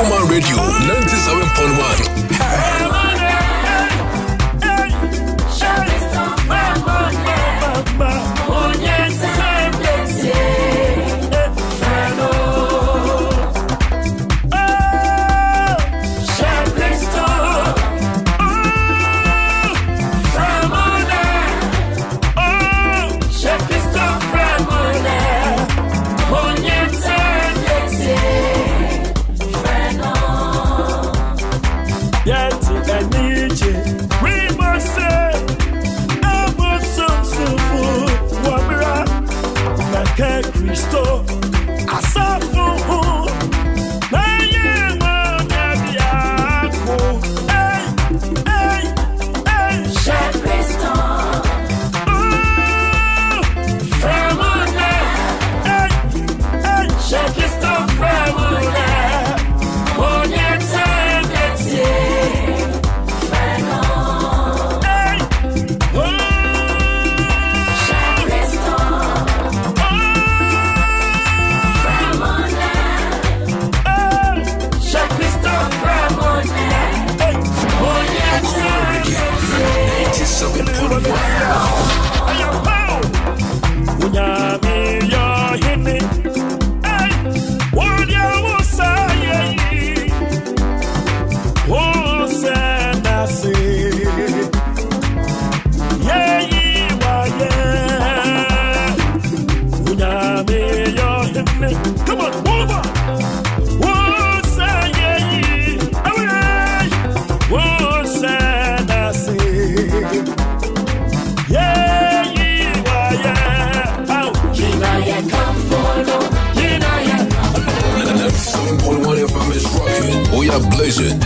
Okoman Radio 97.1. Blazing.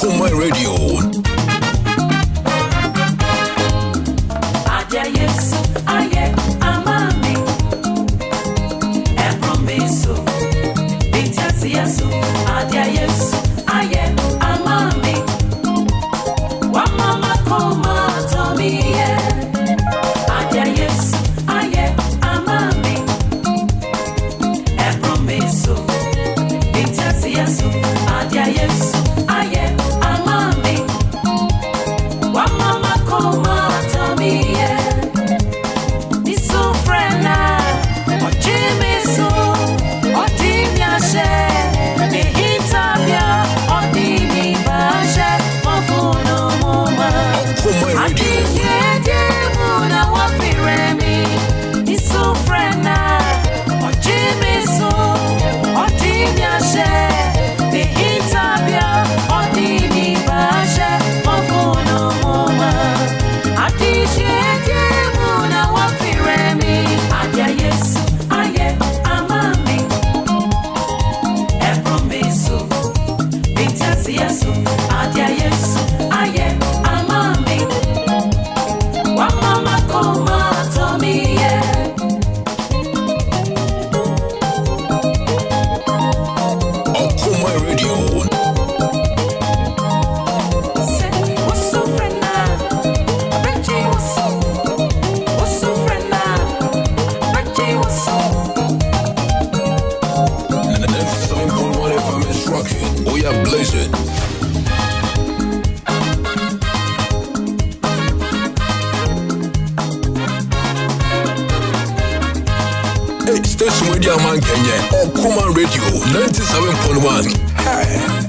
Okoman Radio. Adia Yesu, aye, amami. Epromiso, bitasi Yesu. Adia Yesu, aye, amami. Wa mama koma tomiye. Adia Yesu, aye, amami. Epromiso, bitasi Yesu. Adia Yesu, aye. Station Radio Man Kenya, Okoman Radio 97.1. Hey.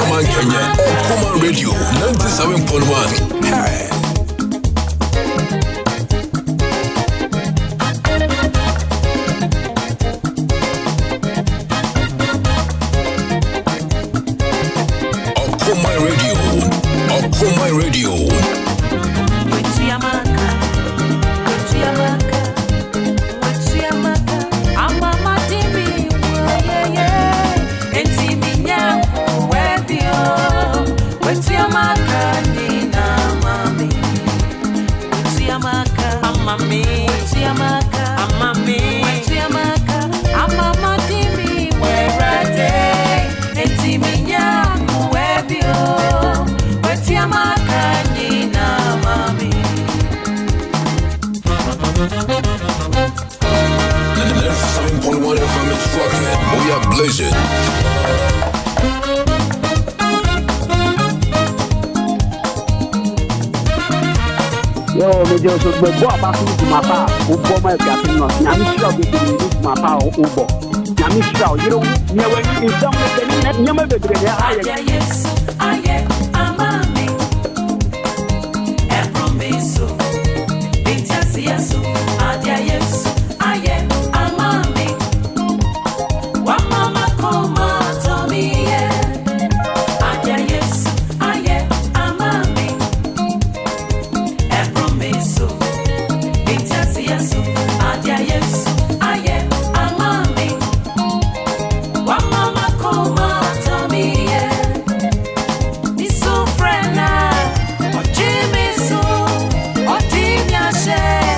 Okoman Radio 97.1. Hey. Okoman Radio. Okoman Radio. Amaka Congratulations. Yo, me just go about to my pa, who bought my captain. I'm sure we can use my pa or Ubo. I'm sure you don't know when you don't make the yes, I am a mommy. And promise, yes, I am a mommy. One mama come to me, yes, I am a mommy. And promise, yes, I am a mommy. One mama come to me, so friend, or Jimmy, so or Dimia share.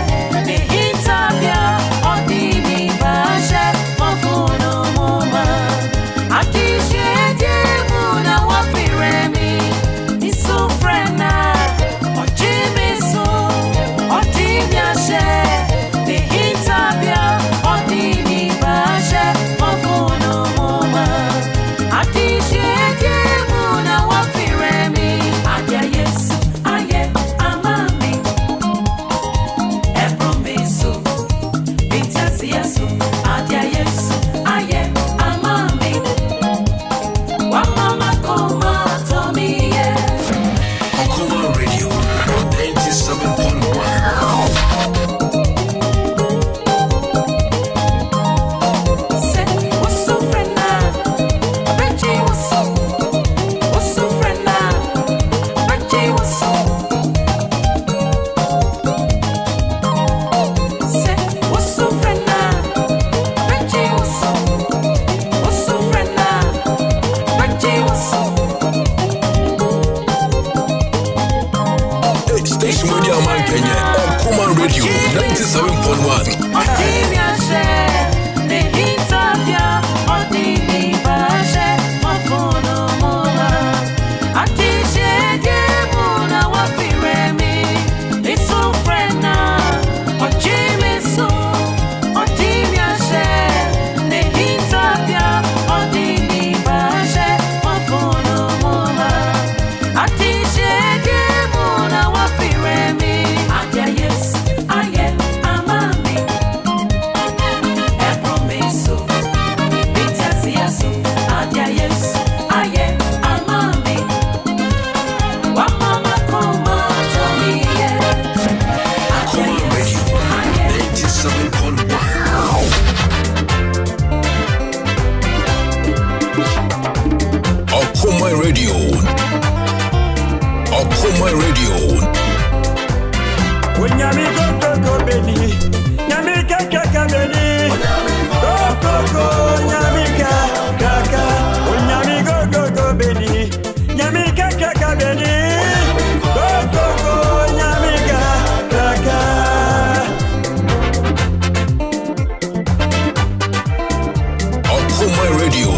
Okoman Radio 97.1. Okoman Radio. When Yami go Benny, Yami Kaka Benny, go Yami Kaka, when Yami go Benny, Yami Kaka Benny, go Yami Kaka. Okoman Radio.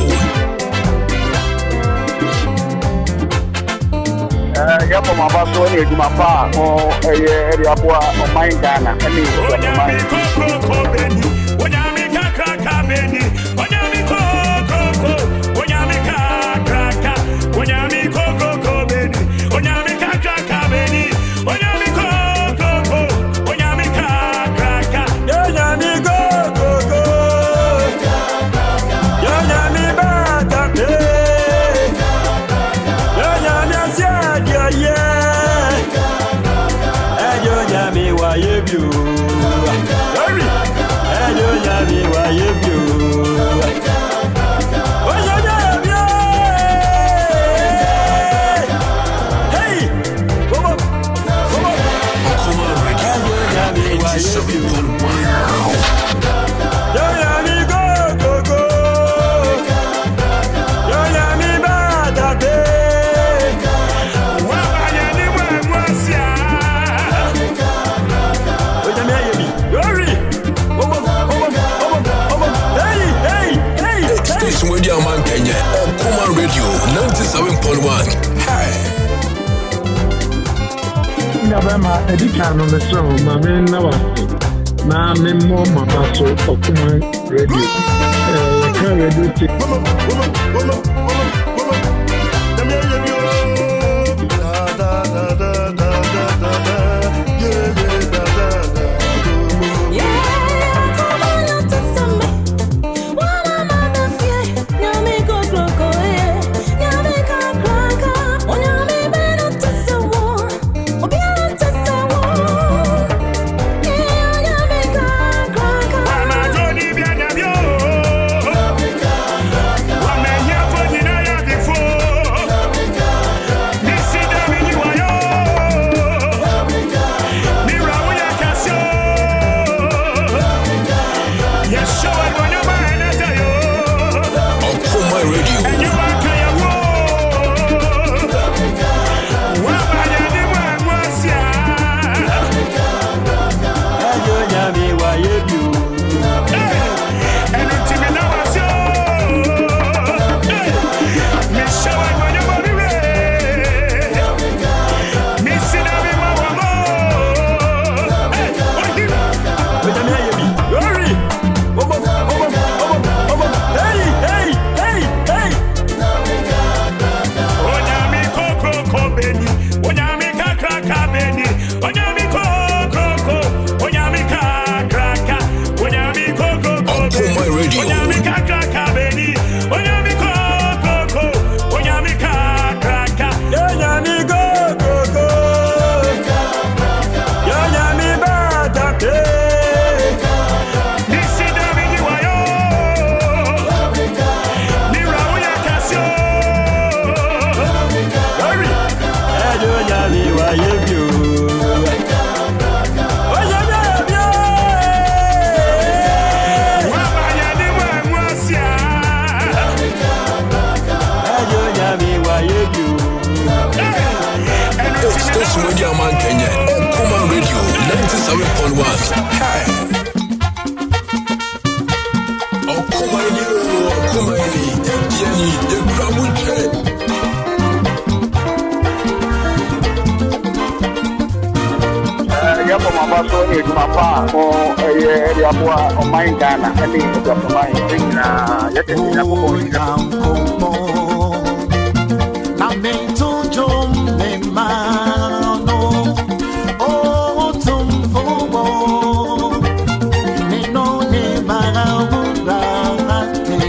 Yapo mabaso ni eduma pa o eri apoa o mine Ghana ani o mine Koko Beni onyami kaka Beni onyami koko onyami kaka onyami koko Beni onyami kaka Beni onyami koko onyami kaka onyami koko onyami bata onyami asia yeah ejo nyami wa yebu ejo nyami wa yebu oyo nyami hey bobo Okoman Radio 97.1. yo nyami go yo nyami bata Station Radio Man Kenya, Okoman Radio 97.1. Hi. Nabama editano meso mame na wase na memo mabaso Okoman Radio Okoman Radio 97.1. Hey. Okoman, the Kramuche. Yapo mabaso ni mapa o area boa o mine Ghana ani do mine na yete ni Akropong na me to jom me mano o Twumhene me no ne mara ate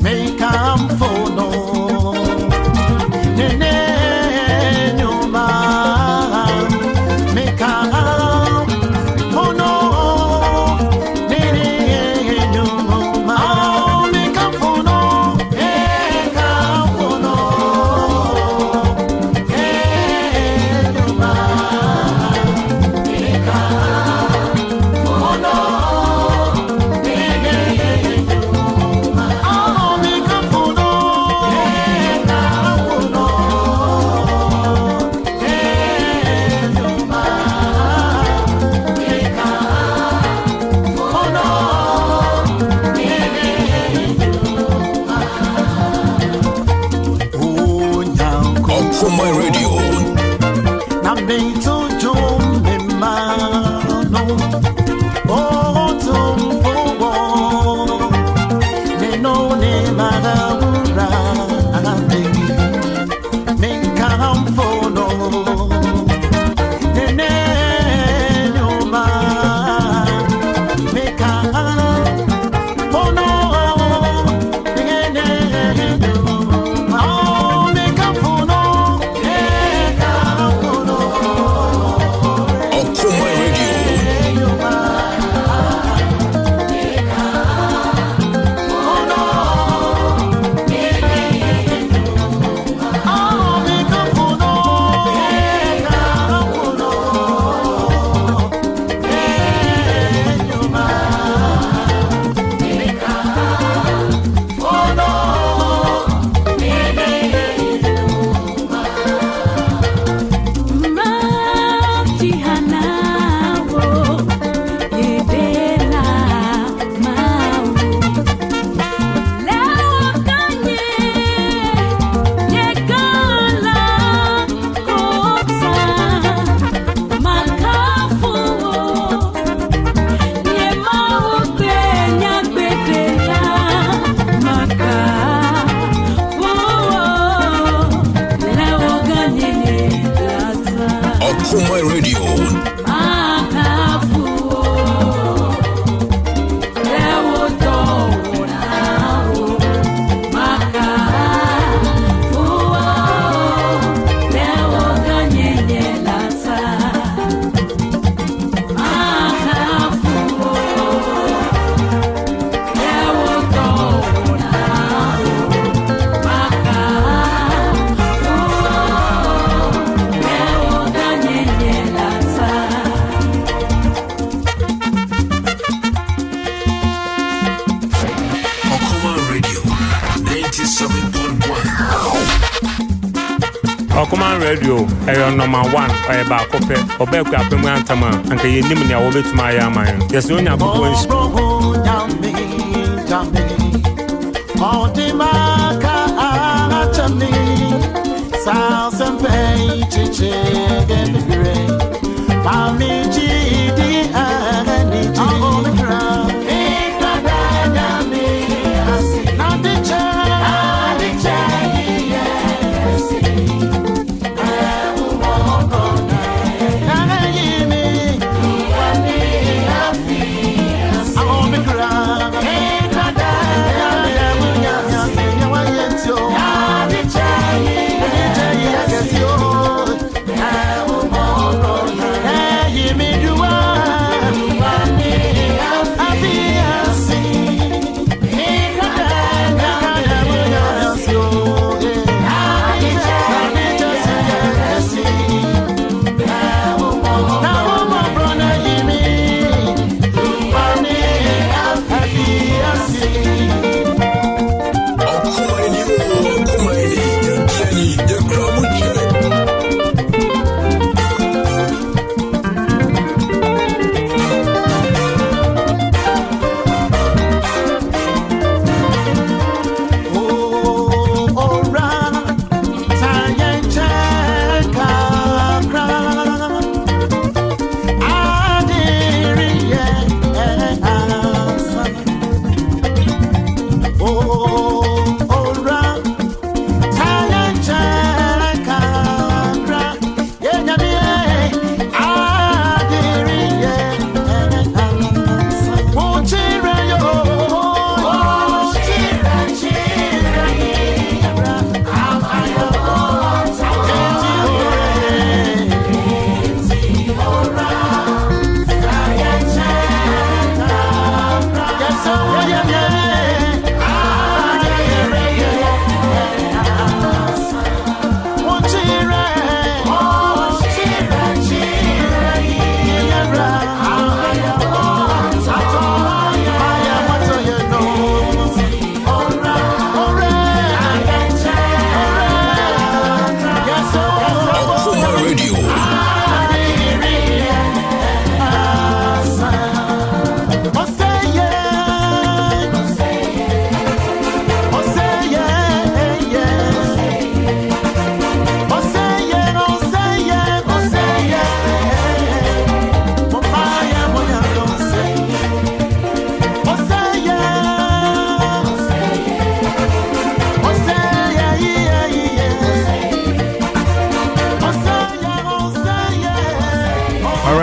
me come for no ne Okoman Radio. Na me to jom me mano o Twumhene me no ne mara ate me come for no ne nyoma me come for no Okoman Radio. Okoman Radio. Okoman Radio, number 1, or about Kofi, or Akuffo Antama, and the Nimini will be to my man. Yes, no, I'm going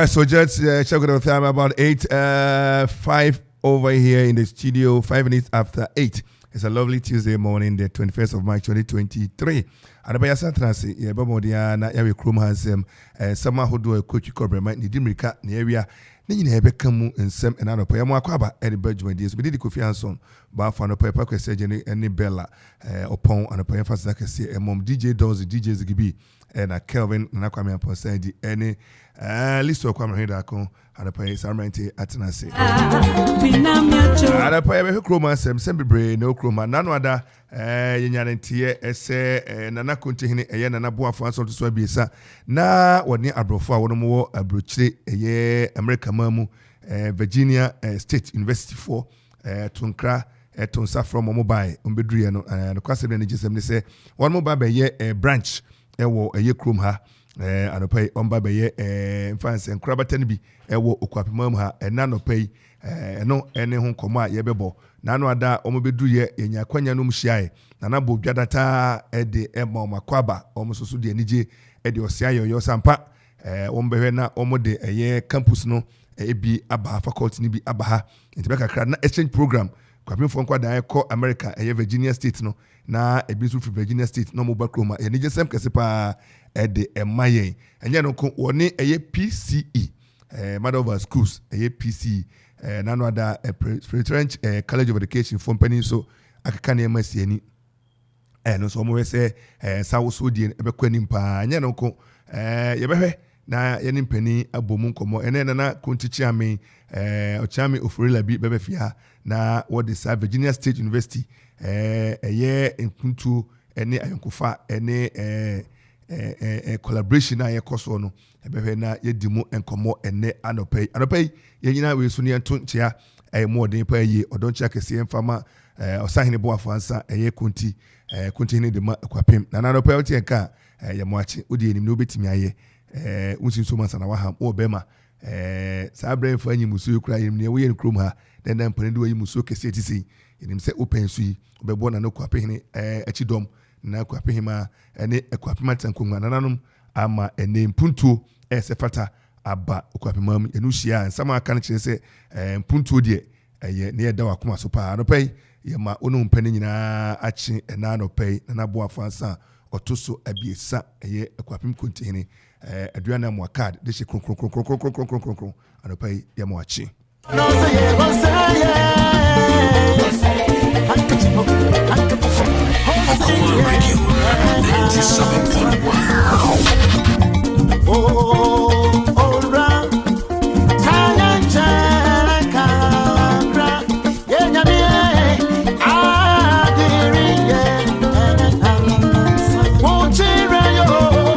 So just check out the time about 8:05 over here in the studio, 5 minutes after 8. It's a lovely Tuesday morning, the 21st of March 2023. And by Santrasi, Babodiana, Yavi Krum has someone who do a coach corporate, Nidimrika, Neria, Nini Hebekamu, and Sam and Anna Payamo Aquaba, and the Bergman Dias. We did the Kofi Ansong Baffuor, no paper surgery, and Bella, upon and a paper for Zakasi, and Mom DJ Dozy, DJ Zigibi, and a Kelvin, and Aquamian Posadi, any. List of Kwame Hedako and a pay Sarmenti Atanasi. And a pay of Chroma, Sembe, no Chroma, none other Yanyantia, Esse, Nana Twumhene, a Yana Boafan to Swabisa. Na what near Abrofa, one more Abruchi, a year America Mamu, Virginia State University for Tunkra, Tonsa from Mobile, Umbedriano, and the Question Energy say one mobile by year a branch, a year Chroma. And pay on Baby France and Crabatenby, Okoman ha, and nano pay no any home coma yebebo. Nano ada omobedu ye in Yaquania num shy, Nanabo Jadata, Eddie Emma Maquaba, almost so the Niji, Eddie Osiayo, your sampa, wɔmbɛhwɛ na wɔmode ɛyɛ campus no ebi aba faculty ni bi aba ha nti bɛka kra na exchange program kwapemfo nkwa da ɛkɔ America ɛyɛ Virginia State no na ebi nso firi Virginia State no mo ba kroma yɛne gyesɛm kɛse pa ɛde ɛma yɛn ɛnyɛ no ko wɔne ɛyɛ PCE Mother of our Schools ɛyɛ PCE na no ada French College of Education for mpani so akeka ne ma siani no so mo wese sawo so die ɛbɛkɔ anim pa ɛnyɛ no ko yɛbɛhwɛ na yɛne mpani abomu nkɔmɔ ɛnɛ na kontichi ame ɔchame ofurila bi bɛbɛfia na wɔde sa Virginia State University ɛyɛ nkuntu ɛne ayɔnkofa ɛne collaboration a yɛkɔ so no ɛbɛhwɛ na yɛdi mu nkɔmɔ ɛnɛ anɔpɛ yɛnyina wei so ne yɛnto nkyea ɛyɛ mu ɔden pa yie ɔdɔnkyea kɛseɛ mfama ɔsahene boafo ansa ɛyɛ konti ne de ma Akuapem na anɔpɛ wote yɛka yɛ moakye wode yɛnim ne wobɛtumi ayɛ unsin so mansa na waham o bema saa brɛ mfa anyi musuo kura yɛnim ne woyɛ no krom ha den dan mpane de wayi musuo kɛseɛ ti sei yɛnim sɛ open so yi wobɛbɔ na no Akuapem akidɔm na Akuapem a ɛne Akuapem atankonwa nananom ama ɛne mpuntuo ɛsɛ fata aba Akuapem am ɛno hyia nsɛm aka no kyerɛ sɛ mpuntuo deɛ ɛyɛ ne yɛda wakoma so paa anɔpɛ yɛma ono mpane nyinaa akye ɛna anɔpɛ na naboafo ansa ɔto so abiesa ɛyɛ Akuapem Twumhene aduana mo card de hye kronkron anopa yi ya mo achi Okoman Radio 7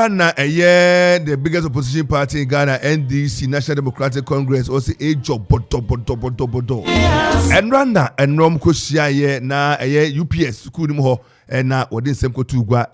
na the biggest opposition party in Ghana, NDC, National Democratic Congress, also a job bodo. And Randa and Rom Koshia na UPS school mo na odin semko tugwa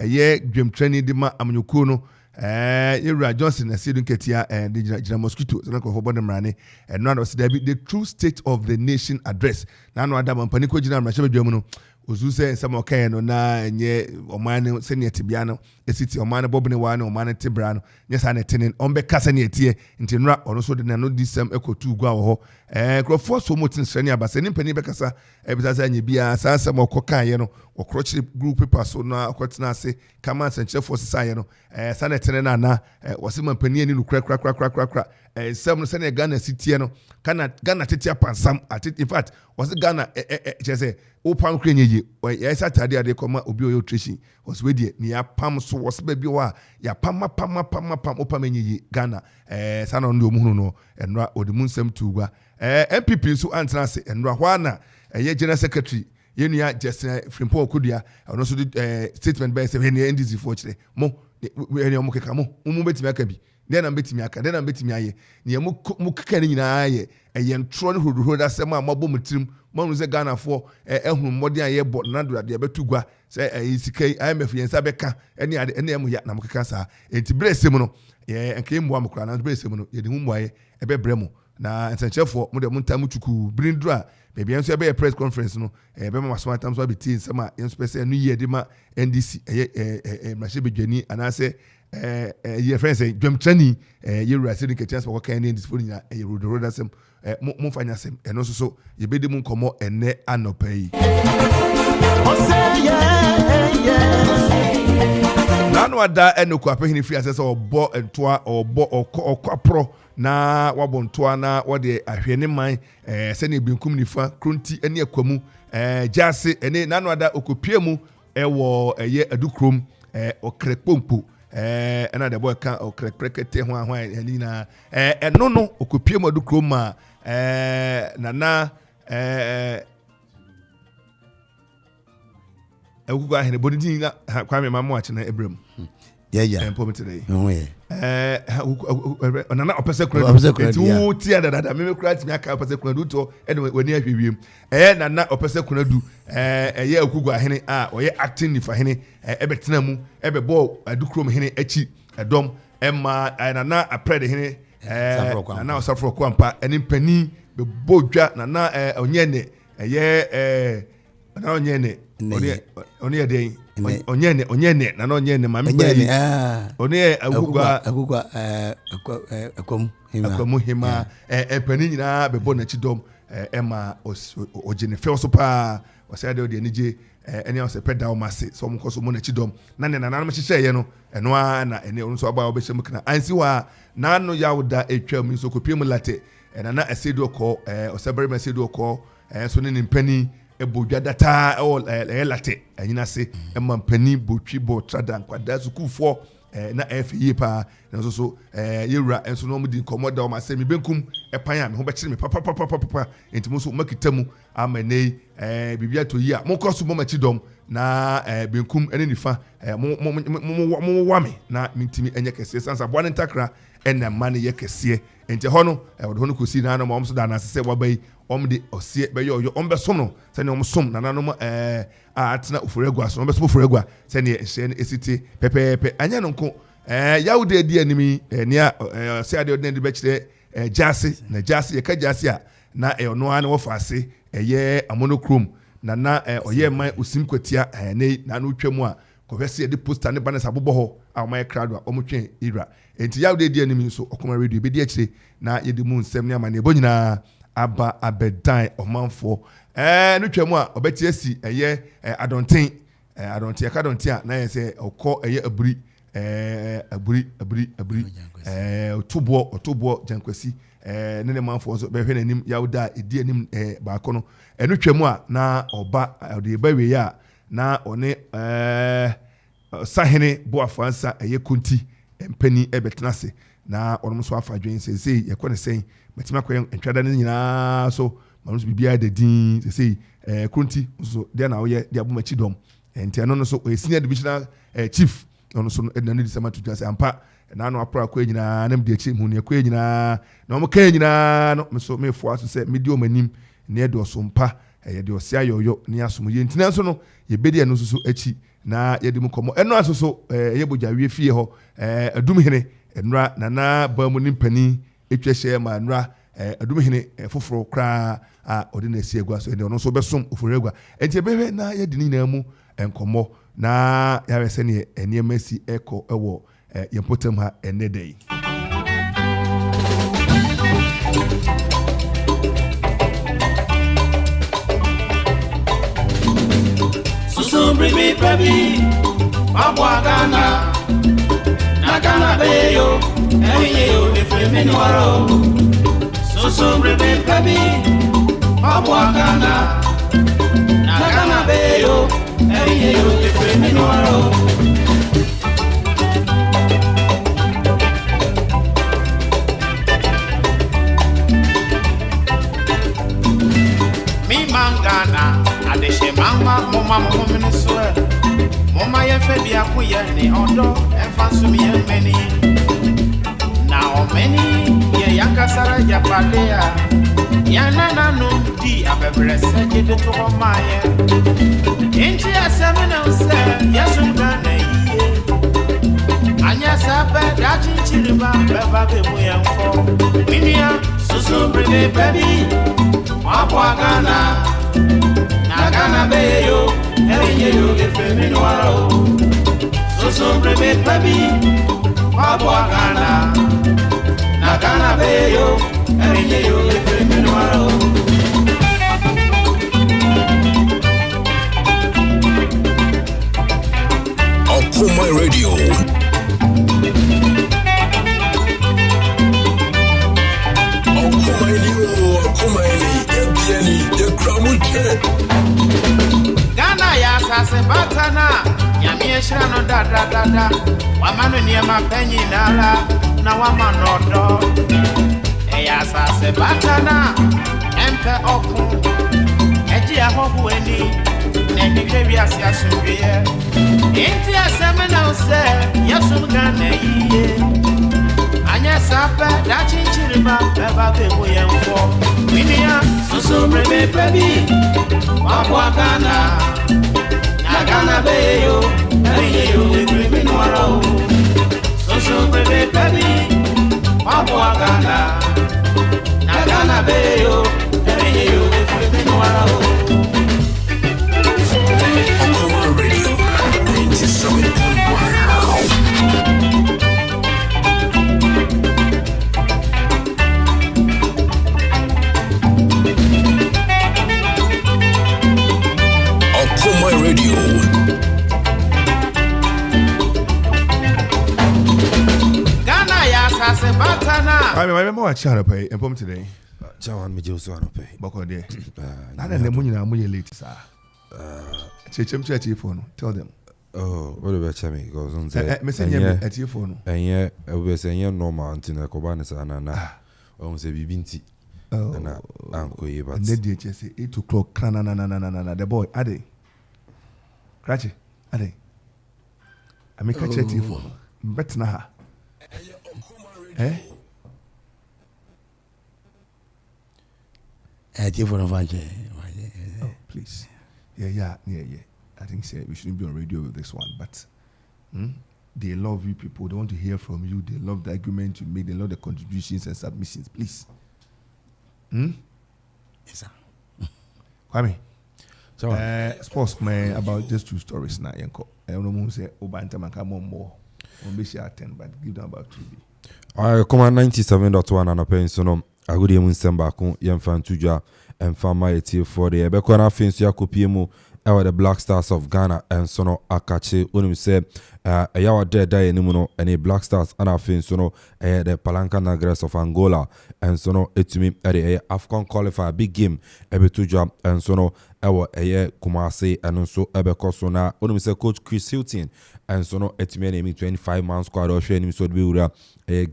dream training dima amanyukuno Ira Johnson na Sidun Ketia and the mosquito so for bodem rane and none was the true state of the nation address. Nano Adam Paniko Jina Machebe Jomuno. Uzuse nsama okay no na nye omane senior tibiano esiti omane bobne wane omane tibrano nyesa na tenen ombe kasa ne etie ntinra ono so de na no disem ekotu gua wo ho krofo so motin srani abase ni mpani be kasa ebisasa nye bia sansa mokoka ye no okrochi group paper so na okotena ase kama sanche force sa ye no sana tenen na wasema mpani ani nukra sem no sene Ghana city no kana Ghana tetia pansam in fact was Ghana chese opam krenye ye Saturday ade koma obi oyo treshi was we die ni apam so was baby wa ya pam opam enye Ghana sana ndo mu no enra odimu nsem tuwa MPP so antena se enra hwa na ye general secretary ye nua Justin Frimpo Okudua ono so statement by say he NDC for kire mo ene omo keka mo mu betimi aka bi den am betimi aka den am betimi aye ne mu keka ni nyina aye ntro ne hodoho da sem a mabɔ mutrim manu ze Ghana for ehunu mmɔden aye bɔ na do ade betugwa say sikai IMF yensa beka ene ade ene am ya na mkeka sa enti brese mu no ye enke mboa mkra na brese mu no ye de hu mboa ye ebebre mu na nsanchefo mu de mu ntam tuku brindra baby enso ebe press conference no be ma so atam so abeti nsema yenso pese no ye de ma NDC machine bedwani anase ye friends dwam training ye rase ni ketias for kan NDC for nya ye road asem mo fanya sem eno so ye bedi mu nkomo ene anopai nanu ada eno ko apehini free asese obo entoa obo okapro na wabontoa na wode ahwene man se ne binkum nifa kronti ene akwamu jase ene nanu ada okopie mu ewo eye adukrom okrekpompo ɛna de boy ka okrekrekete ho ahwan ani na ɛno no okopie mu adu kroma nana Ekugu ahene bodin na kwame mamu ache na Abraham. Yeah. Empo today. Oh yeah. Nana opese kura. Tu tia dada me kura ti aka opese kura du to e wani ahwewiem. Nana opese kura du ye Ekugu ahene a oye acting ni fa hene ebetena mu ebebo adukrom hene achi edom emma nana aprede hene nana osafro kwampa eni pani bebo dwa nana onyene na onyene onye dey onyene na no onyene ma mbali onye agugwa akom hima pani nyina bebo na chidom ema ogene fe so pa wasade de anije eni o se pedal masse so mo koso mo na chidom na ne nana mhyehyɛ ye no eno na eni onu so aba obehye mkna ansi wa na no yawda etwam so kopie mu late nana asedo ko Barima asedo ko so ne mpani ebodwa data late anyina se emampani botwi botrada nkwada sukufo na FE pa na so yewura enso no mudi komoda o masemi benkum epan a me ho be kire me papa entimo so makitamu amanei bibia to yi a mo koso mo machidom na benkum ene nifa mo wame na mintimi enye kese sansa bwane ntakra ena mane ye kese enti ho no wo no kosi na no mo so da na sese wabai omde osie be yo ombe som no se ne omsom na nanom atena oforegua so ombe som oforegua se ne ehye ne esiti pepepe anya no nko yawde di animi ne se ade odne de be kire jase ye ka jase a na ono an wo faase ye amonokrom na oye man osim kwatia ne na no twam a kofese ye de poster ne banners abobo ho a man crowd a omotwen ira enti yawde di animi so Okoman radio be di akire na ye de mu nsem ne amane bonyina aba abedan Amanfo no twam a obeti asi adonten ka donten a na ye se okọ aburi otubo jankwasi ne Amanfo so be hwe nanim yawda edi anim baako no no twam a na oba de bawe ya na one sahene boafansa kunti mpani ebetenase na onom so afa dwen sesei yakone sen betima kwen ntwada ne nyina so manus bibia da din sesei kunti so dia na oye dia bomachi dom enti ano no so senior divisional chief ono so na ne disama to say ampa na no apra kwa nyina na mde chi hu ne kwa nyina na mo ka nyina no so me fo aso se medio manim ne do so mpa ye de osia yoyo ne asom ye ntina so no ye bedi no so achi na ye de mu komo eno aso so ye boja wie fie ho Twumhene enra nana bamu nimpani etwehye ma nra Twumhene foforo kra a ode na esi egwa so ene ono so besom oforegwa enti ebehwe na ye de ni na mu enkomo na ya wese ne eniemasi eko ewo yempotem ha enedei Brimi baby, Abwagana, Nagana Bayo, Eyo, the Flamin Waro. So brimi baby, Abwagana, Nagana Bayo, Eyo, the Flamin Waro. Mi mangana. Adeshe mama mama miniswe mama ye febi akuye ni odo enfansumi ye meni na omeni ye yakasara ya padea ya nana no di abebrese gede to maye inji asemene use yesu dana yiye anya sabe dachi chiriba beba be mu yenfo minia susu brede baby Abwagana Nagana Bayo, Eyo, the Flamin Waro. So breve baby, Abwagana Nagana Bayo, Eyo, the Flamin Waro. Okoman radio. Okoman, Ghana ya sase batana nyame shira no da wamanu niema penyi nala na wamanodo ya sase batana empe oku eji ahobu eni na nhihwe wiase asumbiye enti asemena use yasum gana yiye anya sape da chinchirima beba bebo yemfo winia susu brebe pebi wabwa gana na gana beyo beyo brebe nwaro susu brebe pebi wabwa gana na gana beyo beyo brebe nwaro Okoman Radio 97.1. Okoman Radio. Ghana ya sase batana. I remember what channel pay and pom today. Chawan me just want to pay. Bako there. I don't know when you late, sir. Church phone. Tell them. Oh, what about Chami? Goes on there. Messenger at your phone. And yeah, I was saying normal until I combine sana. On say bibinti. And uncle ye but. Ned did say 8 o'clock. Na the boy. Ade. Cratchy. Ade. I make a chat phone. Bet na ha. Eh? Oh, please. Yeah. I think we shouldn't be on radio with this one, but they love you people. They want to hear from you. They love the argument you make. They love the contributions and submissions. Please. Yes, sir. Kwame. Sports man about just 2 stories now. I don't know who say Obanta man come on more. On be share 10, but give them about 2B. Okoman 97.1 and a pen so no. I go dey Musemba ko yemfa ntudwa emfa ma yetie for the ebekwa na afensu yakopie mu ewa the Black Stars of Ghana and so no akache onim se eyawa dey enimu no ene Black Stars and afensu no the Palanca Negres of Angola and so no etumi the AFCON qualifier big game ebetudwa and so no ewa Kumasi and so ebekoso na onim se coach Chris Hilton and so no etumi na 25-man squad o hwe nim so be wura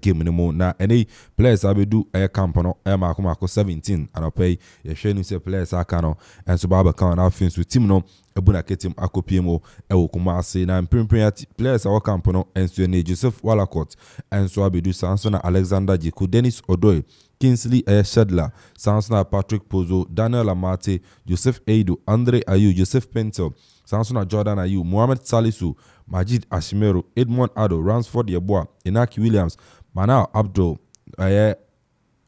game no mo na any players abedu camp no mako 17 and pay ye hwe nim se players aka no and so baba kan na afensu team no ebuna ketim akopie mo Kumasi na mprimprin players our camp no and so ne Joseph Walacott and so abedu Samson Alexander Jiku Dennis Odoi Kingsley Shedler, Samson Patrick Pozo, Daniel Amate, Joseph Eido, Andre Ayu, Joseph Pentel, Samson Jordan Ayu, Mohamed Salisu, Majid Ashmeru, Edmond Ado, Ransford Yeboah, Inaki Williams, Manal Abdul,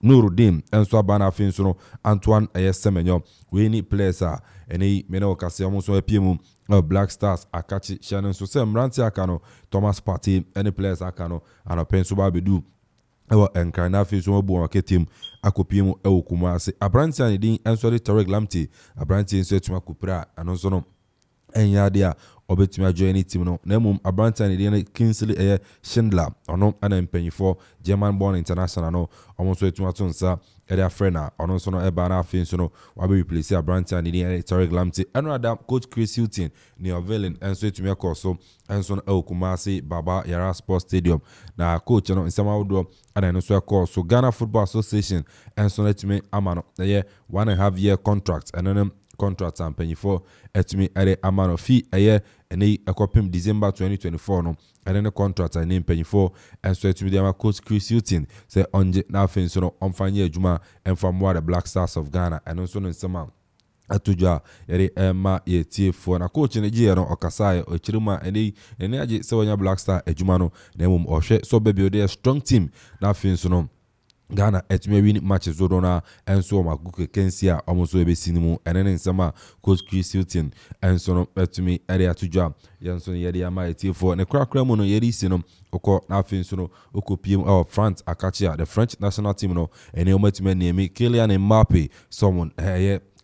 Nuruddin, and so Bana Finsuno, Antoine Semenyo. We need players any Meno Kasi almost a Black Stars, Akachi, Shannon Susem, Ranti Akano, Thomas Party, any players Akano, and a Pensuba Bidu. Ewa enkarna fi so bu marketing akopie mu Kumasi abranti an din enso de Tarek Lamte abranti enso tuma kupra anonso no enya de a obetumi join team no na mum abranti an din Kingsley Schindler ono ana mpanyifo German born international no omonso etuma to nsa area frena ononso no eba na afi so no wa be replace abranti an din Tarek Lamte another coach Chris Hilton ni Ovelin enso etumi akoso enso no Kumasi Baba Yara Sports Stadium na coach no nsema wodo and I also call so Ghana Football Association and so let me amano 1.5 year contract and then contract and pay for at me at amano fee a year and a Akuffo December 2024 no and then the contract I name pay for and so to me my coach Chris Hilton say on now things no on fine juma and from what the Black Stars of Ghana and also in summer atujwa yare ma yetie fo na coach ne gie no okasa o chirima ene age se wonya Black Star adwuma no na mum ohwe so be build a strong team na finso no Ghana etime win matches zo na enso maguke kensia omoso ebesini mu enene nsema coach Chris Hilton enso no etime ere atujwa yenso yare ma yetie fo ne krakra mu no yare isi no okọ na finso no okopiem France akachia the French national team no ene omatime nemi Kylian Mbappe someone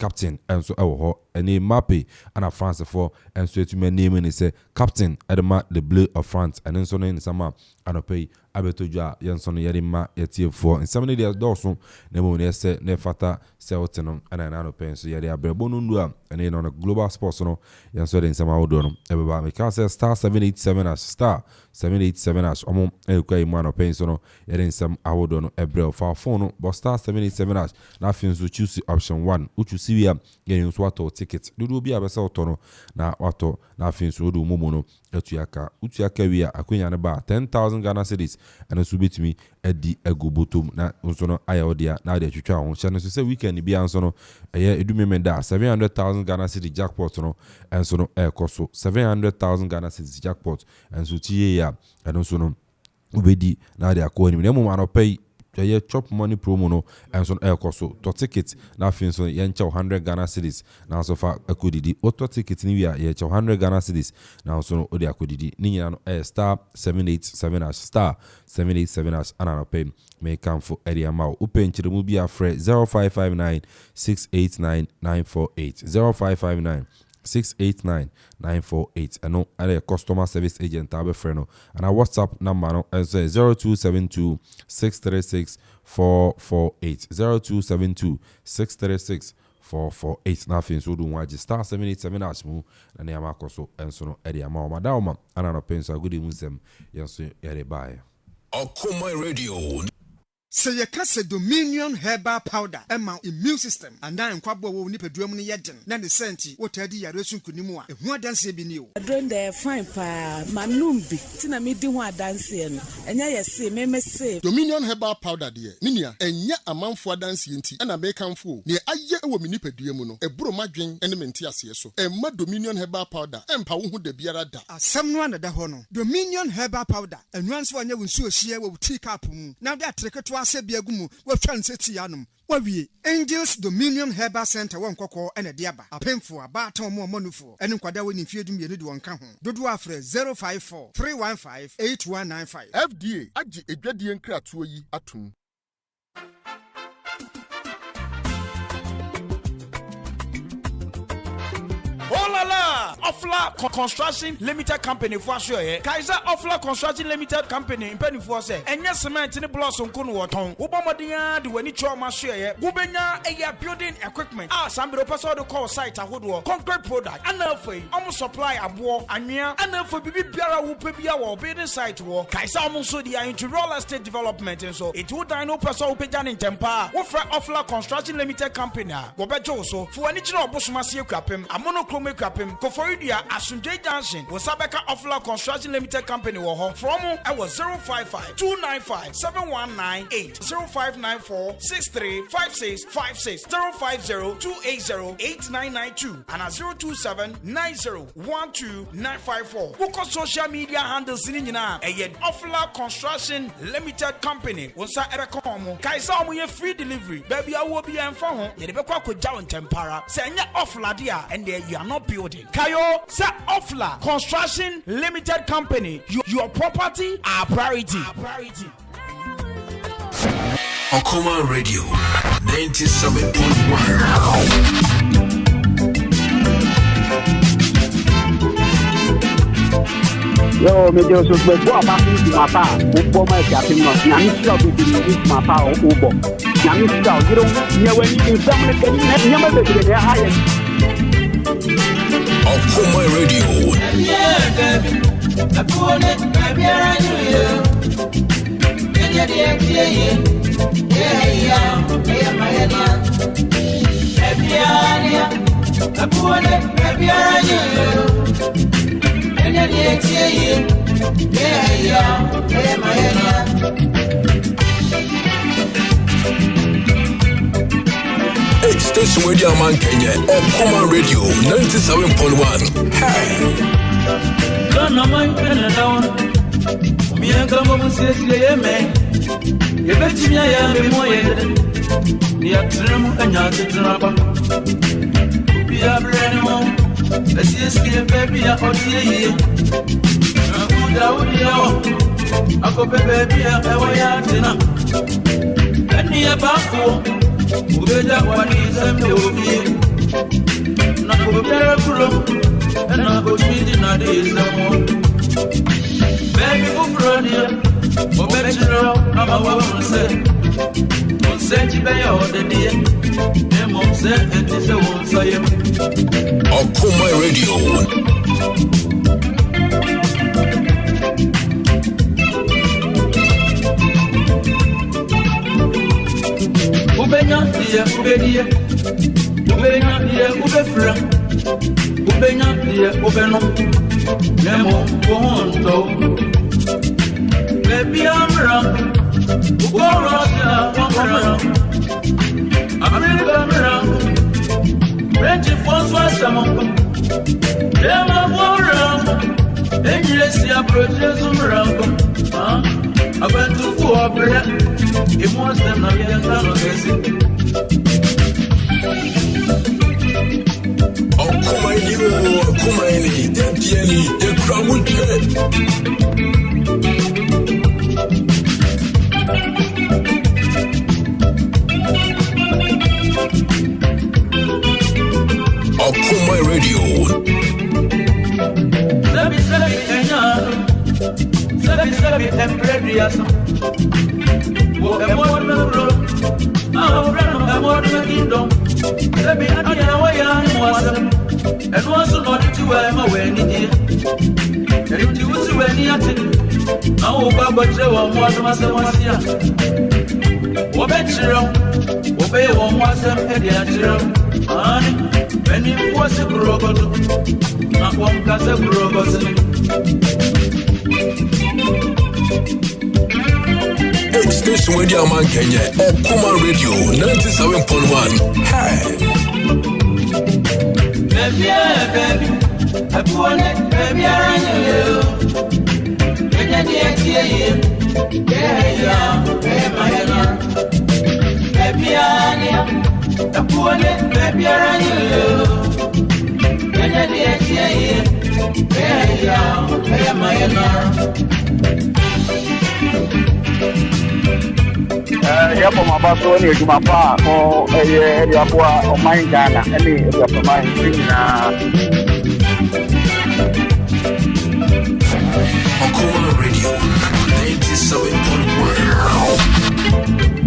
captain enso ewo ho ene Mape ana France for enso etume name ni say captain edema the blue of France and enso no insama anopei abetodwa yenso no yere ma yetiefo nsam ne de dɔso na mo ne se ne fata se oteno ana na anopei enso yere abrebo no ndu a ene no global sports no yenso de nsama wodo no ebeba me ka say star 787 star 787 omo ekwa imu anopei enso no yere nsam awodo no ebre fa phone no but star 787 na afinso choose option 1 uchu siwia yere nso ato ticket dudu bi abesa otono na wato na afinso odu mumu no etuaka wia akwenya ne ba 10,000 Ghana cedis and so betumi edi ego botom na nso no aya odia na de twetwa ho hye no se weekend bi anso no eye edumeme da 700,000 Ghana cedis jackpot no enso no ekoso 700,000 Ghana cedis jackpot enso tiye ya enso no ubedi na de akọ ni mo anopay ye chop money promo no enso no ekoso to ticket na finso ye ncha 100 Ghana cedis na so fa akodidi auto ticket ni wia ye 100 Ghana cedis na so no odi akodidi ni nyina no star 787 star 787 anana pay me kamfo area ma open chiremu bia frɛ 0559 689 948 0559 689-948 and a customer service agent abe freno and our WhatsApp number no 0272 636 448 0272 636 448 na fin so do waji star 787 asmu na ne amakoso enso no area ma madawma ana no pensa good musem yenso yare bae Okoman Radio. Say ye kase Dominion Herbal Powder ema immune system and then kwabo wo nipaduam ne yeden na ne senti wotadi yare sunkunimu a ehu adanse bi ni o adron de fine pa manum bi tina me di ho adanse no enya yese me se Dominion Herbal Powder de ninia enya amanfo adanse enti na be kanfo ne aye ewo me nipaduam no eburo madwen ene mente ase so emma Dominion Herbal Powder empa wo hu da biara da asem no anada ho no Dominion Herbal Powder enuanso anya wonsu ohie wo tea cup mu na de atreketo ase biagumu wo twan seti yanom wawie Angels Dominion Herbal Center won kokko ene de aba apemfo aba ton mo manufo ene kwada woni fiedum yene de won ka ho dodo afre 054 315 8195 FDA agi edwadie nkratoɔ yi atum. Oh la la! Ofla Construction Limited Company for sure. Kaiser Ofla Construction Limited Company impeni for say. Enya cement ni blocks nko no woton. Obomodia de wani choma share. Gubenya eya building equipment. Sambiro person do call site ahodo. Concrete product. Anafei. Omo supply abo anwea. Anafei bibi biara wo pe bia wo building site wo. Kaiser omo so dia into real estate development and so. It would dino person wo peja ni tempa. Wo fra Ofla Construction Limited Company. Wo bejo so. Fu ani chira obosoma sie Akuapem. Amono Akuapem Koforidia Asunje Junction Wasabeka Ofla Construction Limited Company wo from I was 055 295 7198 0594 635656 050 280 8992 and 027 90 954 Woko social media handles in nyina eye Ofla Construction Limited Company wonsa erekomo kaisa omo ye free delivery baby awo bi emfa ho ye de bekwa akogya on tempara se enya Ofla dia and there you are not building. Kayo, say Ofla Construction Limited Company. Your property, our priority. Okoman Radio 97.1. Yo, me just was go back to my pa. Ubo my captain no. Na mi sure be to my pa ubo. Na mi sure you don't know when you some the nyama be the higher. Okoman Radio. Station Radio Man Kenya, Okoman Radio 97.1. Hey. Kana man kana dawo. Mi ngamo musisi yeme. Yebeti ya me moye. Ni atremu anya tetrapa. Bia breno. Esieski baby ya odie. Abuda udio. Akope baby ya ewa tena. Eni ya bako. Ubeja wani zembe ubi Na ko bere kuro na ko twidi na de samo baby go brodia o betro na ma wa se on se ti be yo de die e mo se enti se won saye Okoman Radio. Ubenya dia ubedia ubenya dia ubefra ubenya dia ubeno nemo bonto baby amra uboroja wamra America amra Reggie François Samonko Dema Bora Englesi approaches umranko Abantu kuobra Imos them na yentano gesi Okoman Depieni Dekramuche. Okoman Radio. Sabi enyano Sabi emprediaso Wo emor mebro Ahorano emor mekindo Sabi adia waya mwasam Enu asu no ti wa ma weni ni Enu ti usi weni ati Na wo ba gbotre wo mwasam asemwasia Wo betro wo be wo mwasam edi atro Ani beni kwose kurogoto Na kwa mkase kurogoto Station with your man Kenya, Okoman Radio 97.1. Hey. Baby, I want it, baby, I know you. Yeah, baby, I want it, baby, I know Yapo mabaso ni jumapa o yapo o maingana ni yapo maingana Okoman Radio 97.1.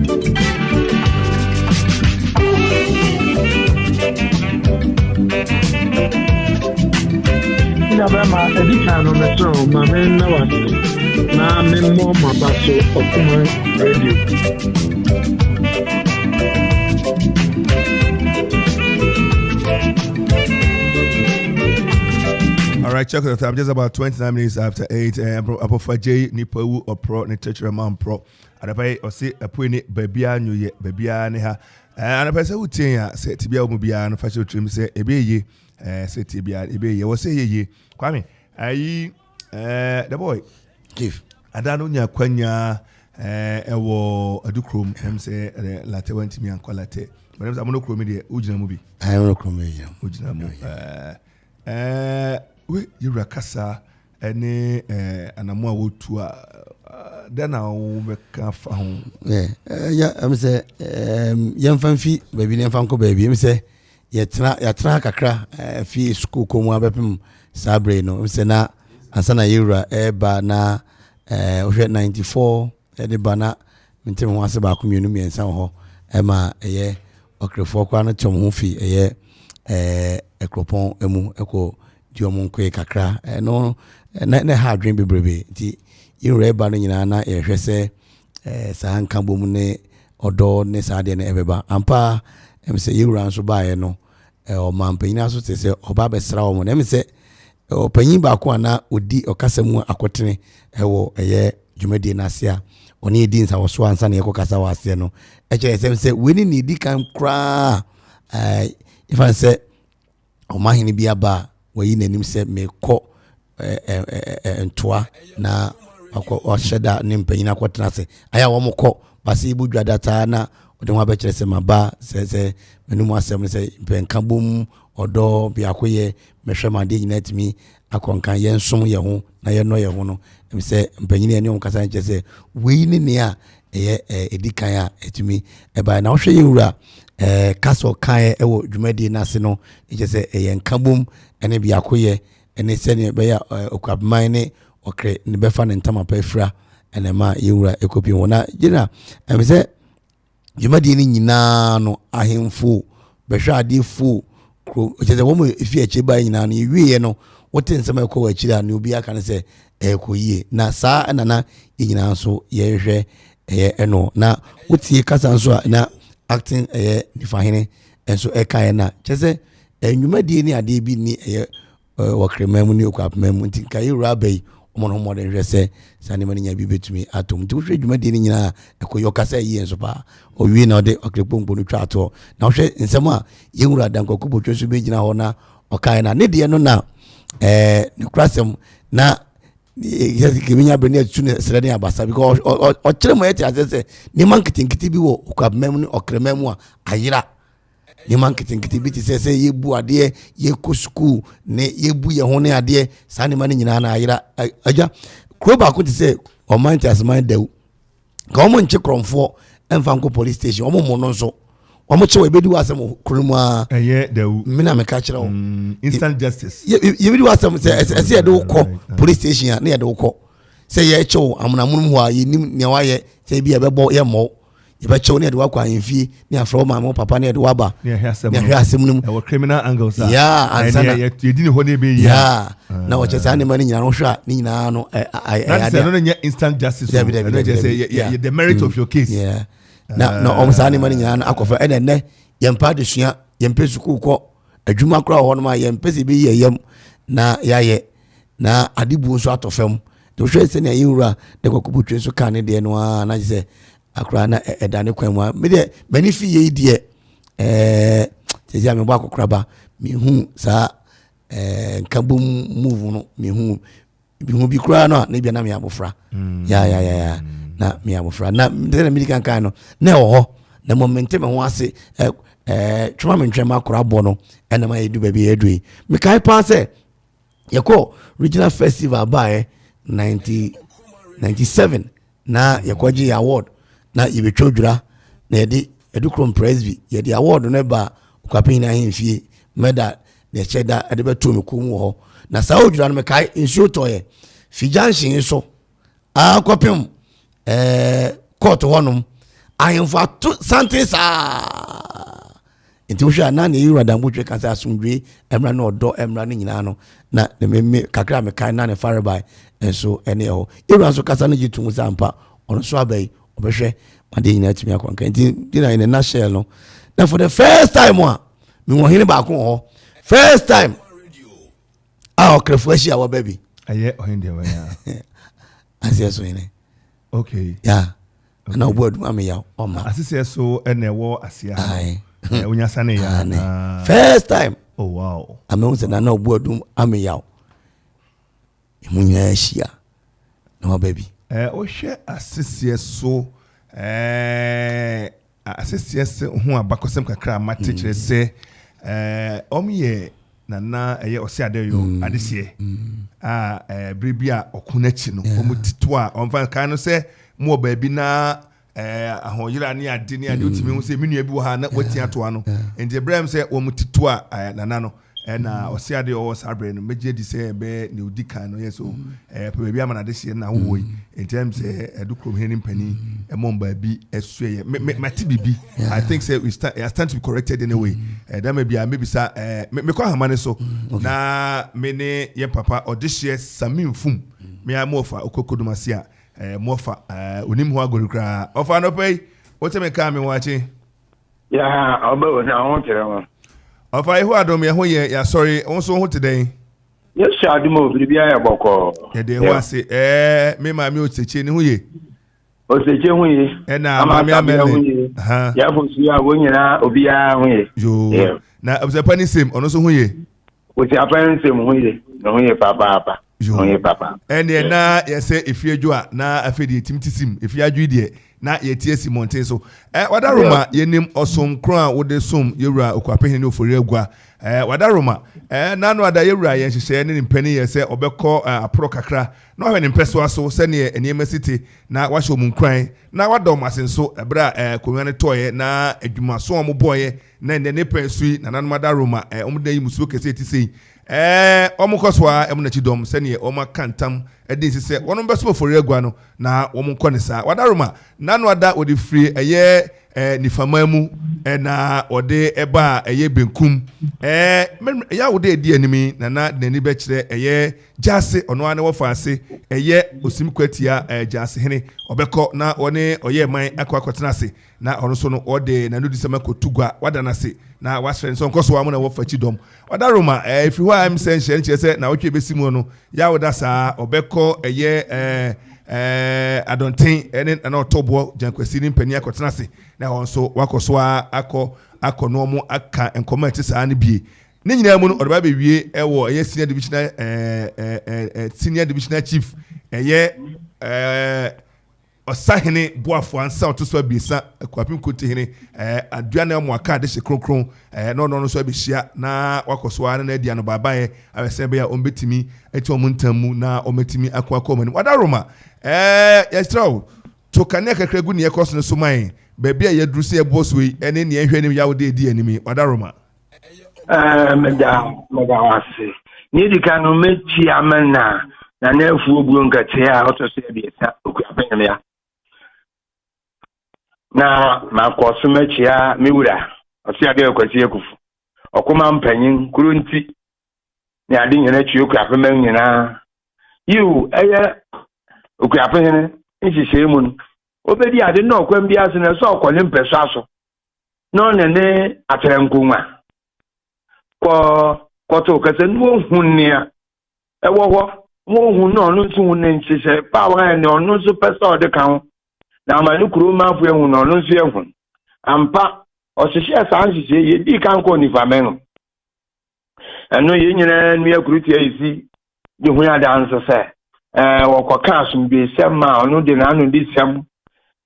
Barima edikan no meso mame na wase na memmo mabaso Okoman Radio. All right, check the time. Just about 29 minutes after 8. Apofa J Nipawu or Pro ni teacher man pro. Adapai or say a puni babia new ye babia ne ha. And a person who tia say tibia mubia no fashion trim say ebe say tibia ebe ye was say ye. Kwame, the boy give. Adano nya kwanya ewo adukrom em say latte went me and quality. But I'm no chrome de ujina mubi. I am no chrome. Ujina mu. We Yura Kasa any anamwa wotua then I'll make a phone. Yeah, I'm say young fancy, baby, and Fanco baby. I'm say yatra kakra fee school come wabepim sabre no. I'm say na ansana Yura eba na 94 the bana mintim wase ba community and san ho ema eye Akropong kwa na Twumhene Akropong-Emu eko Diomon kwe kakra no na hard dream bebrebe ti yure ba no nyina na ehwe se sa hanka bom ne odo ne sa de na ebeba ampa em se yura nso ba ye no o mampanyina so te se oba besra wo mo em se opanyin ba ko na odi okasam akotene ewo eye dwumadi na ase a oni edi nsa wo so ansa na yekokasa wa ase no eche se weni ni di kan kra ifan se o mahini bia ba wayi nanim se mekọ ntoa na akọ sheda ne mpanyina akotena se aya wo mokọ base ibu dwadata na ode ho abekere se maba se menum asem se penka bom odo bia koye mehwe made nyina timi akɔnkan yɛn som yɛn ho na yɛn no yɛn ho no em sɛ mpanyini ne kasa nkyɛ sɛ wei ne nea ɛyɛ edikan a etumi ɛba na wohwɛ yɛn wura kaso kan ɛwɔ dwumadi na ase no nkyɛ sɛ ɛyɛ nkabom ɛne bi akoyɛ ɛne sɛ ne bɛyɛ okwabeman ne ɔkre ne bɛfa ne ntama pa afira ɛne ma yɛn wura ekopi ho na gyina em sɛ dwumadi ne nyinaa no ahemfo bɛhwɛ adefo kro kyɛ sɛ wɔn efi akyi ba nyinaa no yɛwie no wote nsɛm ɛkɔ wɔ akyiri a ne obi aka ne sɛ ɛkɔ yie na saa ɛnana yɛ nyinaa nso yɛhwɛ ɛyɛ ɛno na wotie kasa nso a na acting ɛyɛ nifahene nso ɛka yɛ na kyɛ sɛ nnwumadie ne adeɛ bi ni ɛyɛ wɔkrema mu ne okwapeman mu nti ka yɛwura aba yi ɔmo no mmɔden hwɛ sɛ saa nneɛma no nya bi bɛtumi atom nti wohwɛ dwumadie no nyinaa ɛkɔ yɛ ɔkasa yie nso paa owie na ɔde ɔkrepɔnkpɔ no twa atoɔ na wohwɛ nsɛm a yɛwura dankɔkɔ bɔtwe so bɛgyina hɔ na ɔkae na ne deɛ no na ne kurasɛm na keminya brɛ ne atu ne srɛ ne abasa because ɔkyerɛ mu yɛte asɛ sɛ nneɛma nketenkete bi wɔ okwabeman mu ne ɔkrema mu a ayera nneɛma nketenkete bi te sɛ yɛbu adeɛ yɛkɔ sukuu ne yɛbu yɛn ho ne adeɛ saa nneɛma no nyinaa na ayera agya kuro baako te sɛ ɔman te aseman dawu ka ɔmo nkye korɔmfoɔ ɛmfa nkɔ police station ɔmo mo no nso ɔmo kyewa ebedi wa asɛm kuro mu a ɛyɛ dawu mina meka kyerɛ wo instant justice yɛbedi wa asɛm sɛ ɛsɛ yɛde wokɔ police station a ne yɛde wokɔ sɛ yɛkyew amonamonom hɔ a yɛnim nea wayɛ sɛ bi yɛbɛbɔ yɛmmɔ yɛbɛkyew ne yɛde wakɔ ahemfie ne afrɛ wo maame wo papa ne yɛde waba ne ahwɛ asɛm no mu ɛwɔ criminal angles a ansana yɛdi ne hɔ ne bɛyi na wɔkyɛ saa nneɛma no nyinaa no hwɛ a ne nyinaa no ɛyɛ no nyɛ instant justice the merit of your case na ɔmo saa nneɛma no nyinaa no akɔfra ɛna nnɛ yɛmpa adesua yɛmpɛ sukuu kɔ adwuma koraa wɔ hɔ nom a yɛmpɛ sɛ bɛyi yɛyam na yɛayɛ na adebuo nso atɔ fam nti wohwɛ sɛnea yɛwura ne kɔkɔbɔtwe nso ka ne deɛ no a na gye sɛ akora na ɛda ne kwan mu a medeɛ m'ani fi yɛyi deɛ sɛsi a mebɔ akɔkoraba mehu saa nkabom move no mehu bi koraa no a na bia na meyɛabɔfra ya na meyɛabɔfra na sɛna medi kankan no na ɛwɔ hɔ na mɔmente me ho ase twoma me ntwɛma akora bɔ no ɛnama yɛdu baabi yɛadu yi mekae paa sɛ yɛkɔ regional festival baɛ 97 na yɛkɔgye yɛ award na yɛbɛtwa dwura na yɛde krom presby yɛde award no ba Okwapenyina ahemfie medal na yɛkyɛ da ɛde bɛtɔ me kɔn mu hɔ na saa odwura no mekae nsuo tɔyɛ figyanhyen so akɔpem court hɔnom ahemfo ato sante saa nti wohwɛ a na ne yɛwura dambotwe ka sɛ asomdwe mmra ne ɔdɔ mmra no nyinaa no na me kakra mekae na ne farebae nso ɛne ɛhɔ yɛwura nso kasa no gye to mu sɛ ampa ɔno so aba yi ɔbɛhwɛ ade nyinaa tumi akɔnka nti dina in a nutshell no na for the first time a mewɔ hene baako wɔ hɔ first time a ɔkrɛfo ahyia wɔ baabi ɛyɛ ɔhene deɛ wɔyɛ aseɛ so hene okay ya na ɔbɔ adum ameyaw ɔma aseɛ so ɛna ɛwɔ aseɛ ha wonya sane ya first time oh wow amehu sɛ na ɔbɔ adum ameyaw ɛmu nyinaa ahyia na wɔba bi wohwɛ aseɛ so aseɛ sɛ ho abakɔsɛm kakra mate kyerɛ sɛ ɔmyɛ nana ɛyɛ ɔsɛ ade yo adeseɛ a bere bi a ɔko no akyi no ɔmu tito a ɔmfa kan no sɛ mu wɔ baabi na ahoyera ne ade ne ade wotumi ho sɛ me nua bi wɔ ha na wati atoa no nti ɛberɛ m sɛ wɔmu tito a nana no ɛna ɔsɛ ade ɔwɔ saa berɛ no mɛgye di sɛ ɛbɛyɛ ne ɔdi kan no yɛ so pɛ baabi ama no adeseɛ no awowɔ yi nti ɛm sɛ ɛdo kurom hene mpani ɛmɔ baabi ɛsuɛyɛ mate biribi I think sɛ I stand to be corrected anyway dama bi a mɛbisa mekɔ ahama ne so na me ne yɛ papa ɔdehyeɛ Samin Fum mea mɔfa ɔkɔkɔdomase a mɔfa onim ho agɔre koraa ɔfa no pɛi wote meka me wakye ɔbɛwɔ sɛ ho kyerɛ ho ɔfa ihu adom yɛ ho yɛ yɛasɔre wo nso ho te dɛn yɛhyɛ adom a biribiara yɛ bɔkɔɔ yɛde ho ase me maame ɔsekye ne ho ye ɔsekye ho ye ɛna maame amɛne yɛafo suo a wɔn nyinaa obiara ho ye yo na abusapa ne sɛm ɔno nso ho ye wɔsi apa ne nsɛm ho ye na ho ye papaapa Oye papa. Ene na yese efiedwo na afedi timtisim efiadwo die na yetie simonte so. Wadaroma yenim osom kro a wode som yewura Akuapem ne ofori agua. Wadaroma nanu ada yewura yen hyehyɛ ne mpani yese obekɔ apro kakra na ɔhwɛ ne mpeso aso sɛ ne enema city na wahye omunkran na wadom asenso ebra konwa ne toye na adwuma so ɔmo boye na ne pensui na nanu Wadaroma ɔmo dan yi musuo kese ti sei ɔmo kɔsoa emu na chidom sɛ ne ɔmo kantam ɛde sɛ wɔn bɛso ofori agua no na wɔn nkɔ ne saa Wadaroma nanu ada odi free ɛyɛ nifama mu na ɔde ɛba ɛyɛ benkum ya wode edi animi na nani bɛkyerɛ ɛyɛ jase ɔno ane wɔfa ase ɛyɛ osimkwatia jase hene ɔbɛkɔ na ɔne ɔyɛ man akɔtena ase na ɔno so no ɔde nanu disama kotugwa wada na se na wasrɛ nso nkɔso amu na wɔfa chidom Wadaroma if you am saying sɛ na wotwe besi mu no ya woda saa ɔbɛkɔ ɛyɛ adonten ene na otobo jankwasi ni mpani akotena se na won so wakoso akọ no mu aka enkoma ete saa ne bie ne nyina mu no odoba be wie ewo eye senior divisional chief eye osahene boafo ansa otoso abiesa Akuapem Kotihene aduane mu aka de hye no so abehia na wakoso na adia no babae abese be ya ombetimi eti omuntamu na ometimi akwa mani Wadaroma yestraw to kane kakra gu ne ekoso ne so man baabi a yaduru se eboso yi ene ne ehwe ne yawo de edi animi Wadaroma meda wase ni dikano mechi amana na nefu obuo nkate a otoso abiesa Akuapem ya na makoso mechi a miwura osiade akwasi Akuffo okoma mpanyin kuro nti ne ade nyina twi Akuapem nyina you Akuapem nhyehyɛ mu no obedi ade na okwam bi ase na so okole mpeso aso no ne atrenkonwa kɔto kase no hunnia ɛwɔ hɔ mo hun no no nso hun nhyehyɛ pa wa ne ɔno nso pesa ɔde kan na amanu kuro mafo ehun no no nso ehun ampa ɔhyehyɛ saa nhyehyɛ ye di kan kɔ nifa men ɛno ye nyina nua kuruti ayisi de hun adanso sɛ wɔkɔka asomdwe sɛm ma ɔno de na ano di sɛm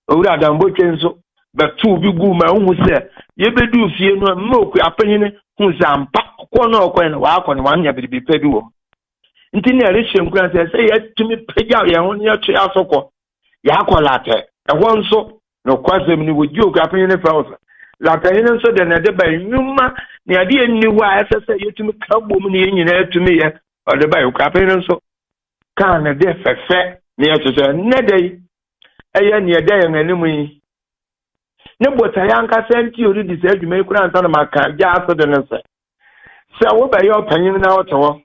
owura adambo twenso bɛtu bi gu ma hu sɛ yebedu fie no ma Akuapem hu sɛ ampa kɔ no ɔkɔ no waakɔ no wanya biribi pa bi wɔ nti ne ɛrehyɛ nkura sɛ yɛtumi pagya yɛn ho ne yɛtwe asokɔ yɛakɔ latɛ ɛhɔ nso no kwasɛm ni wogi Akuapem ne fɛw sɛ latɛ hene nso de na de ba nnwuma ne ade enni hɔ a ɛsɛ sɛ yɛtumi ka bom ne yɛn nyinaa tumi yɛ ɔde ba Akuapem nso kan ne de fefe ne yɛtwetwe ne de ɛyɛ ne de yɛn anim yi ne botaya nkasa nti ori di sɛ adwuma ikura nta na maka gya aso de ne sɛ wo ba yɛ ɔpanyin na ɔtɔ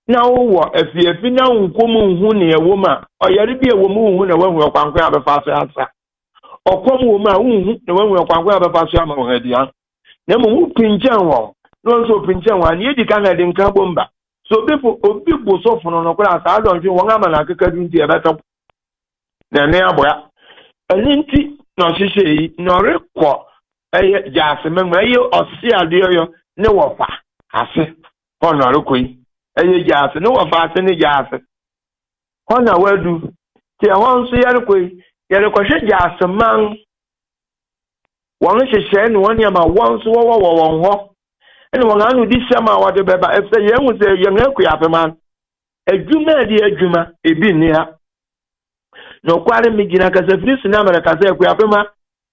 na wo wɔ afiefi na nkom nhu ne ɛwɔ ma ɔyare bi ɛwɔ mu nhu na wahu ɔkwankwan abɛfa so asa ɔkɔm wɔ ma nhu na wahu ɔkwankwan abɛfa so ama wɔn adia na mo pinkyɛn wɔ no nso pinkyɛn wɔ ne yedi kan na de nka bomba so obi bo so fono no kura sa don twi won ama na akakadu nti ebetop na ne aboya aninti no hyehyɛ yi no rekɔ eye jase menma eye ɔse ade yo ne wɔfa ase ɔno rekɔ yi eye jase ne wɔfa ase ne jase ɔna wadu ti ɛhɔ nso yɛre kɔ yi yɛre kɔhwɛ jase man wɔn hyehyɛ ne wɔn yama wɔn nso wɔn hɔ ene wɔn anu di sɛma wɔde bɛba efɛ yɛn hu sɛ yɛn Akuapem man adwuma di adwuma ebi nni ha na ɔkware me gyina kasa firi sina mara kasa Akuapem man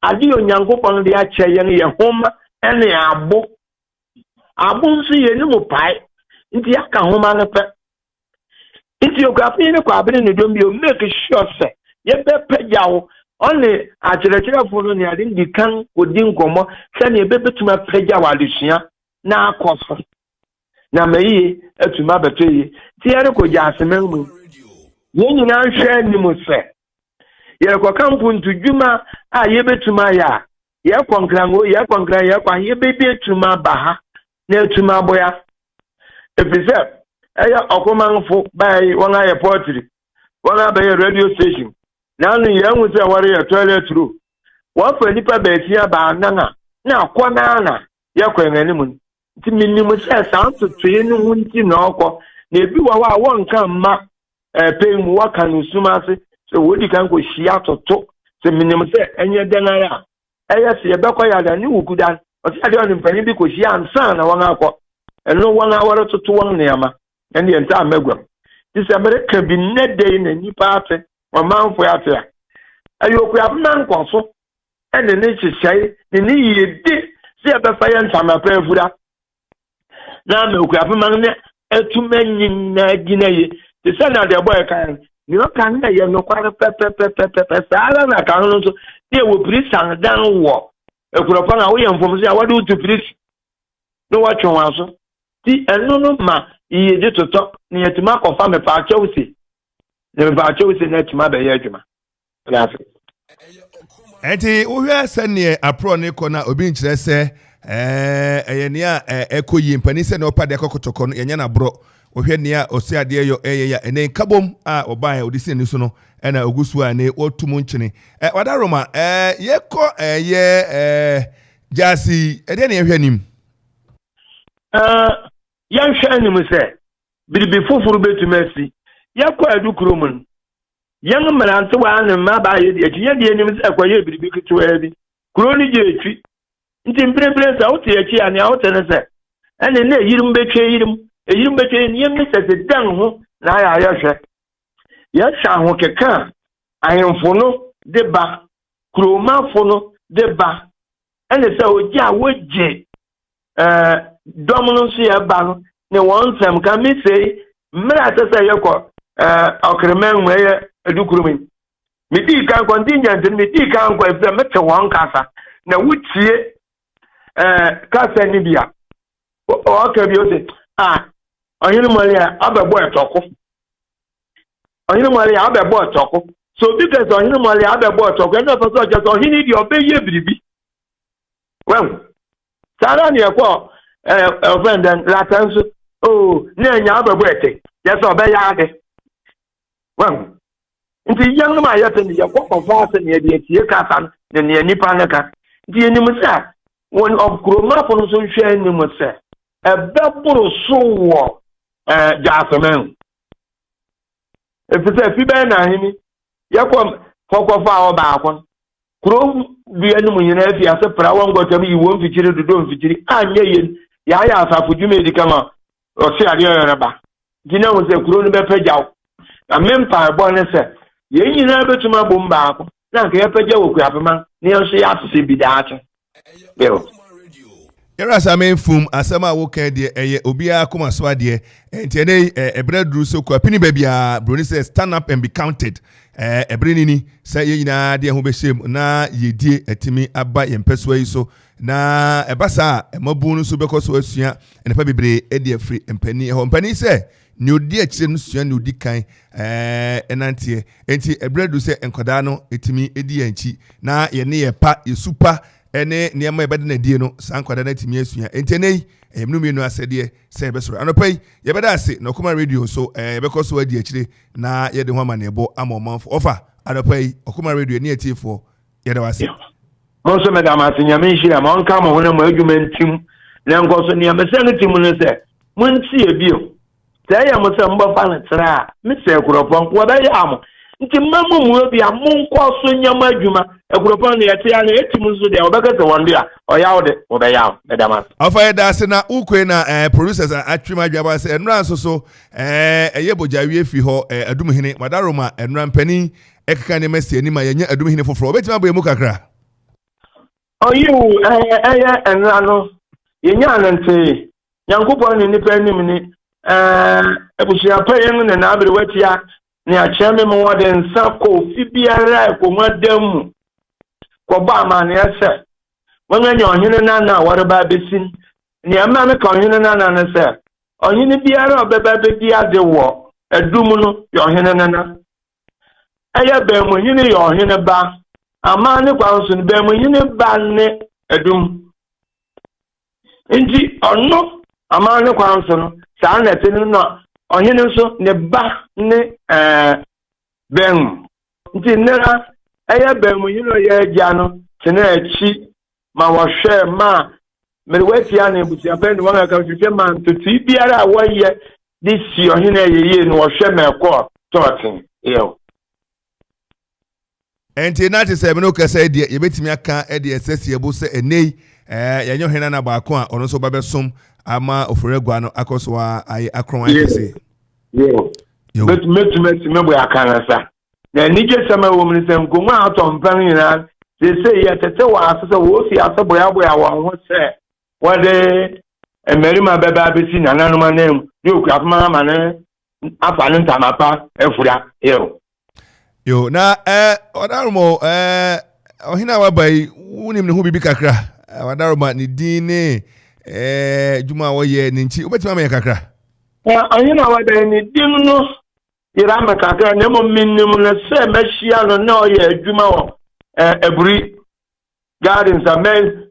ade Onyankopɔn de akyɛ yɛn yɛ homa ene abo nso yɛ ne mu pae nti aka homa no pɛ nti Akuapem ne kɔ abene ne dom bi o make sure sɛ yɛbɛpɛgya wo ɔne akyerɛkyerɛfo no ne ade di kan odi nkɔmmɔ sɛ ne yɛbɛbɛtuma pɛgya wo adesua na akɔfo na mayi atuma beto yi ti yare ko jasemen mu ye nyina hwɛ ni mu sɛ yare ko kampu ntudwuma a yebetuma ya ye konkrango ye kwa yebebe tuma baha na atuma boya efise eya Okomanfo bai won aye poetry won abaye radio station na anu ye hu sɛ ware ye toilet room won fa nipa ba afia ba nana na akɔ na ye kwa ngani mu ti minimum sɛ saa ntotoe no ho nti na ɔkɔ na ebi wa wa wonka ma pay mu waka no suma se se wodi kan ko hia toto se minim se enye denan a eye se ye bekọ ya da ni wukudan o se ade on mpani bi ko hia ansa na won akọ eno won awore toto won neama ene ye nta amagwam ti se America bi nedey na nipa ate Amanfo ate a ayo ku abna nkoso ene ne hyehyai ni yede se ye befa ye ntama pa afura na me ku abma ne etumanyin na ginaye ti se na de boy kan ni o kan na ye no kware pe sala na kan no so e wo prisan dan wo ekuropa na wo ye mfom se a wadu to pris no wa twon aso ti eno no ma iye je toto ni yetima kofa me pa chewsi ne me pa chewsi na tima be ye adwuma gracias enti wo hwe sene apro ne kona obi nkyere se eyene a ekoyi mpani se ne opa de kokotoko no yenye na bro ohwe ne a osi ade yo ya ene kabom a oban odisi ni so no ena ogusu a ne otumu nkyene wadaroma yeko jasi ede ne yehwe nim yan hwe nim se biribi foforo betumasi yeko adukuro mun yan mmerante wa ne ma ba ye de etinye de nim se kwaye biribi kitwa bi kuro ni je etwi nti mbrembre sa wote echi ane a wote ne se ene ne yirim betwe yirim betwe ni yem se se dan ho na ya hwe ya sha ho keka ayemfo no de ba kromafo no de ba ene se oji a woje dom no so ya ba no ne won sam ka mi sei mra ta se yeko okremen we edukurumin mi di kan contingent mi di kan ko e mete won kasa na wutie kasa ni bia o ka bi o se oyinu mori abebo etoko oyinu mori abebo etoko so because oyinu mori abebo etoko no so so just oyinu di obeye biribi well sara ni ekwo friend and latanso na nya abebo ete yes obeya ade well nti yang ma ya tani ya kwa fa ni de tie kasa ne ne nipa ne ka nti enim sa won of kroma for so hwe enim sa ebeboro so wo jasemen efise fi be na hini ya kwa fa oba akon kro bi enim nyina fi ase pra won gotam yi won fikiri dodo mfikiri anye yen ya asafu dwuma di kama o se ade yoreba gina wo se kro no be pajaw na mempa bo ne se ye nyina betuma bomba akon na nke ya pajaw Akuapem ne yo se ya asese bidaache yo Yara same fum asama wo kan de obi akoma so ade enti ene ebredru so Akuapem bia broni say stand up and be counted ebrenini say ye nyina de ho be shem na yedie atimi aba yempeso yi so na ebasa emabu no so bekoso asua ene pa bebre e de afri empani ho empani say ni odi akire no sua ni odi kan enantie enti ebredru say enkoda no etimi edi anchi na ye ne ye pa yesupa ene niam ebede na die no sankwada na timi asua entenei emnu mienu asede se besoro anopai yebeda ase na Okoman radio so ebekoso adi akire na yede ho amanebo amomanfo ofa anopai Okoman radio ne atifo yede wase monso madam atinya me hira ma onka mo hona mo adwumantim na nkoso ne amese no tim no se monti ebio sai ya mo se mbofa na tra me se Akuropong wo ba ya mo nti mamu mu obi amonko so nyama adwuma Akuropong ne yete ya na etim nso de obekete wonde a oyawo de obeyawo medama afa yeda se na ukwe na producers atwima adwaba se enra nso so eyebojawie fi ho Adumhene madaroma enra mpani ekeka ne mesi ani ma yenya Adumhene foforo obetima boye mu kakra oyu enra no yenya anante Nyankopon ne nipa anim ni ebusia payen ne na abere watia ne acheme mo wode nsa ko fibiara ko madam ko ba ma ne ese wonanya ohene na wareba besin ne ama me ka ohene na ne se ohene biara obeba be di ade wo adum no yo ohene na aya ba mo hene yo ohene ba ama ne kwa nso ne ba mo hene ba ne adum inji onno ama ne kwa nso no sa na tene no ohene nso ne ba ne ben nti nera aya ben mu yino ya gya no tene achi ma wo hwe ma mere wati ana ebuti apen won aka hwe ma ntutu biara awoye this year ye no hwe me ko totin yo enti na te se me no kasa de ye betimi aka de esese ebo se enei yanyo hena na ba ko a ono so ba besom ama oforegwa no akoso ai akron akese yo met me bo akana sa na nije sama wo mni sem ko ma atom pan nyina se ya tete wa asese wo si asebo ya wa ho se wade Barima bebe abesi nananom anem ni okuafuma ma ne afa ne ntamapa efura yo na odarumo ohina wabai wunim ne hu bibi kakra odaruma ni dine juma woye ni nchi obetima me kakra ohina wabai ni dinu irama kakra ne mo minnim ne se mehia no na oye adwuma wo eburi gardens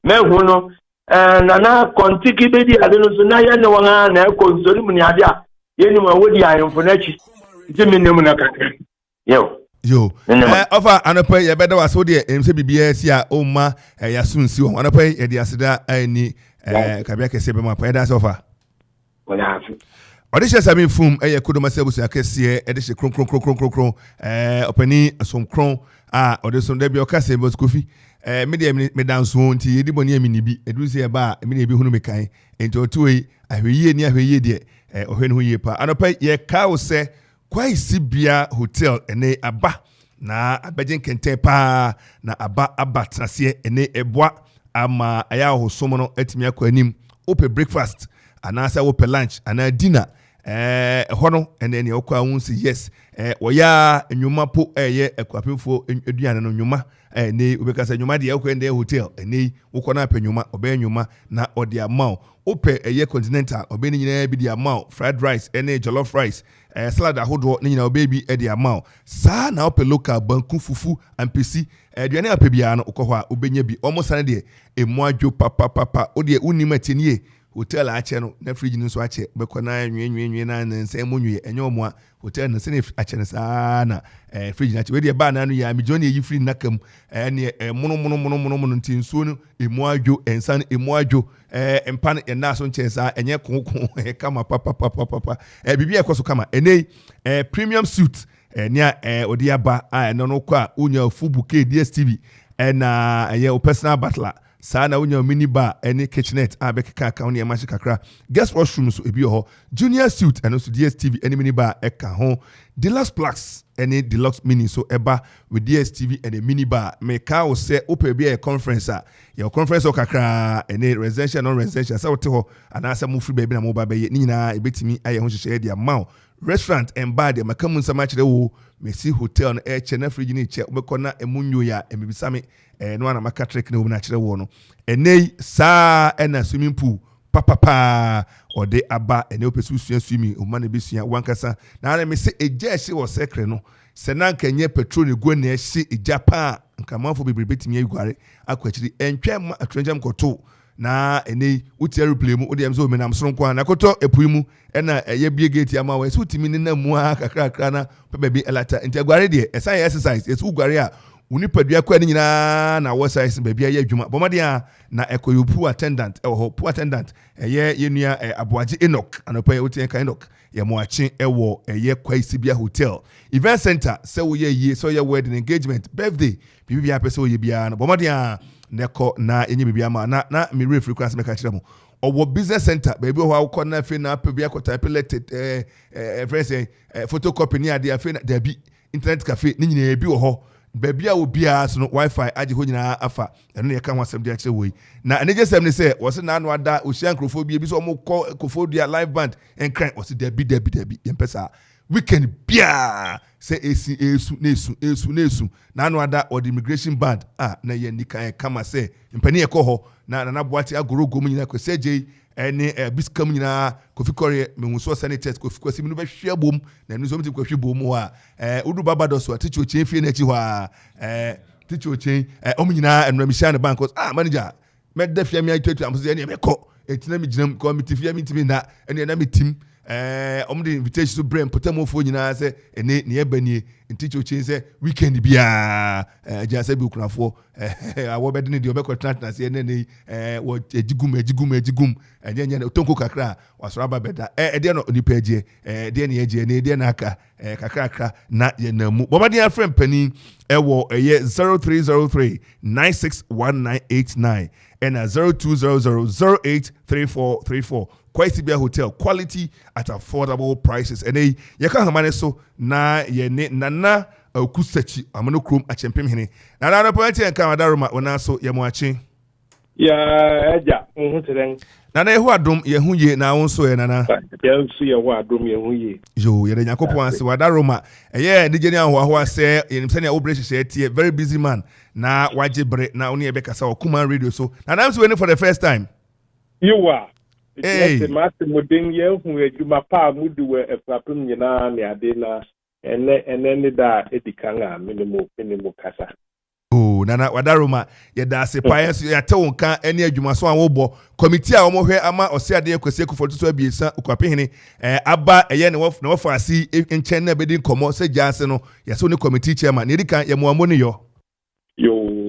me hu no nana kontiki bedi ade no so na ye ne won na ekonsori mu ni ade a ye ni ma wodi ayemfo na chi jimi ne mu na kakra yo ofa anopa ye beda waso de emse bibia si a o ma ya sunsi o anopa ye de aseda ani kabia kese be ma pa da sofa wala afi odisha sami fum eye kodoma sebusu akese e de she kron opani asom kron a odeson de bi okase bo Kofi me danso nti yedi boni amini bi edu se ba me ne bi hunu me kan enti otuwe ahweye de ohwe ne ho ye pa anopa ye ka wo se kwai sibia hotel ene aba na abajen kente pa na aba abatrase ene eboa ama aya hosom no atimi akọ anim ope breakfast anasa ope lunch ana dinner hono ene ne okọ awun si yes oya enwuma po eye Akuafo eduane no nwuma ne obekasa nwuma de ekọ ende hotel ene ukọ na apanyuma obe nwuma na ode amao ope eye continental obe ni nyina bi de amao fried rice ene jollof rice salad ahodo ni nyina obe bi ede amao sa na ope local banku fufu ampesi eduane apebia no ukọ ho a obenya bi omo de emu adwo papa ode unima tinie hotel ache no na fridge nso ache bekọ na nwenwenwen na nse emunwe enye omo a hotel no se ache ne sa na fridge na ache we de ba na no ya mi joni yi free nakam ne mono nti nsuo no emu adwo ensan emu adwo empan na so nche sa enye konkon kama papa bibia ekoso kama enei premium suite nia odi aba no kwa a unya full bouquet DSTV na ye personal butler sana unya mini bar any kitchenette abeka ka woni emachi kakra guest washroom so ebi ho junior suite and also DSTV any mini bar eka ho deluxe plus any deluxe mini so eba with DSTV and a mini bar me ka o se ope bi a conference your conference o kakra any residential non residential so te ho anasa mu free baby na mo ba be ni nyina ebetimi aye ho hye dia ma restaurant and bar de makamu nsama kire wo Messi hotel no che na fridge ni che obekọ na emunyo ya emibisame no ana maka trek na na kire wo no enei sa na swimming pool papa ode aba ene opesu sua swimming o ma na besua wankasa na na me se eja ehye wo sekre no se na nkanye petrol ne go na ehye eja pa nka manfo bebre betimi aguare akwachiri entwe ma atrenjam koto na ene uti aeroplane mu odi amzo menam soronko na koto epui mu ena ye bie gate ama we utimi ne na mu kakra na pebe bi elata enti aguare de esan exercise esu guare a uni padua kwa ni nyina na wo size be bia ye adwuma bomade a na ekoyopu attendant ewo pu attendant ye nua aboaje Enoch anopa uti kan Enoch ye moachi ewo ye kwaisi bia hotel event center se wo ye so ye wedding engagement birthday bibia pese wo ye bia na bomade a neko na enye bibia ma na me referee class me ka kire mo owo business center baby ho akọ na fe na pebia ko type related friends photocopy ni ade afe na da bi internet cafe ni nyina bi wo ho baby a obia so no wifi age ho nyina afa eno ne ka ho asem de akire wo yi na ene jesem ne se wo se na anu ada osia Akropong bi so mo Kofi live band en kran wo se da bi yempesa weekend bia se esu na anu ada or the immigration band na ye nika kama se mpani e ko ho na boate agorogo mu nyina ko seje ene biskam nyina Kofi Kore menguso senators Kofi Kwasi mu be hwe bom na nu so mti kwahwe bom ho a udu babado so aticho che fie na chi ho a ticho che omu nyina enramisha ne bank manager me da fie mi atuatu am so ye ne me ko etina mi ginam ko mi tifia mi timi na ene na mi tim the invitation to bring potamo for nyina say ene ne ebani nti chochi say weekend bia jase bi kunafo awo be de obekọ tna say ene wo ejigum enye tonko kakra wasoro aba beda de no nipa eje de ne eje ne de na aka kakra na ye namu bobadi afrem pani ewo 0303 961989 and 0200083434 Kwaisibia Hotel, quality at affordable prices. And you can have so na ye nana kusechi amano krum a Twumhene. Na na point and Kamaruma when so ye watching. Yeah, Nana who adum ye huye na onso ye nana. Yeah, see ya wa adum ye huye. Yo, ye Nyankopon ase wadaroma. Yeah, DJ ni ahwa say in send your operation say tie very busy man. Na wajibre na oni ebekasa Okoman radio so. And I'm waiting for the first time. You are. Hey, Master Modin ye hu adwuma pa mudu we efrapem nyina ne ade na ene da edikanga minimo kasa. Oh, nana wadaroma ye da se pies ya te wonka ene adwuma so anwo committee a omo hwe ama ose ade kwese Akuffo to so abiesa Akuapehene aba eye ne wo fa asi enchen na bedin komo se jase no ye so ne committee chairman ne dika ye moamo ne yo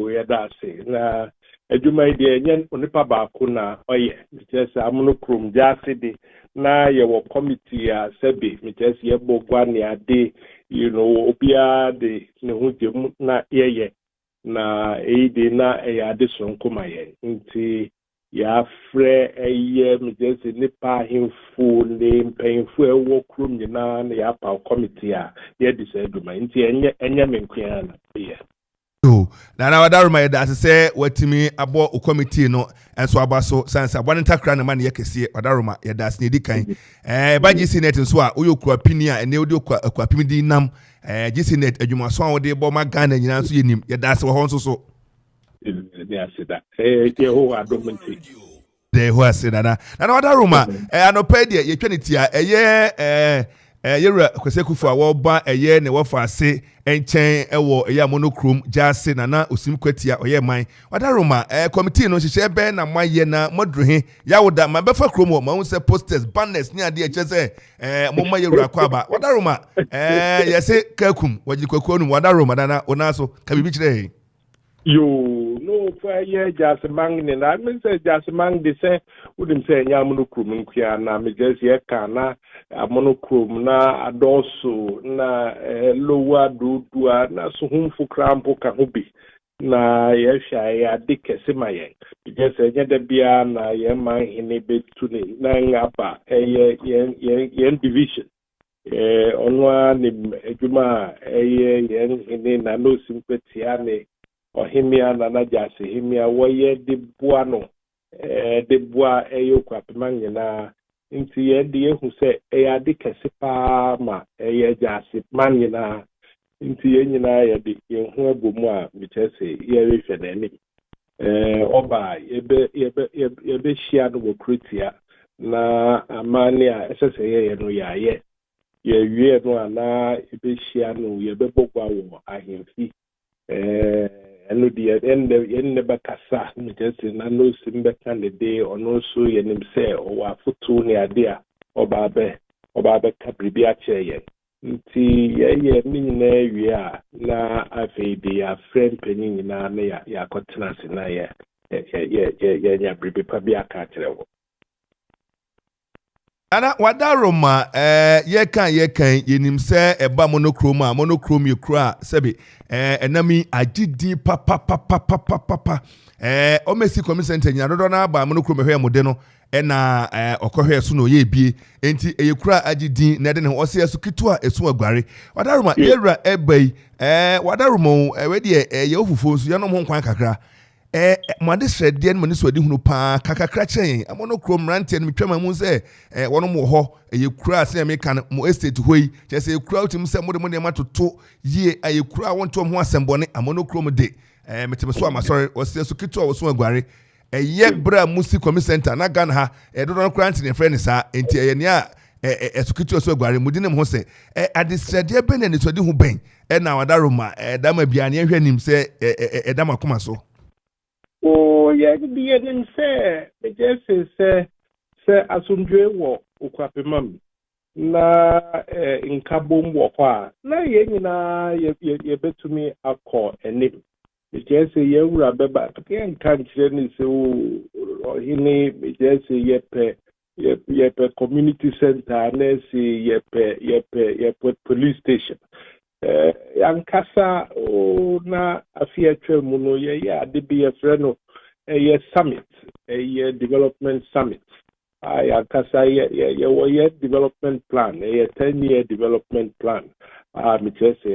ye da se na adwuma ide enye onipa baako na oye just amono krom jase de na ye wo committee a sebe just ye bogwa ne ade obia de ne hu jemu na ye na eide na ade sonkoma ye nti ya frɛ just nipa himfo ne mpanyinfo ewo krom nyina na ya pa committee a ye decide do man nti enye menkua na ye na wadaroma ye da se watimi abo committee no enso abaso sansa bone takra na man ye kese wadaroma ye da se ne dikan baji senate nso a oyo Akuapini a ene odi Akuapini di nam Senate adwuma so a de bo ma Ghana nyina nso yenim ye da se wo nso so de asida ye ho adomenti de ho asida na wadaroma anopa de ye twani tia yewura kwese Akuffo a ba eye ne wofa ase enchen ewo eya monokrom jase na osim kwatia oye man wadaroma committee no hyehyɛ be na maye na modruhe yawoda mabefa krom ma won se posters banners ni ade echese momma yewura kwaba wadaroma yese kakum wajikwaku no wadaroma na onaso ka bibi kire yo no for ye jase mang ne na me say jase mang de say wodim say nya monokrom nkua na me jase ye kana monokrom na adoso na lowa dudua na suhumfu krampo ka hobi na yehwa ya dikese mayen because enye da bia na ye man hene betuni na ngapa ye division onwa ni adwuma ye hene na no simpetia ne ohimia na jase himia wo ye de boa no de boa Akuapem nyina nti ye de ehu se ade kese pa ma jase man nyina nti ye nyina ye de ye hu agomu a bitese ye rehwe na ni oba ye shia no kritia na amani a esese ye no ye wie no ana ye shia no ye bebogwa wo ahemfi eno die enne bakasa bitese na no simbe candidate ono so ye nim se o afoto ne ade a oba be kabribi a cheye nti ye nyina wie a na afeide ya friend penin nyina na ya kotena se na ye nya bribi pa bi aka kyerɛ wo ana wadaroma ye kan yenim se eba monokrom ye kura sebe enami agidi papa o mesi commission nyina dodo na ba monokrom hwe mode no na okohwe so no ye bie enti ye kura agidi na de ne o se so kitua esu aguare wadaroma yewura ebai wadaroma we de ye ofufo so ye no mo nkwan kakra mwade srede no maniso adi hunu pa kakakra chen amonokrom rantie no metwama mu se wono mo ho ye kura se me kan mo estate hoi che se kura utim se mo de matoto ye aye kura wonto ho asembone amonokrom de metemeso amasori o se so kitu o so aguare ye bra musi community center na Ghana ha dodo kura ntine friend sa enti ye ne a esukitu o so aguare mudine mo se adisrede be na ne so di hu ben na wadaroma dama bia ne hwe nim se dama koma so ye di yen say me just say asundwe wo Akuapem na nkabom wɔ hɔ a na yɛn nyinaa yɛbɛtumi akɔ anim mekyerɛ sɛ yɛwura bɛba yɛnka nkyerɛ ne sɛ ɔhene mekyerɛ sɛ yɛpɛ community center na sɛ yɛpɛ police station yankasa na afi atwa mu no yɛyɛ ade bi yɛfrɛ no ɛyɛ summit ɛyɛ development summit yankasa yɛwɔ development plan ɛyɛ 10-year development plan mekyerɛ sɛ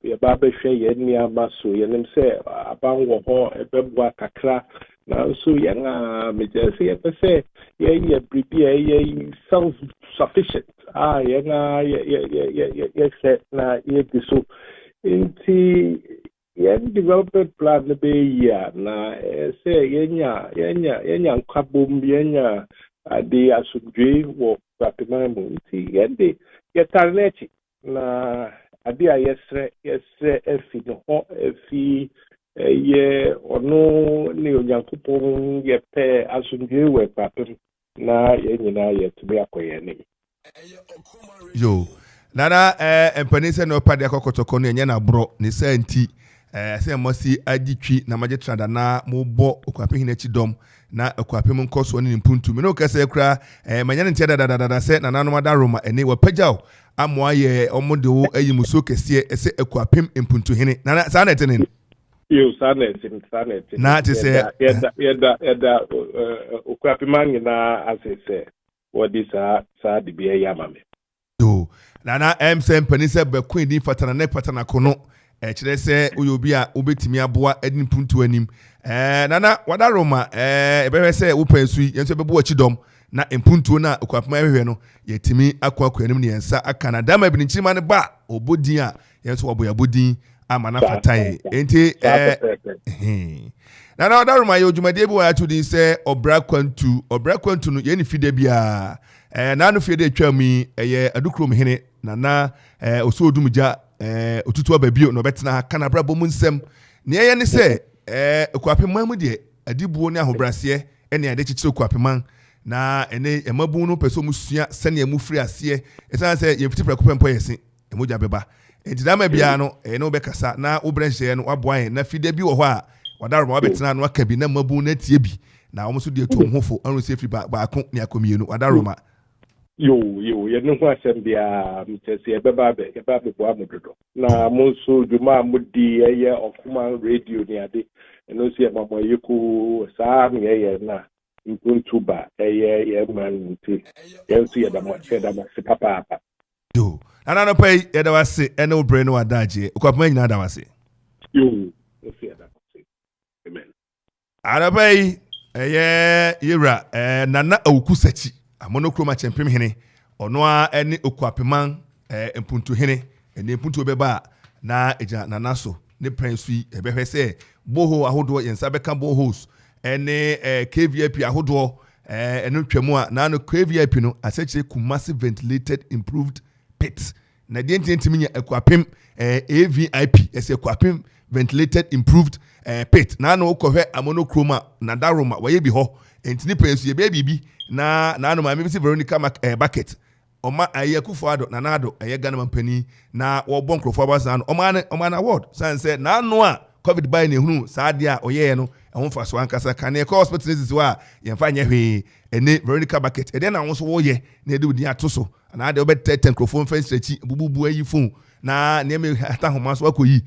yɛba bɛhwɛ yɛn nneɛma so yɛnim sɛ aban wɔ hɔ ɛbɛboa kakra nanso yɛn a mekyerɛ sɛ yɛpɛ sɛ yɛyɛ biribi a ɛyɛ self-sufficient yɛn a yɛhwɛ na yɛdi so nti yɛn development plan no bɛyɛ a na sɛ yɛnya nkwabom yɛnya ade asomdwee wɔ kwapema mu nti yɛde yɛtare n'akyi na ade a yɛsrɛ afi ne hɔ afi ɛyɛ ɔno ne onyankopɔn yɛpɛ asomdwee wɔ kwapem na yɛn nyinaa yɛtumi akɔ yɛn anim yo nana mpani sɛ ne ɔpade akɔkɔtɔkɔ no ɛnyɛ naborɔ ne sɛ nti sɛ mmɔsi agye twi na magye trada na mobɔ okwapem hene akyi dɔm na okwapem nkɔ so ne mpuntu me no kɛsɛ kura manya ne ntia dadadada sɛ nananom ada roma ɛne wɔpagyaw amoa yɛ ɔmode wo ayi musuo kɛseɛ ɛsɛ okwapem mpuntu hene nana saa na ɛtene no yo saa na te sɛ yɛda okwapem nyinaa ase sɛ wɔde saa de bi ɛyɛ ama me yo nana sɛ mpani sɛ bɛko din fatana ne patana ko no kyerɛ sɛ woyɛ obi a wobɛtumi aboa adi mpuntu anim nana wada roma ɛbɛhwɛ sɛ wopɛ nso yi yɛn nso bɛbɔ akyi dɔm na mpuntuo no a okwapem ahwehwɛ no yɛtumi akɔ anim ne yɛnsa aka na dama bi ne nkyirima no ba ɔbɔ din a yɛn nso wɔbɔ yɛbɔ din ama na fatae enti nana wada roma yɛ odwumadeɛ bi wɔ ato din sɛ ɔbra kwantu no yɛn ne fide bia nano fie de atwa mu yi ɛyɛ adukrom hene nana ɔsɔ odum gya otutu ababio no betena ha kana brabo mu nsɛm ne yɛ ne sɛ okwapem mu deɛ adibuo ne ahobrɛseɛ ɛne ade kyekyere okwapem na ɛne emabu no pɛso mu sua sɛne mu firi aseɛ ɛsan sɛ yɛfiti prɛko pɛmpɔ yɛse emogya bɛba enti dama bia no no bɛkasa na wobrɛnhyɛ no waboa yɛn na fide bi wɔ hɔ a wadaroma wabɛtena no aka bi na mabu na tie bi na wɔn so de tom hofo ɔno sɛ firi baako ne akomie no wadaroma yo yɛne ho asɛm bia mkyɛsɛ yɛbɛba bɛboa mo dodo na mo nso dwuma a modi ɛyɛ Okoman radio ne ade ɛno nso yɛma mo ɛyɛ ko saa ne yɛyɛ na mpuntu ba ɛyɛ yɛma nti yɛn nso yɛda mo se papaapa yo ana no pay yɛda wase ɛne wo brɛ no wadagye okwapem nyina da wase yo nso yɛda wase amen ana pay ɛyɛ yɛwura nana awuku sachi amono kroma chempem hene ono a ene okwapem mpuntu hene ene mpuntu beba na eja nanaso ne prince yi ebehwe se boho ahodo yensa beka bohos ene KVIP ahodo eno twemu a na no KVIP no aseche massive ventilated improved pit na die ntintimi nya okwapem AVIP ese okwapem ventilated improved pit na no okohwe amono kroma na daroma waye bi ho entini prince ye bibi na no ma me Veronica bucket oma aye Akuffo ado na nado aye Ghana mampani na wo bon krofo abasa no oma na award san say na no a covid by ne hunu saade a oyeye no ehun fa so ankasa kan e hospital disease wa ye mfa nya hwe ene Veronica bucket e de na wo so wo ye na de odi ato so na de obetete krofo mfa nstrachi bububu ayi phone na ne me ata homa so akoyi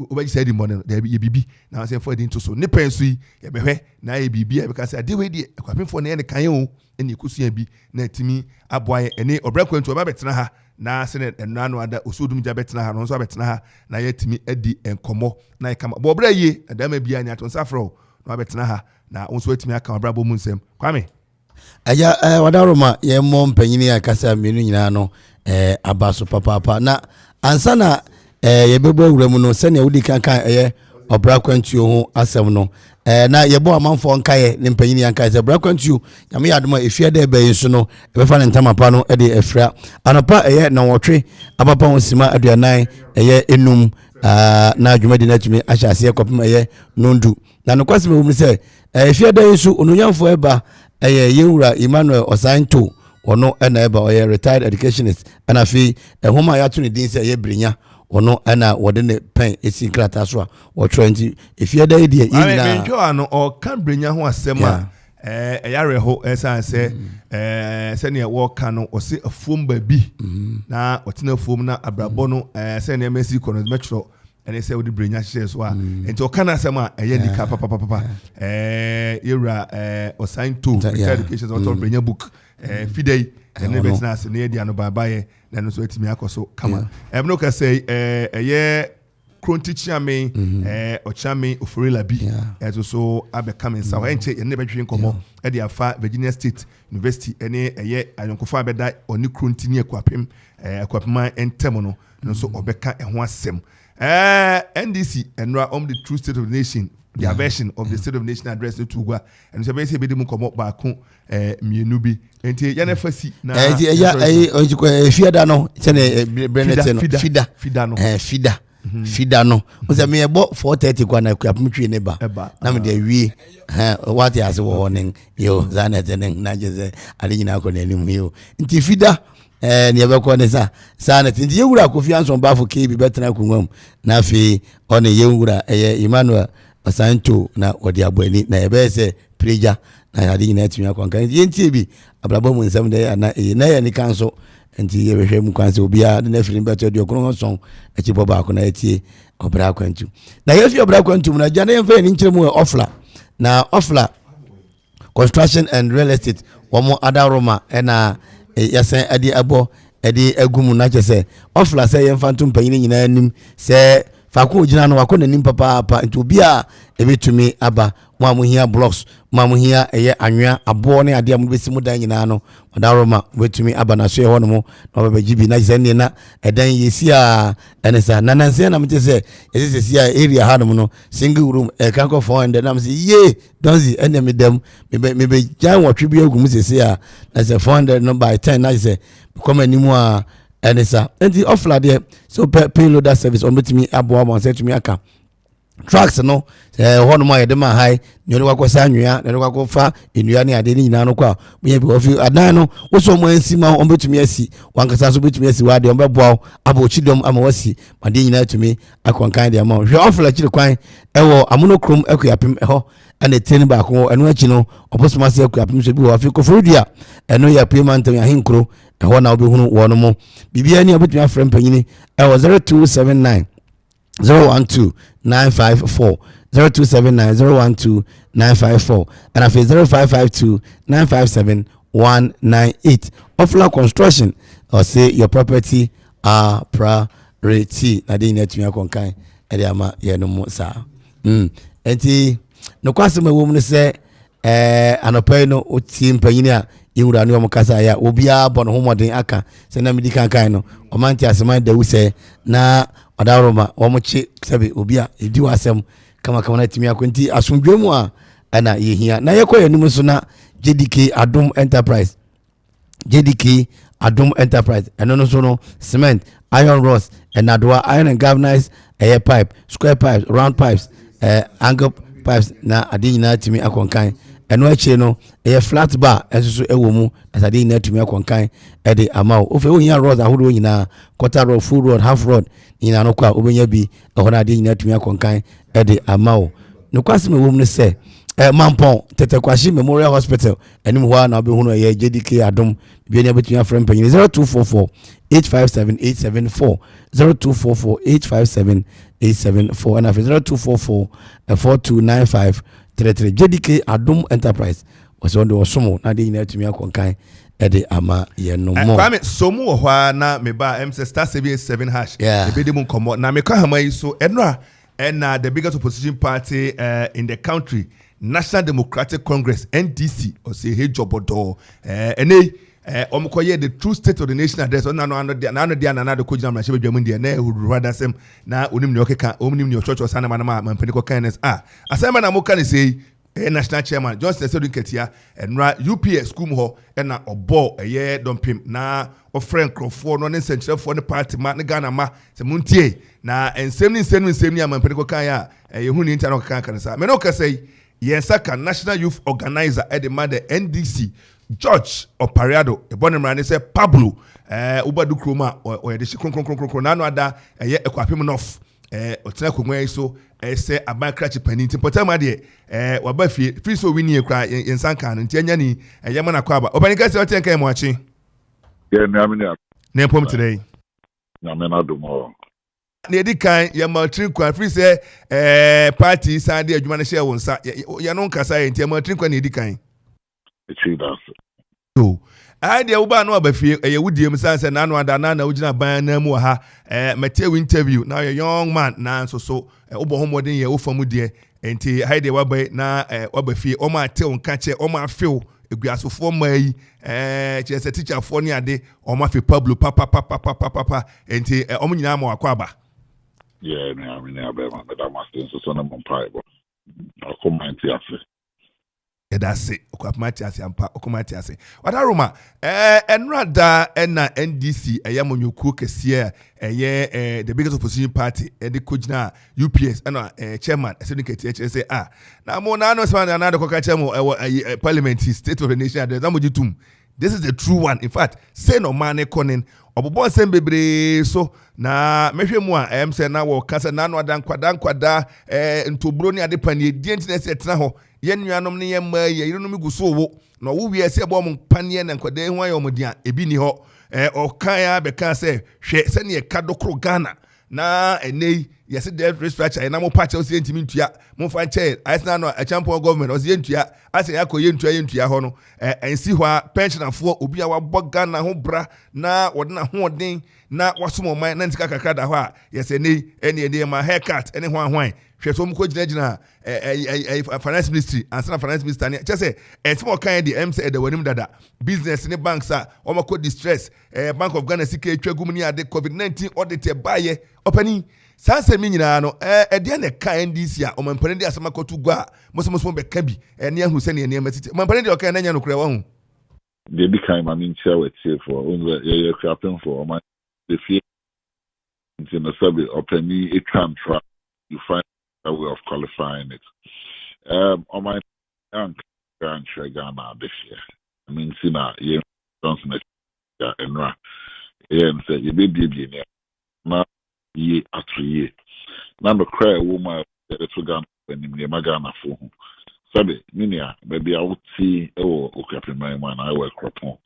obaji say di money de ye bibi na say for di to so ne pensu yi ye behwe na ye bibi e because ade we di akwapemfo na ye ne kan o ene kusua bi na timi aboaye ene obrakwantu oba betena ha na sene enano ada osodum ja betena ha no so betena ha na ye timi adi enkomo na ye kama bo bra ye adama bia nya to safro na betena ha na onso atimi aka obra bo mu nsem kwame aya wadaroma ye mo mpanyini akasa menu nyina no abaso papa na ansa na ye bebo awura mu no sene wudi kankan obrakwantu ho asem no na yebo amanfo nkaye ne mpanyini ankaye se brakwantu nyame yadoma efia de bayin so no ebefa ne ntamapa no de efra anapa na wotwe abapa wonsima aduanan enum na adwumadi na tumi ahyase ekopem nondu na no kwasem wo se efia de yesu onunyamfo eba yewura Emmanuel Osanto ono ena eba oye retired educationist ena fi homa ya to ne din say ye brinya ono ena wode ne pen esi krata so a wo tro nti efie da ide yina me ntwa ano o kan brinya ho asem a yare ho esan se se ne wo kan no o se afuom ba bi na o tena afuom na abrabo no se ne mesi kono metro ene se wodi brinya hye so a enti o kan asem a eye nika papa yewra o sign to education so brinya book fidei ene betina se ne dia no babaye na no so etimi akoso kama no ka say eye kronti chiame ochame ofurila bi so abe coming so enche ene betwe nkomo e dia fa Virginia State University ene eye ayonkofo abeda oni kronti ni Akuapem Akuapem entemo no so obeka eho asem NDC enra the true state of the nation the version of the state of the nation address to Tugwa and so be be dem komo ba ko mienu bi enti ya na fasi na fida no se ne Brennet no fida no fida no o se me ebo 4:30 kwa na Akuapem twi ne ba na me de wie what ya se wo nen yo zanet nen na je ali nyina ko na anim yo enti fida ni ebeko ne sa na tinje yewura Kofi Ansong Baffuor ke bi betena kunwam na fi one yewura Emmanuel Asanto na odi abani na ebe se preja na yadi na etunya kwanka yentie bi abrabo mu nsam de na ya ni kanso enti yebehwe mu kwanse obia na firim beto de okron son echibo ba ko na etie obra kwantu na yefi obra kwantu na jana yemfa ni nkyeremu ofla na ofla construction and real estate womo adaroma na yasen adi abo adi agumu na chese ofla se yemfa ntum panyin nyina anim se fako gina no wako nanim papa nti obi a ebetumi aba mo amuhia blocks mo amuhia eye anwea abo ne ade amu besi mu dan nyina no odaroma betumi aba na so ye hono mo na obagibi na zene na edan yesi a enesa nananse na mte se yesi a area hanom no single room kanko 400 na mse ye donzi ene medem mebe jan wotwe bi agum sesi a na se 400 no by 10 na se come animu a enesa enti ofla de so payloader service on betimi abo am say to me aka trucks no hono ma yede ma hai nyoni kwakosa anwea na kwakofa enua ne ade ni nyina no kwa me bi ofi adan no wo so mo ansi ma on betumi asi wankasa so betumi asi wade on bebo abo chidom ama wasi ade nyina tumi akwankan de ama hwe ofla chiri kwan ewo amonokrom Akuapem eho ane teni ba ko eno achi no oposoma se Akuapem so bi wo afi kofrodua eno ya payment ya hinkro eho na obehunu wo no mo bibia ni obetumi afrem panyini ewo 0279 012 954 0279 012 and after 0552 957 198 Ofla construction or say your property are priority na dey net me akonkan e dey ama ye no mo sa enti no kwase ma wo mu se anopai no oti mpanyini a yewura ne o kasa ya obi a bon ho modern aka se na medi kan no o manti asema da wuse na odaroma o mo chi sabe obi a edi wasem kama na timi akwenti asundwemu a ana yehia na yekọ yanim so na JDK Adom Enterprise eno no so no cement iron rods enadoa iron and galvanized air pipe square pipes round pipes angle pipes na adina timi akonkan eno achi no flat bar enso ewo mu asade na tumi akonkan e de amao ofe wo hia rods ahodo nyina quarter rod full rod half rod nyina no kwa obenya bi ehona ade nyina tumi akonkan e de amao no kwase me wo mu se Mampon Tetekwashi Memorial Hospital enim ho na obehunu ye JDK Adom bi enya betumi afrem panyin 0244 857 874 0244 857 874 and 0244 4295 33 JDK Adom Enterprise was on the osomo na de nyina tumi akonkan e de ama ye no mo kwame somu wo hwa na me ba *787# e be dem komo na me kwa hama yi so enra and the biggest opposition party in the country, National Democratic Congress, NDC, or say hey jobodo, omukoye the true state of the nation address. No, another kujina mashebe jamundi ane would rather sem na unim ni okeka unim ni church or sana manama manpeniko kindness. Asema na mokani say national chairman John Sesodin Ketia and UPS school ho na obo eye dompim na ofren Akropong no central for the party ma Ghana ma se muntie na ensem ni amampeniko kan ya yehu ni internet kan kan sa me no ka say yensaka national youth organizer at the mother NDC George Opariado ebone mrane say Pablo ubadu kroma o de shi kronkron na no ada eye Akuapem North otena kongwa so say aban krachi pani tin potama de waba fie free so wini ekra yensanka no ntia nya ni eye mana kwaba obani ka se oten kan mo achi na amina na pom today na mena do mo na edi kan ya maltri kwa free say party sande adwuma na share wonsa ya no nkasa ye ntia maltri kwa na edi kan so I dey uba no abafie wudiem sanse na no ada na ugina ban na mu ha Matthew interview now a young man na so ubo homodin ye wo famu de enti I dey wabai na wabafie o ma te on ka che o ma feel eguasofo mai che teacher for ni ade o ma fe Pablo papa enti o nyina ma wakwaba yeah na me na be ma da master so na mo pai bo Okoman Kasa that's it. Okoman Kasa. Wadaroma, enrada na NDC ayamonyoku kese the biggest opposition party the kojina UPS chairman syndicate say na mo na no say na de koka chemo parliament state of the nation there zamojitum. This is the true one. In fact, say no man konin obobo sem bebre so na mehwe mu a say na wo kasa na no adan kwada ntobro ni ade pani dienti na setna ho yen nuanom ne yemma ye yinom gu so wo na wo wie se bo mo panie na kwada hu ayo mo dia ebi ni ho okan ya be kan say hwe se ne ka dokro Ghana na enei yes the restructure na mo patch o se ntimi ntua mo fa che asna no a champion government o se ntua ase yakoye ntua ho no ensi ho a pensionafo obi a wabọ Ghana ho bra na wode na ho den na wasomo man na ntika kakra da ho a yes ene ma haircut ene ho ahwan hwe so mo ko gina finance ministry ansana finance minister ne che say etimo kan de MC de wanim dada business ne banks a o mako distress Bank of Ghana sika etwagum ni ade COVID-19 audit baye opani sanse mi nyina no de na ka NDC a omampane de asema kotu gwa mosomoso be ka bi ne ahu se ne matiti omampane de okan na nya no kure wa hu de bi kan ma min share with you for on ye Akuapem for my the fear in the survey opani it can try you find a way of qualifying it on my grand Ghana this year I mean sina ye Johnson enra and say you be na ye atuye na no cry woman to Ghana when me Ghana for sabe minia baby I would see Akuapem man I work Akropong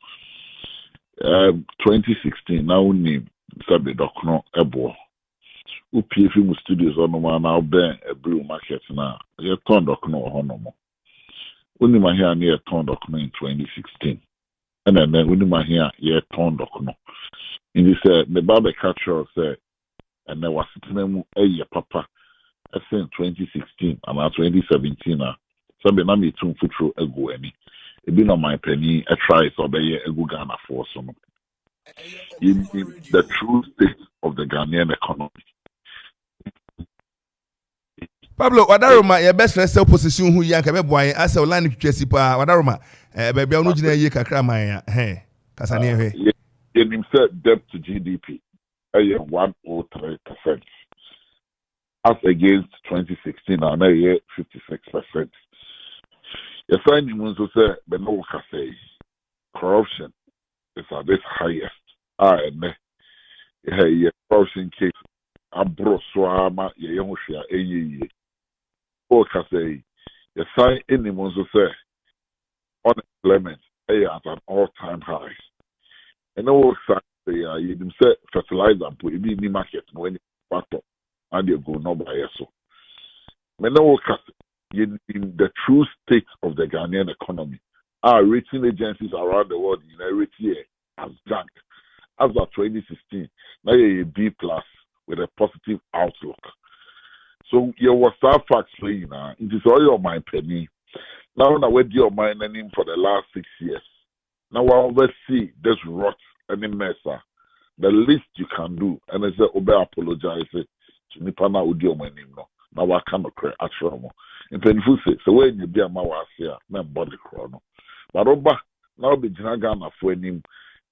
2016 now name sabe dokno ebo UPF mu studios on man now ben a blue market na ye turn dokno honomo oni ma here na ye turn dokno in 2016 and then oni ma here ye turn dokno in this the barber catcher say and there was sitting a papa in 2016 and 2017 so be na me tun futuro ego ani e bi na my penny a try so be a go Ghana for so in the true state of the Ghanaian economy. Pablo Wadaroma your best friend self position who yanka be boy asa online twesi pa Wadaroma baby onu gina ye kakra man kasa ne hwe in debt to GDP 103% as against 2016 and 56%. You find him to say, but no say corruption is at its highest. And corruption case, Abro Swama, Yamusha, Aye. Or say, you find anyone to say unemployment at an all-time high. And all you say fertilizer put in the market when it's backed up and you go no buy so. When in the true state of the Ghanaian economy, our rating agencies around the world rate here as junk. As of 2016, now you're a B plus with a positive outlook. So your WhatsApp facts saying it is all your mind penny. Now I went your mind name for the last 6 years. Now I oversee this rot any messer. The least you can do, and I say, Obe apologize to Nipana Udio my name no. Now I cannot create actual. In painful say, so when you be a mawasia, my body chrono. But Oba now be Ghana for him.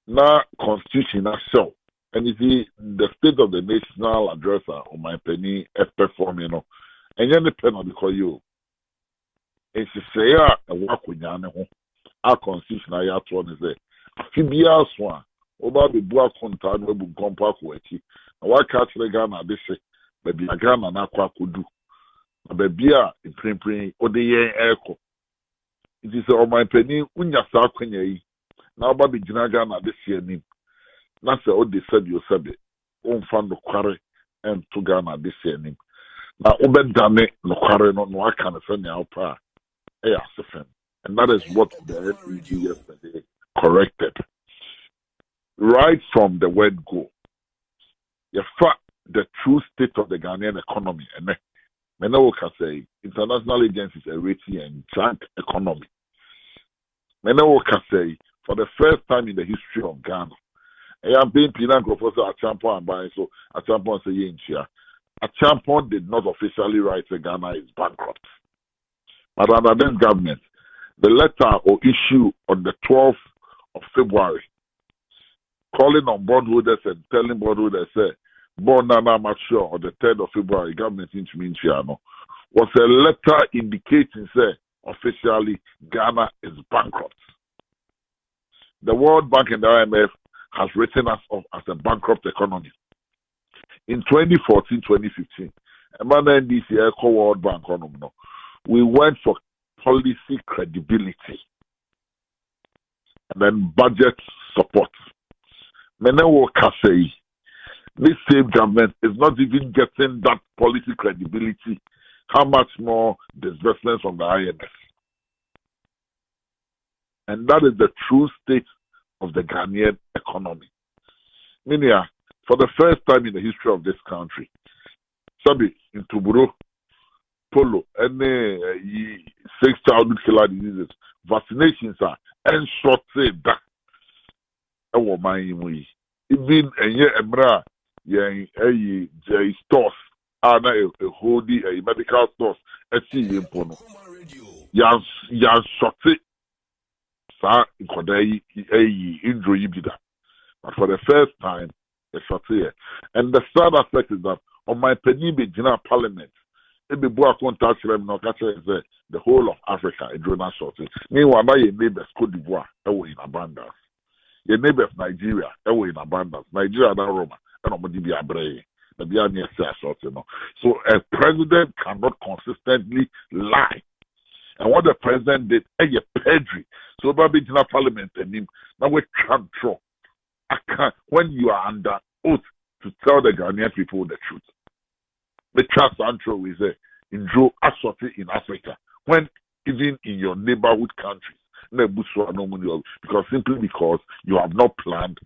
Now constitution show. And you see the state of the national addresser on my penny perform, and you're the penalty because you. It's say a work with Yanaho. our constitution I have to say Fibia Swan, Oba the Boa Contan, Webu Gompa Kueti, and what catch the Ghana this say, baby a Ghana and Aqua could do. A baby in Primpring or the year echo. It is on my penny, Unya Sarkany. Now, Baby Ghana this year name. That's what they said you said it. On found the quarry and to Ghana this year name. Now, Oben Dane, no quarry, no one can send your power. And that is what the FEG yesterday corrected. Right from the word go. You fact the true state of the Ghanaian economy. And Menawo can say international agencies are rating and giant economy. Menawo can say for the first time in the history of Ghana, I am being Pinan Professor Achampon and buying so Achampon say Yinchia. Achampon did not officially write that Ghana is bankrupt. But under this government, the letter or issue on the 12th of February, calling on bondholders and telling bondholders, say, Born Nana Mature on the 3rd of February, government in Chiminchiano, was a letter indicating, say, officially, Ghana is bankrupt. The World Bank and the IMF has written us off as a bankrupt economy. In 2014-2015, among NDC, World Bank, we went for policy credibility and then budget support. Menewo Kasei, this same government is not even getting that policy credibility. How much more disbursements from the IMF? And that is the true state of the Ghanaian economy. Meaning, for the first time in the history of this country, Sabi, in Tuburo, Polo, and 6,000 killer diseases, vaccinations are enshorted. Even a year, Emra, a stores, a holding a medical stores, a sea in Pono. Yan shorted. Sa injury bida. But for the first time, it's here. And the sad aspect is that on my penny Jina Parliament, it be boa contact them no catch the whole of Africa, a drone shortage. Meanwhile, your neighbors Cote d'Ivoire, in abundance. Your neighbors Nigeria, in abundance. Nigeria and Roma, and nobody be a brave. So a president cannot consistently lie. And what the president did, a pedri. So Babi Jina Parliament and him, now we control. When you are under oath to tell the Ghanaian people the truth. The trust control is in Joe Assorti in Africa. When even in your neighborhood countries, because simply because you have not planned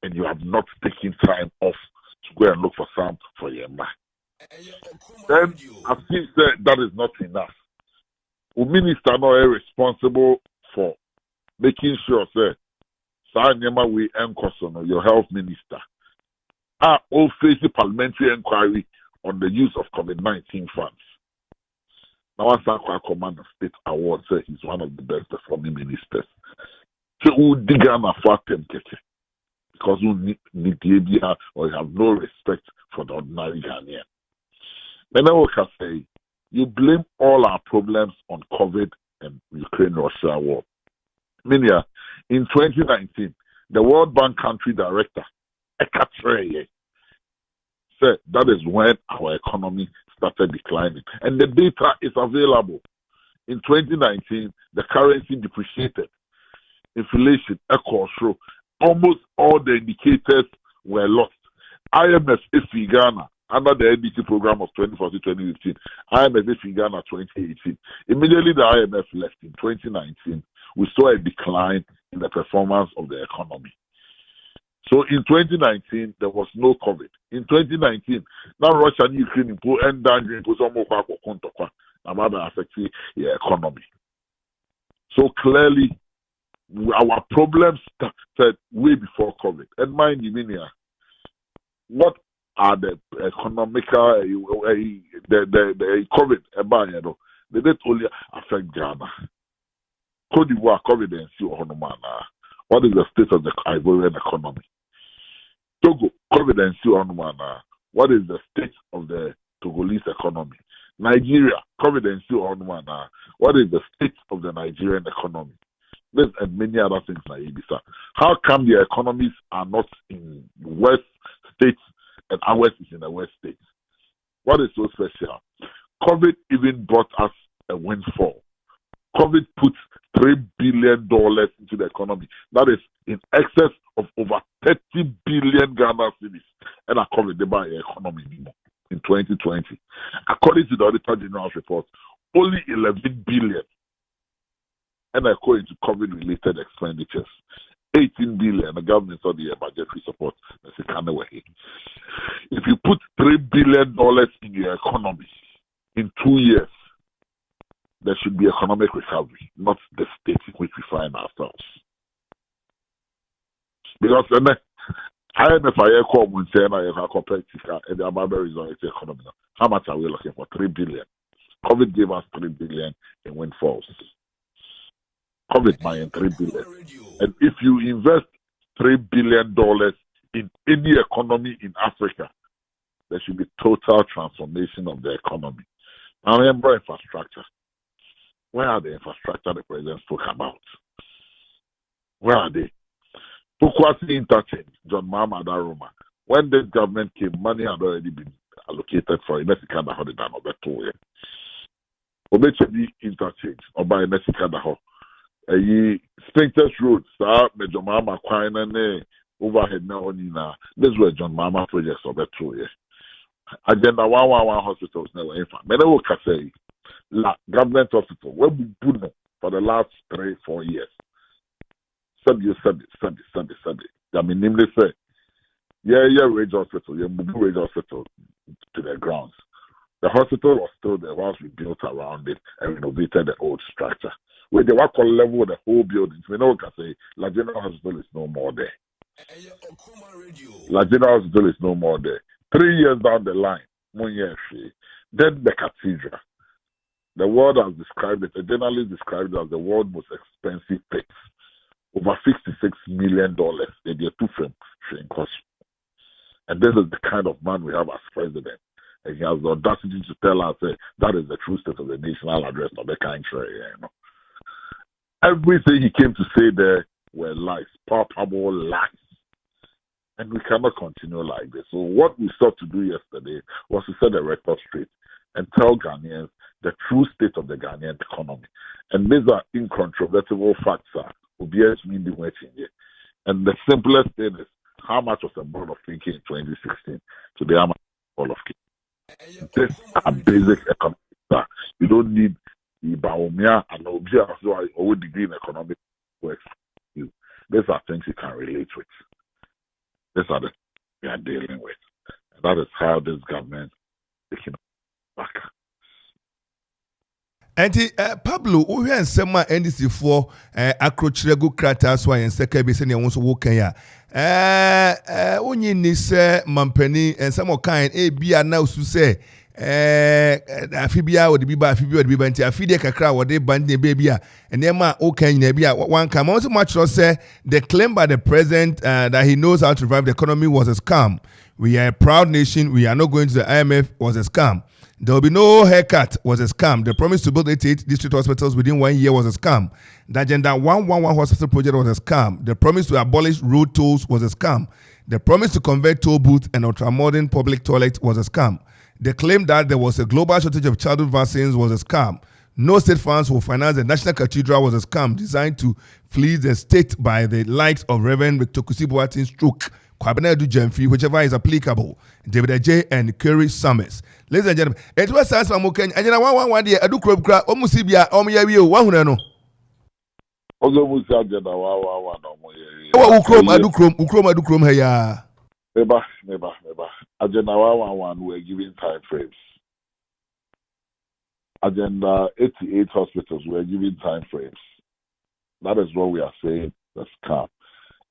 and you have not taken time off to go and look for some for your man. Then, as he said, that is not enough. The minister now is responsible for making sure, say, your health minister, all face the parliamentary inquiry on the use of COVID-19 funds. Now, I command the state award, say he's one of the best performing ministers. So, we dig on a fact because we need the or have no respect for the ordinary Ghanaian. Then I can say, you blame all our problems on COVID and Ukraine-Russia war. Meaning, in 2019, the World Bank country director, Ekatreye, said that is when our economy started declining. And the data is available. In 2019, the currency depreciated. Inflation, almost all the indicators were lost. IMF is in Ghana under the NDC program of 2014-2015. IMF is in Ghana 2018. Immediately the IMF left in 2019, we saw a decline in the performance of the economy. So in 2019, there was no COVID. In 2019, now Russia and Ukraine and down affecting the economy. So clearly, our problems started way before COVID. And mind you, Minia, what are the economical, the COVID, they didn't only affect Ghana. Cote d'Ivoire, COVID, and see what is the state of the Ivorian economy? Togo, COVID, and see what is the state of the Togolese economy? Nigeria, COVID, and see what is the state of the Nigerian economy? This and many other things like Ibisa. How come the economies are not in West states and ours is in the West states? What is so special? COVID even brought us a windfall. COVID put $3 billion into the economy. That is in excess of over 30 billion Ghana cedis. And according to the economy in 2020. According to the Auditor General's report, only 11 billion. And according to COVID-related expenditures, 18 billion. The government saw the budgetary support. If you put $3 billion in your economy in 2 years, there should be economic recovery, not the state in which we find ourselves. Because IMF call when saying I compare and the Amaba economy. How much are we looking for? 3 billion. COVID gave us 3 billion in windfalls. COVID buying 3 billion. And if you invest $3 billion in any economy in Africa, there should be total transformation of the economy. Now remember infrastructure. Where are the infrastructure the president spoke about? Where are they? Pukwasi interchange, John Mahama Daruma. When this government came, money had already been allocated for Mexican Holiday Obeto. Obechebi interchange, Oba Mexican Spintex Road, Sir, Major Mahama Kwine, overhead now. This was John Mahama projects Obeto. Agenda 111 hospitals never in fact. Many will say government hospital where we put them for the last 3-4 years. Sabi. I mean, namely say, Rage Hospital, move Rage Hospital to the grounds. The hospital was still there once we built around it and renovated the old structure. Where they work on level the whole building. We know can say La General Hospital is no more there. La General Hospital is no more there. 3 years down the line, then the cathedral. The world has described it, a journalist described it as the world's most expensive place. Over $56 million. They get two frames cost. And this is the kind of man we have as president. And he has the audacity to tell us that is the true state of the national address of the country. Everything he came to say there were lies, palpable lies. And we cannot continue like this. So what we sought to do yesterday was to set the record straight and tell Ghanaians the true state of the Ghanaian economy. And these are incontrovertible facts. And the simplest thing is how much was a bowl of thinking in 2016 today how much bowl of cake. This are basic economics. You don't need the Baumia and Obia or degree in economics works. These are things you can relate with. These are the things we are dealing with. And that is how this government is taking back. Enti Pablo, we are nsema NDC for akrochiregu krata so ayen seka bi se ne won so wo kan ya. Onyi ni se mampani nsema kan bia na usu se afibia wo de biba afibia wo de biba nti afide kakra wo de band ne bia enema o kan nyina bia one come also much say the claim by the president that he knows how to revive the economy was a scam. We are a proud nation, we are not going to the IMF was a scam. There will be no haircut was a scam. The promise to build 88 district hospitals within 1 year was a scam. The Agenda 111 hospital project was a scam. The promise to abolish road tolls was a scam. The promise to convert toll booths and ultra-modern public toilets was a scam. The claim that there was a global shortage of childhood vaccines was a scam. No state funds will finance the National Cathedral was a scam designed to fleece the state by the likes of Reverend Tokusi Boateng Stroke, Kwabena Edu Jemfi, whichever is applicable, David J. and Kerry Summers. Ladies and gentlemen, it was Sans Mamoken, and 111 year, Adu Krobra, Omusibia, Omiya, Wahunano. Ukrom, Heya. Never. Agenda 111, we're giving time frames. Agenda 88 hospitals, we're giving time frames. That is what we are saying. That's calm.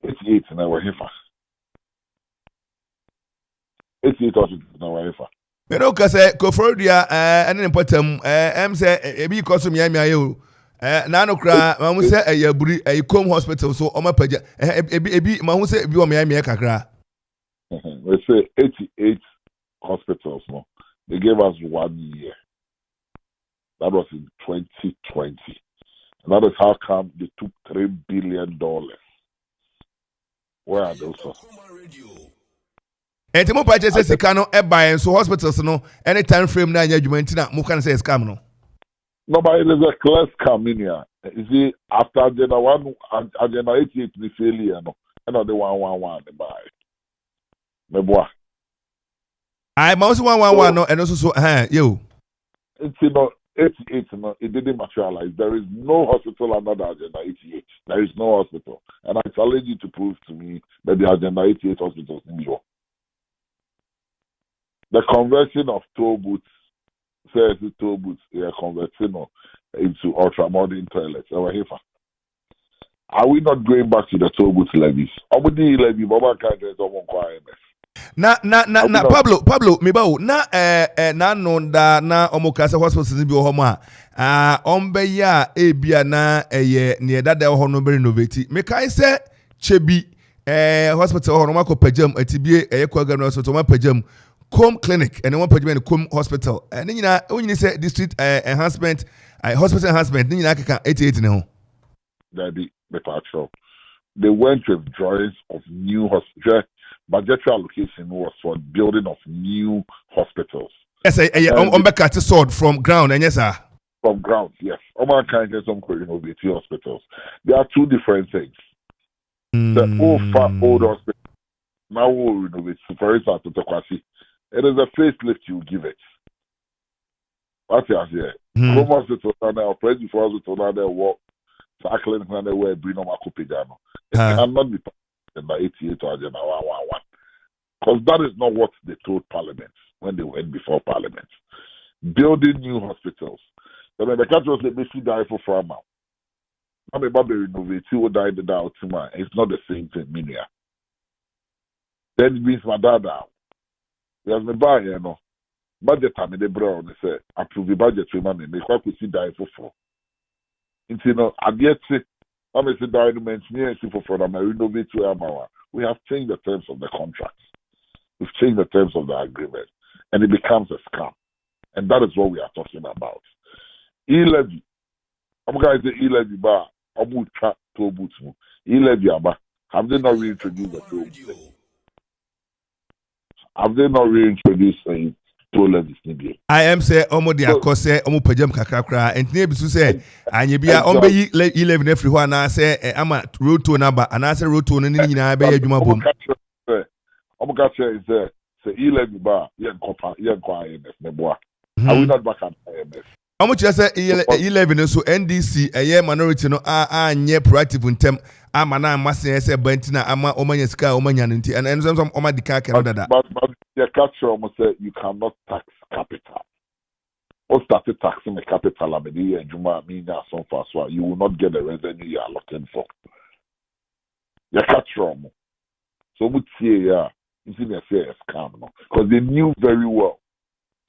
88 in our heifer. 88 hospitals in our heifer. You know, because Kofodia and important say ebi kosum yami ayo na no kra ma hu say ayaburi ayikom hospital so o mapaja ebi ma hu say ebi o yami kakra. We say 88 hospitals no. They gave us 1 year. That was in 2020. That is how come they took $3 billion. Where are those? And mo pa say sika no e buy so hospitals no any time frame na anya adwuma ntina mo kan say scam no. No, but it is a clear scam in here. You see, after agenda 1, agenda 88 ni failure no, and the 111 they buy. Me boy. I must 111 no and also so yo. It's you know 88 no, it didn't materialize. There is no hospital under the agenda 88. There is no hospital, and I challenge you to prove to me that the agenda 88 hospitals in York. The conversion of toll booths, says the toll booths, they are converting into ultra modern toilets. Are we not going back to the toll booth levies? Na Pablo mebao na nonda na omokasa hospitals bi ho ma ombe ya ebia na eye ne dada ho no be renovate me kai se chebi hospital ho no makopagam atibie eye kwagam no so ma pagam Com Clinic and one pagam Com Hospital and nyina onyini say district enhancement hospital enhancement nyina kaka 88 ne ho daddy the patrol they went with drawings of new hospital. Budgetary allocation was for building of new hospitals. Yes, on sword from ground, and yes, sir. From ground, yes. Oman can get some innovative hospitals. There are two different things. The old hospital now will renovate. For instance, to Tokwasi, it is a facelift you give it. What's your idea? Home hospital now, president for hospital now, they work. Tackling now, they wear Barima Makupigano. It cannot be. In the 88 or agenda 111. Because that is not what they told Parliament when they went before Parliament. Building new hospitals. Then the country was basically die for farmer. I'm about to renovate who died the doubt. It's not the same thing, Minia. Then it means my dad out. There's my buy, you know. Budget time in the brown, they say, approve the budget for money. They quite see die for four. It's, you know, I get it. We have changed the terms of the contract. We've changed the terms of the agreement. And it becomes a scam. And that is what we are talking about. E-levy. I'm going to say E-levy bar. E-levy aba. Have they not reintroduced the toll booths? Have they not reintroduced the toll levies? I am say omo de akose omo pajam kakrakra enti ebisu say anye bia ombe yi 11 every ho na say ama road toll number and say road toll ni nyina be adwuma bom omo ka say say 11 ba yen kopa yen kwa IMF ne boa. Are we not back at IMF? Omo kire say 11 so NDC eye minority no anye proactive ntem ama na amase say bantina ama omanya sika omanya nti and some oma dika ke no dada. But the culture almost say you cannot tax capital. Or started taxing the capital and some fast you will not get the revenue you are looking for. The culture so we see it's in a scam because they knew very well.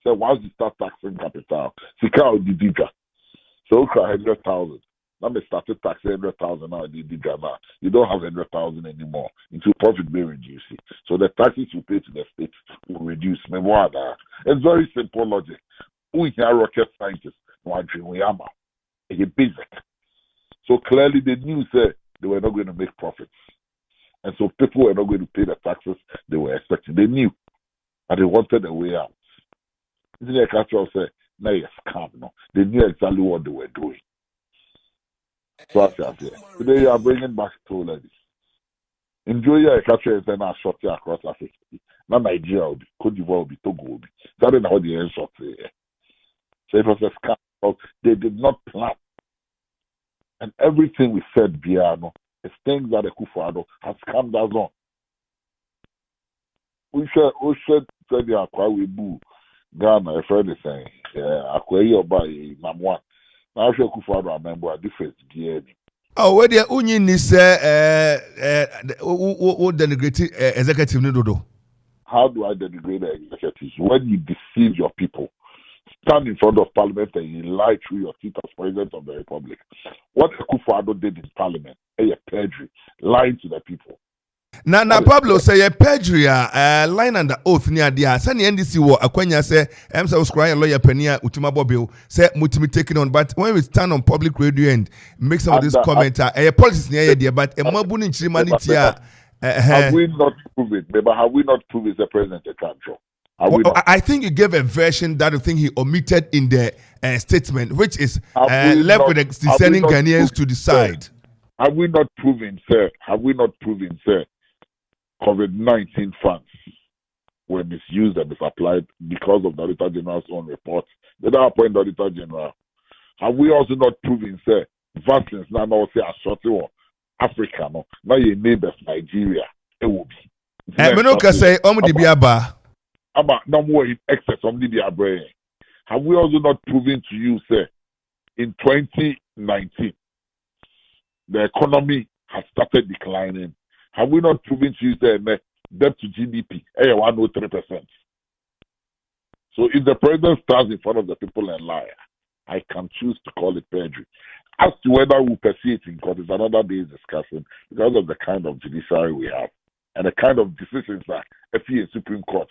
So once you start taxing capital, Sika will be bigger. So 100,000. Now they started taxing 100,000 now. You don't have 100,000 anymore. Into profit may reduce it. So the taxes you pay to the state will reduce. It's very simple logic. We are rocket scientists. It's basic. So clearly they knew that they were not going to make profits. And so people were not going to pay the taxes they were expecting. They knew. And they wanted a way out. Isn't it a culture say, now it's scam, no? They knew exactly what they were doing. So I say, today you are bringing back toll levies. Enjoy your culture is then short across Africa. Now Nigeria will be, Cote d'Ivoire will be, Togo will be. That is how the end shot there. So it was a scam. They did not plan. And everything we said, Biano, is things that Akuffo has scammed us on. We should say the Akwa we boo. Ghana, a friend is saying, Akwa by Namwan. Now, Akuffo remember a difference. Oh, where the union is denigrate executive Nidodo. How do I denigrate the executives? When you deceive your people, stand in front of Parliament and you lie through your teeth as President of the Republic. What Akuffo did in Parliament, a perjury, lying to the people. Na Pablo say a perjury line under oath near dia send the NDC war akwanya say say squire lawyer penia utuma bobil say mutimi taking on but when we stand on public radio and make some of this comment policies near there but a mabuni in chimanity have we not proven but have we not proven the president a control? I think you gave a version that I think he omitted in the statement, which is left with the discerning Ghanaians to decide. Have we not proven, sir? Have we not proven, sir? COVID-19 funds were misused and misapplied because of the Auditor General's own report. They don't appoint the Auditor General. Have we also not proven, sir, vaccines now say a short war Africa, no, now your neighbors Nigeria, it will be. Menoka say, Omdibiaba. About no more in excess of the brain. Have we also not proven to you, sir, in 2019, the economy has started declining? Have we not proven to you, sir, debt to GDP, 103%? So if the president stands in front of the people and lie, I can choose to call it perjury. As to whether we pursue it in court is another day's discussion because of the kind of judiciary we have and the kind of decisions that FEA Supreme Court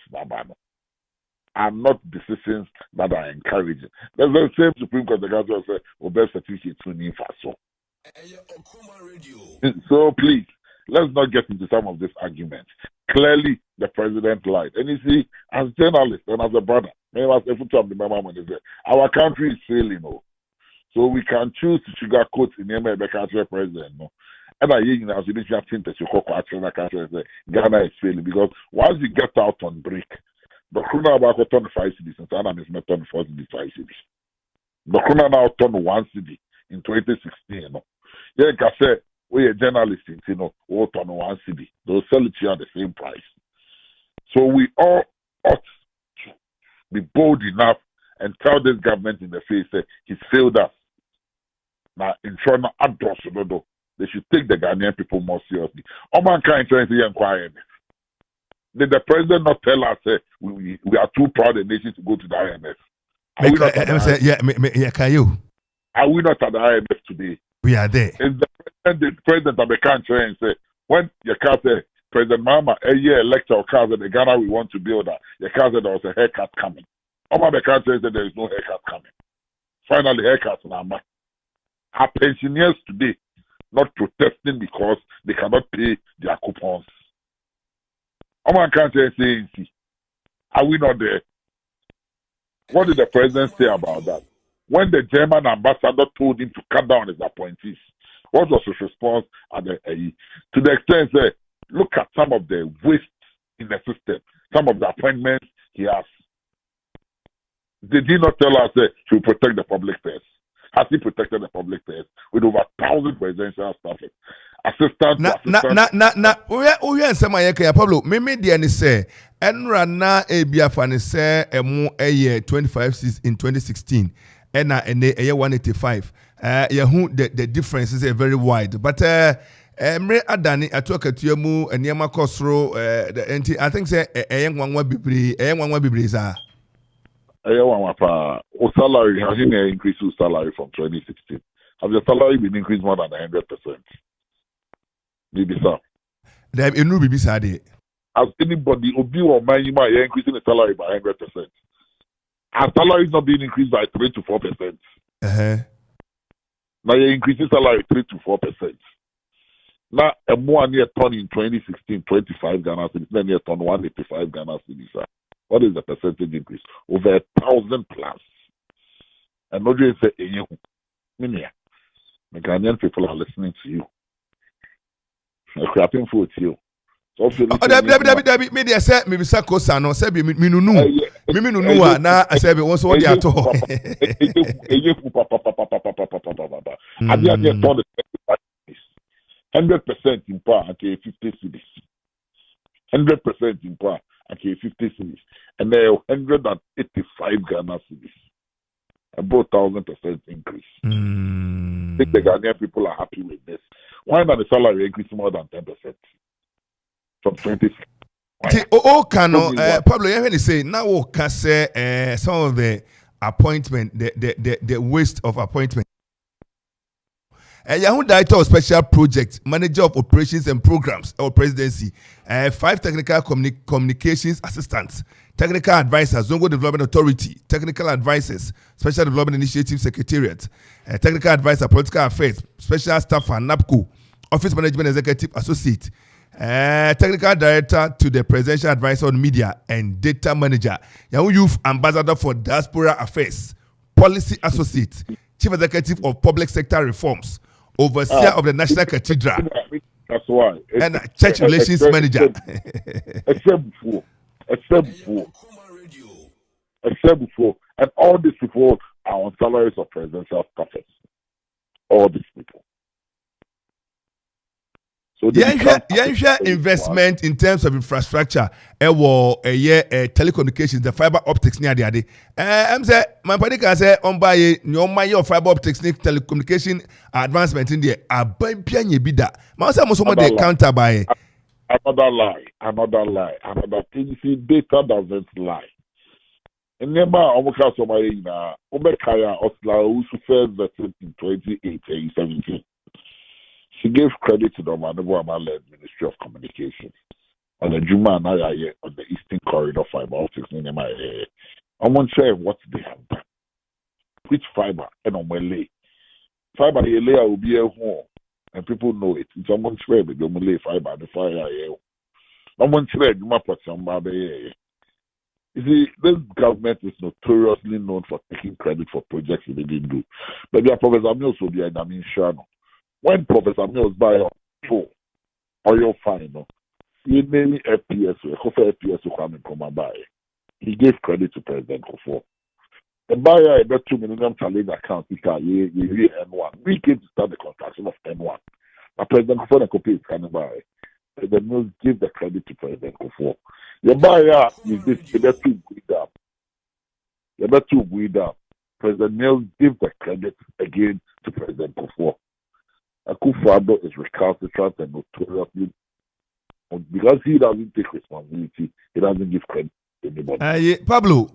are not decisions that are encouraging. That's the same Supreme Court the guys will say, best certificate to need for so please, let's not get into some of these arguments. Clearly, the president lied. And you see, as journalists and as a brother, our country is failing. So we can choose to sugarcoat in the president. No? And I think that Ghana is failing because once you get out on break, the Krona about turn 5 cities and Sana is not turn 4 cities, 5 cities. The Krona now turn 1 city in 2016. Yeah, I said, we are journalists, all turn 1 city. They'll sell it here at the same price. So we all ought to be bold enough and tell this government in the face that he's failed us. Now, in China, they should take the Ghanaian people more seriously. Okoman Kasa inquiry. Did the president not tell us we are too proud a nation to go to the IMF? Are we not at the IMF today? We are there. Is the president of the country and say, when your car said, President Mama, a year lecture or car the Ghana we want to build, your car said there was a haircut coming. Oma the country said there is no haircut coming. Finally, haircuts now. Our pensioners today not protesting because they cannot pay their coupons. Okoman Kasa saying, are we not there? What did the president say about that? When the German ambassador told him to cut down his appointees, what was his response at the to the extent that look at some of the waste in the system, some of the appointments he has. Did he not tell us that he will protect the public purse? Has he protected the public purse with over 1,000 presidential staff? Assistant. We are some Pablo. Me say, Enrana Ebiafani say a year 25 in 2016. And a year 185. The difference is very wide. But Mre Adani, I talk to you and Yama Kosro, I think say a young one will be salary has increased salary from 2016. Has the salary been increased more than 100%? Maybe so. There is no BB. As anybody, Obi or Mayima, you're increasing the salary by 100%. Our salary is not being increased by 3 to 4%. Now you're increasing salary 3 to 4%. Now a more near ton in 2016, 25 Ghana cedis, then near ton 185 Ghana cedis. What is the percentage increase? Over 1,000 plus. And not just say, the Ghanaian people are listening to you. They're clapping for you. David, media said, maybe Sakosano, said, Minunua, now I said, what's what they are talking. I did 100% in power at 50 cities. 100% in power at 50 cities. And there are 185 Ghana cities. About 1,000% increase. I think the Ghanaian people are happy with this. Why not the salary increase more than 10%? From 20. Pablo, you have to say now can say some of the appointment, the waste of appointment. Yahoo Director of Special Projects, Manager of Operations and Programs, or Presidency, 5 Technical Communications Assistants, Technical Advisors, Zongo Development Authority, Technical Advisors, Special Development Initiative Secretariat, Technical Advisor, Political Affairs, Special Staff for NAPCO, Office Management Executive Associate, Technical Director to the Presidential Advisor on Media and Data Manager, Yahoo Youth Ambassador for Diaspora Affairs, Policy Associate, Chief Executive of Public Sector Reforms, Overseer of the National Cathedral, that's why, and Church Relations Manager. Except before, and all these people are on salaries of presidential staffers. All these people. So investment in terms of infrastructure, telecommunications, the fiber optics near the other. I'm saying, my partner say on buy no fiber optics telecommunication advancement in there. A baby bida. Masa mo de counter by another another thing. See, data doesn't lie. And never almost somebody na Obekaya Osla who first vetted in 2017. She gave credit to the Amanfo-led Ministry of Communications on the Juma and on the Eastern Corridor fiber optics in my area. I'm going to share what they have done. Which fiber and on my lay. Fiber the layer will be a home and people know it. It's on share the lay fiber the fire. I'm going to share Juma put somebody. You see, this government is notoriously known for taking credit for projects they didn't do. But their Professor Mills will be a Damin Shano. When Professor Mills buy a phone or your final, he made FPS, Kofi FPS who come and come by. He gave credit to President Akuffo. The buyer about 2 million challenge account because you N1. We came to start the construction of N1. But President Akuffo and Kofi is coming by. President Mills give the credit to President Akuffo. The buyer is this, you better to breed up. President Mills give the credit again to President Akuffo. Akuffo is recalcitrant and notoriously because he doesn't take responsibility, he doesn't give credit to anybody. Pablo,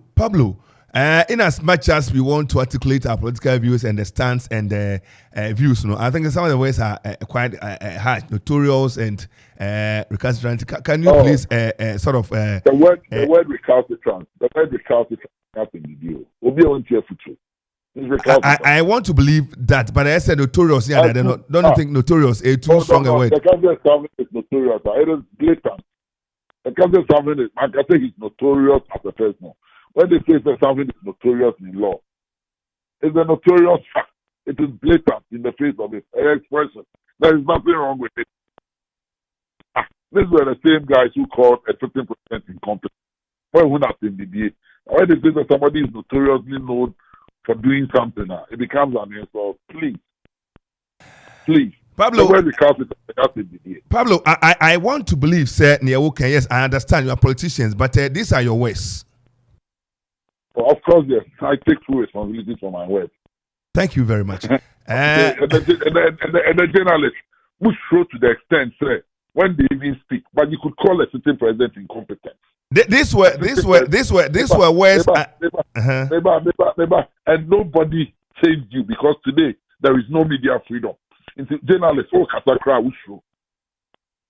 in as much as we want to articulate our political views and the stance and the views, I think some of the ways are quite harsh, notorious and recalcitrant. Can you please sort of the word recalcitrant? The word recalcitrant nothing to do. We'll be on to I want to believe that, but I said notorious. Yeah, don't you think notorious is too strong a word? The Council is notorious. It is blatant. The Council is, I can say he's notorious as a person. When they say that something is notorious in law, it's a notorious fact. It is blatant in the face of it. Expression. There is nothing wrong with it. These were the same guys who called a 15% incompetent. When we're not in the DA. When they say that somebody is notoriously known for doing something, it becomes an insult. Please. Pablo, I want to believe, sir, yes, I understand you are politicians, but these are your words. Well, of course, yes. I take full responsibility for my words. Thank you very much. and the journalists, who show to the extent, sir, when they even speak, but you could call a sitting president incompetent. These were words. And nobody changed you because today there is no media freedom. Journalists,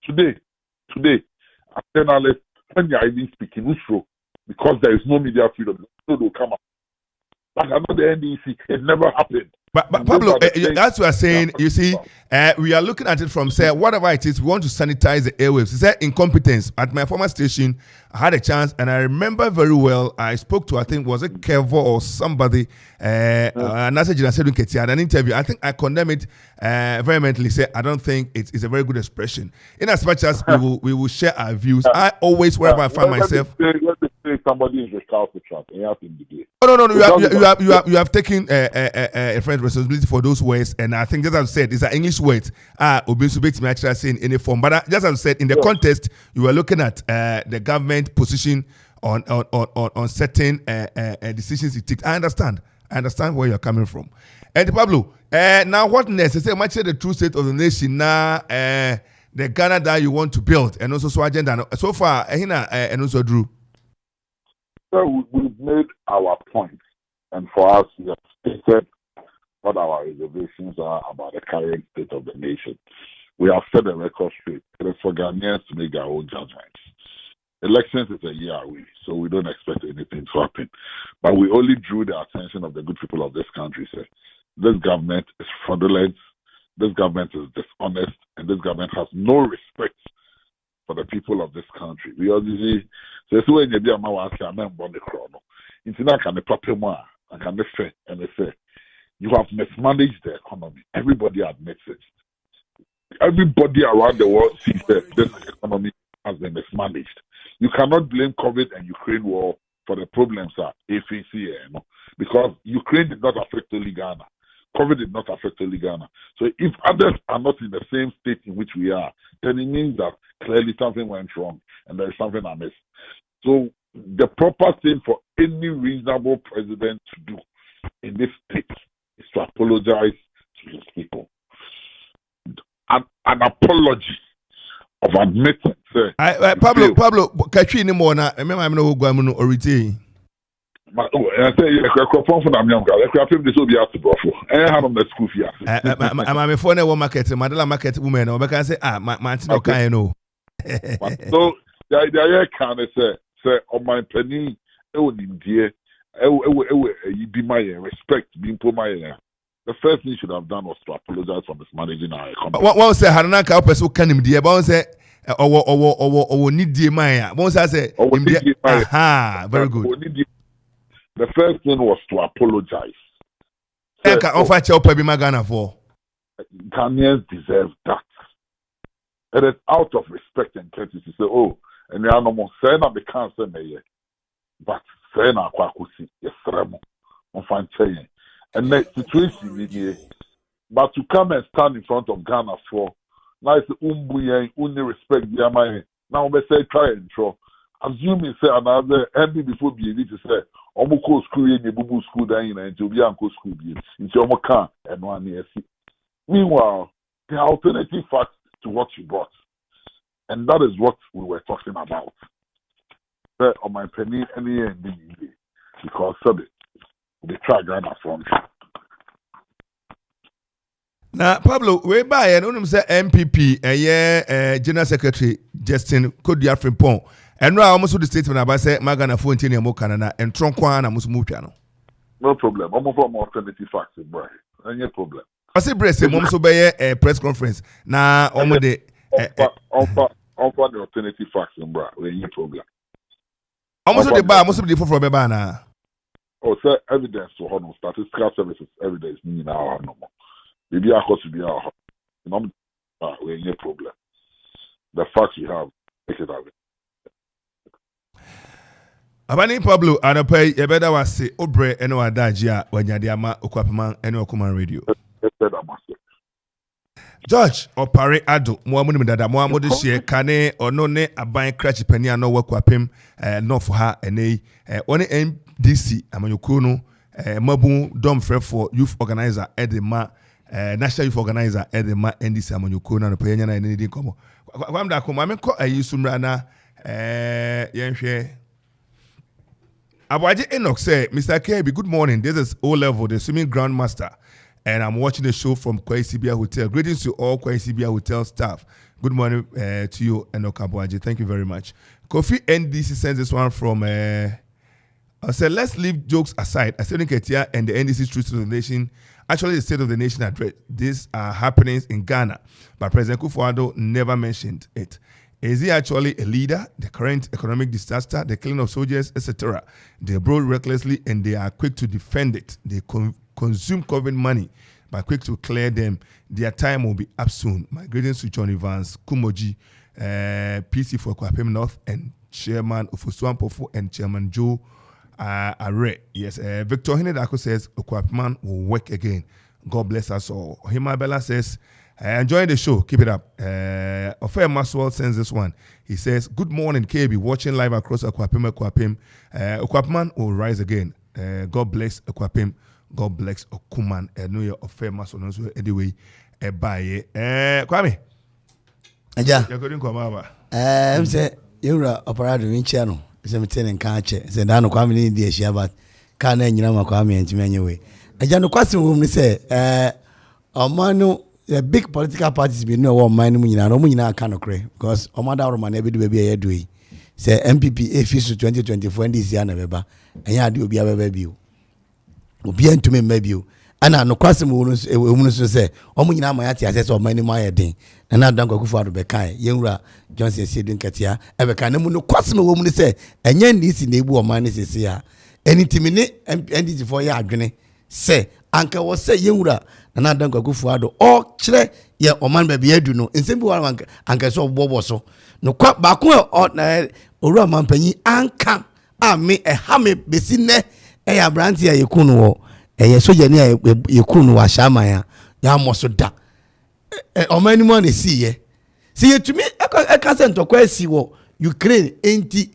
today, a journalist, when you are even speaking, because there is no media freedom, so they'll come up. Like another NDC, it never happened. But Pablo, as you are saying, you see, we are looking at it from, say, whatever it is, we want to sanitize the airwaves. It's that incompetence. At my former station, I had a chance, and I remember very well, I spoke to, I think, was it Kevo or somebody, and I said, I had an interview. I think I condemn it vehemently, say, I don't think it's a very good expression. In as much as we will share our views, I always, wherever I find myself. Somebody is recalcitrant. No. You have taken a friend's responsibility for those words, and I think just as I said, it's an English word. Obesubate actually saying in any form, but just as I said, in the context, you were looking at the government position on certain decisions it takes. I understand where you're coming from. And Pablo, now what next? I say much of the true state of the nation now. The Ghana that you want to build, and also so agenda. So far, and also Drew. So we've made our point, and for us, we have stated what our reservations are about the current state of the nation. We have set the record straight. It is for Ghanaians to make their own judgments. Elections is a year away, so we don't expect anything to happen. But we only drew the attention of the good people of this country. Say, this government is fraudulent, this government is dishonest, and this government has no respect for the people of this country. We obviously say, so when you be a man, I can't remember the chrono. It's not can the proper one, I can say, and they say, you have mismanaged the economy. Everybody admits it. Everybody around the world sees that this economy has been mismanaged. You cannot blame COVID and Ukraine war for the problems at AFC, because Ukraine did not affect only Ghana. COVID did not affect only Ghana. So if others are not in the same state in which we are, then it means that clearly something went wrong and there is something amiss. So the proper thing for any reasonable president to do in this state is to apologize to his people. An apology of admitting. Pablo, catch you anymore now. Remember, I'm not going to retain. I say, Akropong-Akuapem, this will be out to Baffuor. I have the school fee. I'm a phone market, Madela market woman, or because I say, my okay, no. So, the idea can say, on my penny, dear, you be my respect, being poor my. The first thing you should have done was to apologize for mismanaging our economy. What say Haranaka person can him dear? One say or need dear Maya. One say aha, very good. The first thing was to apologize. Offer help be Magana for. Ghanaians deserve that. It is out of respect and courtesy to say, oh, and they are no more saying that they can't say me, but saying Akwakusi, yes, Remo, on fine saying. And next situation here, but to come and stand in front of Ghana for nice umbuye, only respect the amount. Now we say try and throw. Assuming say another MB before be able to say, Omoko school in the Bubu school dying and to be uncle school be into Omoka and 1 year. Meanwhile, the alternative fact to what you brought, and that is what we were talking about. On my penny, any because they try Ghana from. Now, Pablo, we buy and only say MPP, General Secretary Justin Kodia Frimpong, and now almost the statement about say Magana Fontaine and Canada and Tronkwana must move channel. No problem. I'm over more alternative facts, bro. Any problem. I say, Bress, Mom so by a press conference. Now, almost the offer the alternative facts, bro. Any problem. Almost the bar, most of the from a banner. Oh, sir, evidence to honor statistical services evidence meaning our no more. Maybe I could be our no problem. The facts we have, make it happen. Abani Pablo, and I pay a better was say Obre and Adajia when Yadiama Okuapem and Okoman Radio. George or Pare Ado, Mohamed Dada, Mohamed Shea, Kane or no ne a buying cratch penny and no Okuapem, no for her and a only MDC, Amanyukuno, Mabu Dom for Youth Organizer Edema, National Youth Organizer Edema, NDC Amanyukuna, and Payana and anything come. I'm da come, I'm called a Yusumrana, Yanshe. Abaji Enoch say, Mr. KB, good morning. This is O Level, the swimming grandmaster. And I'm watching the show from Kwaisibia Hotel. Greetings to all Kwaisibia Hotel staff. Good morning to you, Enoch Abuaji. Thank you very much. Kofi NDC sends this one from, I said, let's leave jokes aside. I said, Ketia and the NDC Truth to the Nation, actually the State of the Nation address. These are happenings in Ghana, but President Akufo never mentioned it. Is he actually a leader? The current economic disaster, the killing of soldiers, etc. They broke recklessly and they are quick to defend it. They consume COVID money, but quick to clear them. Their time will be up soon. My greetings to John Evans, Kumoji, PC for Akuapem North, and Chairman of Amanfo and Chairman Joe Are. Yes, Victor Hinedako says Akuapem will work again. God bless us all. Himabella says, enjoying the show. Keep it up. Ofer Maswell sends this one. He says, good morning, KB. Watching live across Akuapem. Akuapem will rise again. God bless Akuapem. God bless Okoman. New Year Ofer Maswell. So anyway, bye. Kwame. Aja. You're going to come over. I'm saying, you're a operator in channel. I'm saying, can't say, that no Kwame in the Shabat. Can't any number Kwame and Timmy anyway. Eja no kwase wo mu say omano the big political parties be no one man mu nyina no mu nyina aka no kre because omada Roma na be do be e do yi say MPP efis 2024 this year na beba enya ade obi abeba bi obi antumi mma bi ana no kwase mu no so say omu nyina ma yate ase so omani ma yedin na dan Akuffo ado be kai yenwura Johnson Sedin Katia e be kan mu no kwase mu no say enya ndisi na ebu omani sese ya enitimi ne NDC for ya adwene say anka wo say yenwura na dan Akuffo ado o kire ye oman ba bia du no nsem bi wa anka so bobo so no kwa ba ko na oru amampanyi anka ame ha me besi ne e ya branti ya yekunu wo e soja ne ya yekunu wa shama ya moso da oman ni mo na si ye tumi e ka se ntokwa asi wo Ukraine enti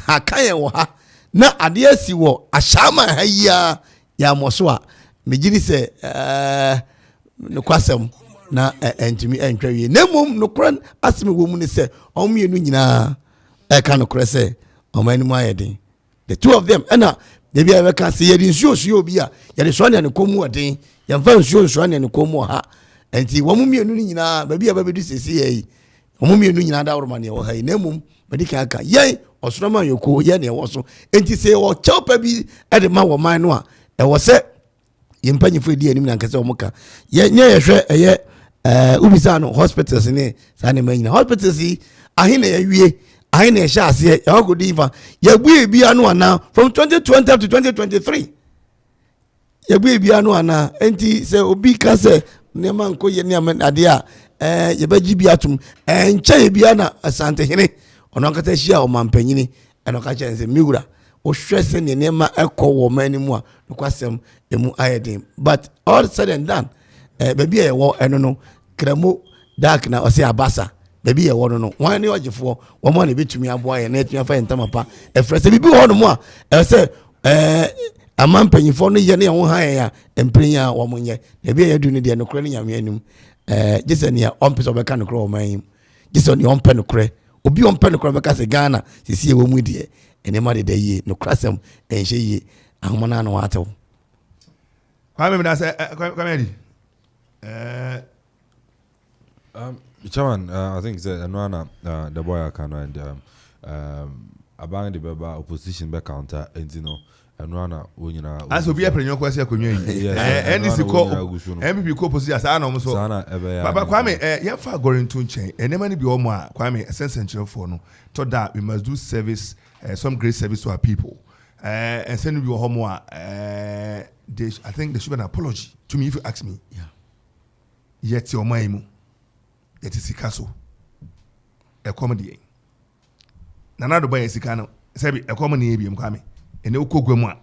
akaye wo ha na ade asi wo ashama ha ya moso a mejiri se no kwasem na entimi entwawie nemum no kran asime wo mu ne se omienu nyina e ka no kra se omani mu ayedin the two of them na de bia be ka se yedi nsuo obi a yedi so ne komu odin yemfa nsuo ne komu ha enti wo mu mienu nyina ba bia ba bedu sesi yi wo mu mienu nyina da woroma ne wo ha nemum bedi ka aka ye osoroma yoko ye ne wo so enti se wo chaupa bi e de ma wo man no a e wo se yempanyifo di anim na nkase omuka ye hwe eye ubisa no hospitals ne sa ne manyina hospitals yi ahine ya wie ahine ya sha ase ya go diva ya bue bia no ana from 2020 to 2023 ya bue bia no ana enti se obi ka se ne man ko ye ne ade a ye baji bia tum enche bia na asante hene ono nkata hia o mampanyini eno ka chense miwura o hwese ne nema ekọ wo manimu a nokwasem emu ayedin but all said and done baby e wo eno no kremo dark na ose abasa baby e wo no wan ne ogefo wo mo na betumi aboa ye na etumi afa ntama pa e frese bibi wo no mo a e se amampanyifo no ye ne ho ha ya emprenya wo mo nye baby e du ne de no kre ne nyame anum jesani ya ompe so be ka no kre wo man jesani ompe no kre obi ompe no kre be ka se Ghana sisi e wo mu de enema de ye no krasem enhye ye ahomana no watew kwame me da say kwame di Chairman, I think that Anwana, the boy can and abang the beba opposition back counter and you know Anwana when you know as will be a premium question and this call MPP co position as I know so Baba Kwame yeah far going to change and never be more Kwame essential for no to that we must do service some great service to our people and send you home I think there should be an apology to me if you ask me yet your mind yet is Sikaso a comedy Nana do buy Sikano Sabi a common ABM Kwame and no Kogwema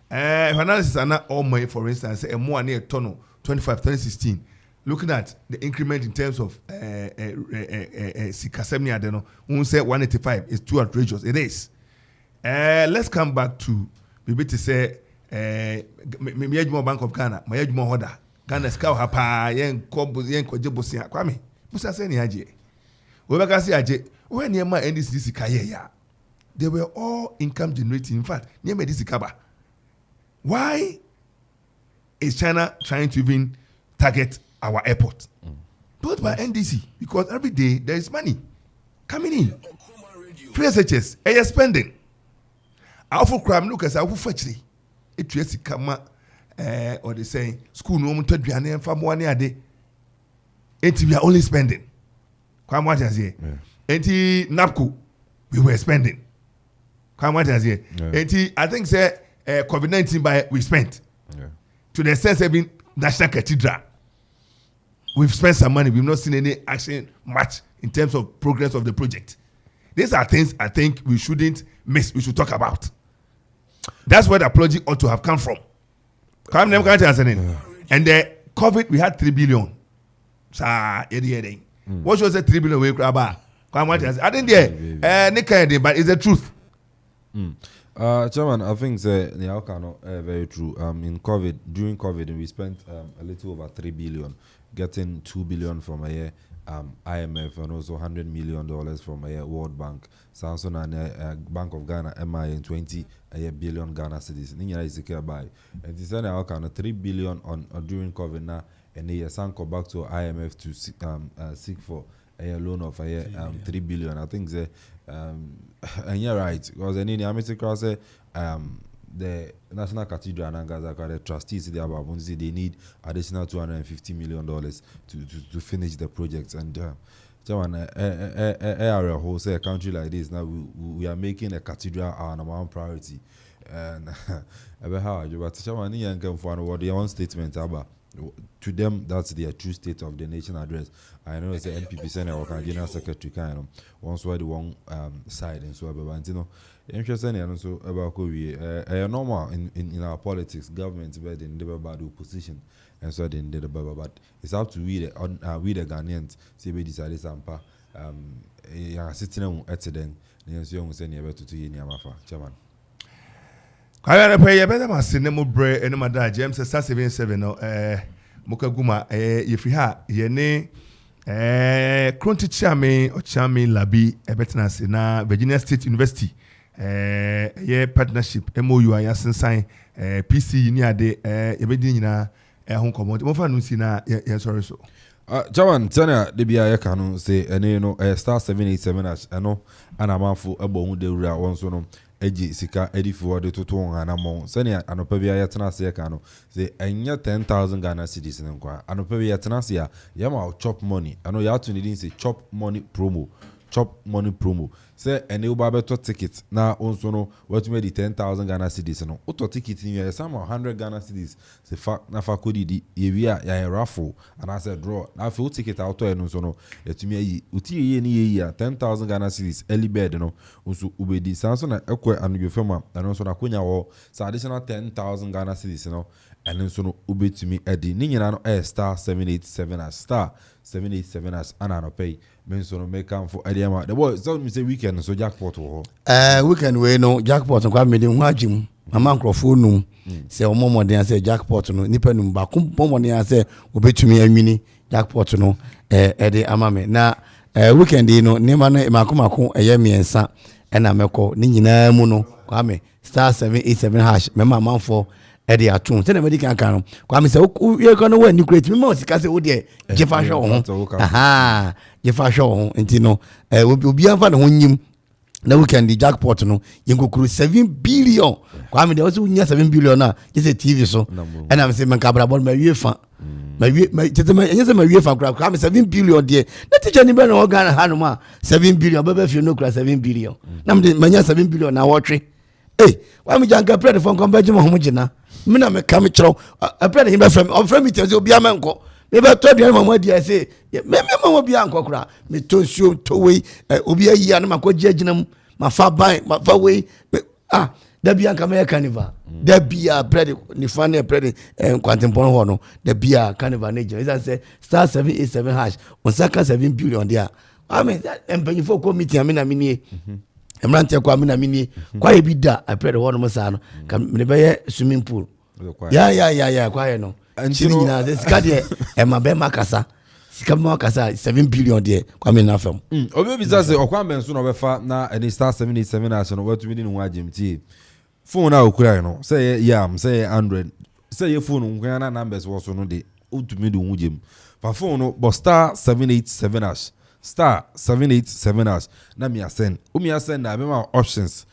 analysis are not all money for instance a more near Tono 2016 looking at the increment in terms of Sikasemni Adeno who said 185 is too outrageous it is let's come back to maybe to say maybe more Bank of Ghana my more order Ghana scout hapa yen kojebosi Kwame musa say ni aje we baka say aje when near my NDC kaye ya they were all income generating in fact near me this kaba why is China trying to even target our airport built by NDC because every day there is money coming in free SHS spending awful crime look as awful factory it yes kama or they say school no mo twaduane emfa mo ane ade enti we are only spending kwa mo ajazie enti napco we were spending kwa mo ajazie enti I think say COVID-19 by we spent to the sense even National Cathedral we've spent some money we've not seen any action much in terms of progress of the project. These are things I think we shouldn't miss, we should talk about. That's where the project ought to have come from. And the COVID, we had 3 billion. What was the 3 billion we grab? I didn't hear, but it's the truth. Chairman, I think the outcome very true. During COVID, we spent a little over 3 billion, getting 2 billion from a IMF and also $100 million from a World Bank, Samsung and Bank of Ghana, MI in 20 billion Ghana cedis. Ninya is secure by, and this is an outcome 3 billion on during COVID now, and they sank back to IMF to seek for a loan of 3 billion. I think and you're right, because in the American say the National Cathedral and the trustees they need additional $250 million to finish the project. And area wholesale country like this now we are making a cathedral our number one priority. And how you but what their own statement about. To them, that's their true state of the nation address. I know it's the NPP Senate or General Secretary kind of once were the one side and so about you know interesting and also about normal in our politics, government but in the bad opposition and so then the but it's up to we the Ghanaians see we decided sampa sitting at them young send you to Yamafa chairman. Kwaya na pay better man sinemo bre eno mada James 77 no mukaguma yefi ha ye ne Kronti Chame or Chame Labi ebetena na Virginia State University ye partnership MOU ayansen sign PC ni ade yebedi nyina ho komot mo fa no si na ye sorry so Jawan tana de bia ye kanu say ene no star 787 as eno ana Amanfo ebo hu de wura won so no eji sika edifu de toto anamon sene anopa bia ye tena se kanu say enya 10,000 Ghana cedis nkwa anopa bia tena se ya ma chop money ano ya to need say chop money promo say ene uba beto ticket na onso no wetumi di 10,000 Ghana cedis no uto ticket ni ya sama 100 Ghana cedis se fa na fa kodi di ye ya raffle and I said draw na fa ticket auto eno so no yetumi yi uti ye ni ye ya 10,000 Ghana cedis early bird no onso ubedi sanso na ekwe anugefema na no so na konya wo sa additional 10,000 Ghana cedis no and so no ubetumi edi ni nyina no star 787 as star 787 as ana no pay men so no make am for Adiama the boy so me say weekend so jackpot wo weekend we no jackpot kwa me de ho agim Amanfo num say omomoden say jackpot no nipa num ba kommoden say obetumi anwini jackpot no ede amame na weekend no nema no makomako miensa na meko ni nyina mu no kwa me star 787 hash mema Amanfo edi atun se na medical kan no kwa me se ye kan no wa ni create me ma sika se wo de jefa hwe ho aha jefa hwe ho enti no obi anfa ne ho nyim na weekend jackpot no yenkokuru 7 billion kwa me de wo nya 7 billion na je TV so na me se man kabra bol ma wie fa ma wie ma wie fa kwa me 7 billion de na teacher ni be no Ghana ha no ma 7 billion baba fi no kura 7 billion na me manya 7 billion na wotwe kwa me janka pray for converge mo homugina mina me kam chiro pray him from me tell obi amanko me be to dia mama dia say me mama bi anko kura me to nsuo to we obi ayi na makoji aginam mafa ban mafa we da bia nka me carnival da bia pray ni fan pray kwantempon ho no da bia carnival ne je say star 787 hash on saka 7 billion dia I mean empanyi for committee amina minie emrante kwa amina minie kwa ebida I pray the one mo sa no ka me be swimming pool ya kwa ye no chini nyina ze sika de Barima kasa sika ma kasa 7 billion de kwa me na fam obi bi say okwa benso no befa na any star 787 as no watu mi ni nwa agimti phone na okura no say yam say 100 say your phone nkwa na numbers wo so no de utumi de nwugem fa phone no but star 787 as star 787 as na me asend na be ma options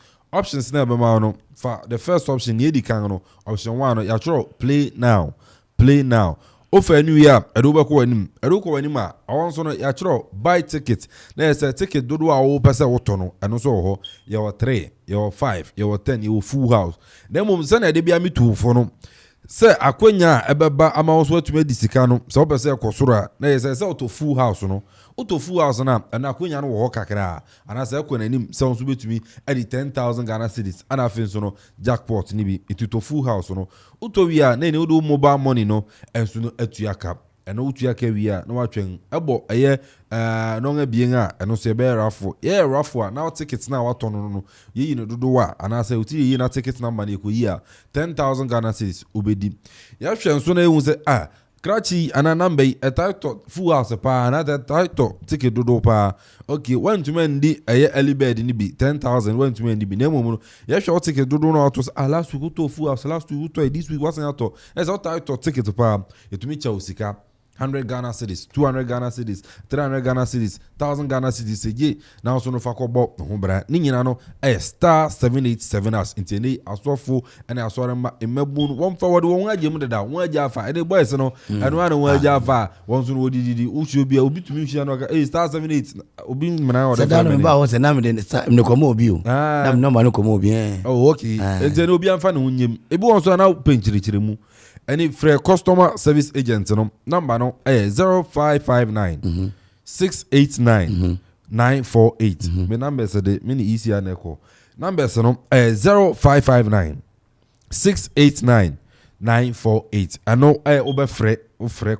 na be ma no for the first option ye di kan no option 1 no ya choro play now ofa new year edo be ko wanim a awon so no ya choro buy ticket na say ticket dodo a wo pese woto no eno so ho ya 3 ya 5 ya 10 ya full house na mum se na de bia mitufo no se akwanya ebeba amawo atuma disika no se opese ekosoro na se auto full house no auto full house na akwanya no wo kakra ana se ekwonanim se onso betumi edi 10,000 Ghana cedis ana afin so no jackpot ni bi ituto full house no auto wi a na ni odo mobile money no enso no atuaka ɛno wotua ka wie a na watwɛn ɛbɔ ɛyɛ no nga bienga ɛno so ɛbɛyɛ rafo rafo a na tickets na watɔ no yeyi no dodo a anaasɛ uti yeyi na ticket number na ekoyi a 10,000 Ghana cedis obedi yɛhwɛ nso na ehu sɛ Krachi ana number etaito full house pa na etaito ticket dodo pa okay when to men di early bird ni bi 10,000 when to men di bi na emu no yɛhwɛ ticket dodo na auto last week to full house last week to this week wasan ato esa etaito ticket pa etumi cha osika 100 Ghana cedis, 200 Ghana cedis, 300 Ghana cedis, 1,000 Ghana cedis. Seje na also no fakobo no bra. Ni nyina no star 787 as intene asofo ene asorema emebun won forward won agye mu deda won agye afa ene boys no eno ana won agye afa won so no odididi uchi obi a obi tumi hia no star 78 obi mena o de family. Sada no ba se na me de me komo obi o. Na me number no komo obi Oh okay. Intene obi amfa ne hunyem. Ebi won so na penchirichire mu. Any free customer service agent no number no 0559 689 948. Me number say the mini easier na call. Numbers no 0559 689 948. Ano obe free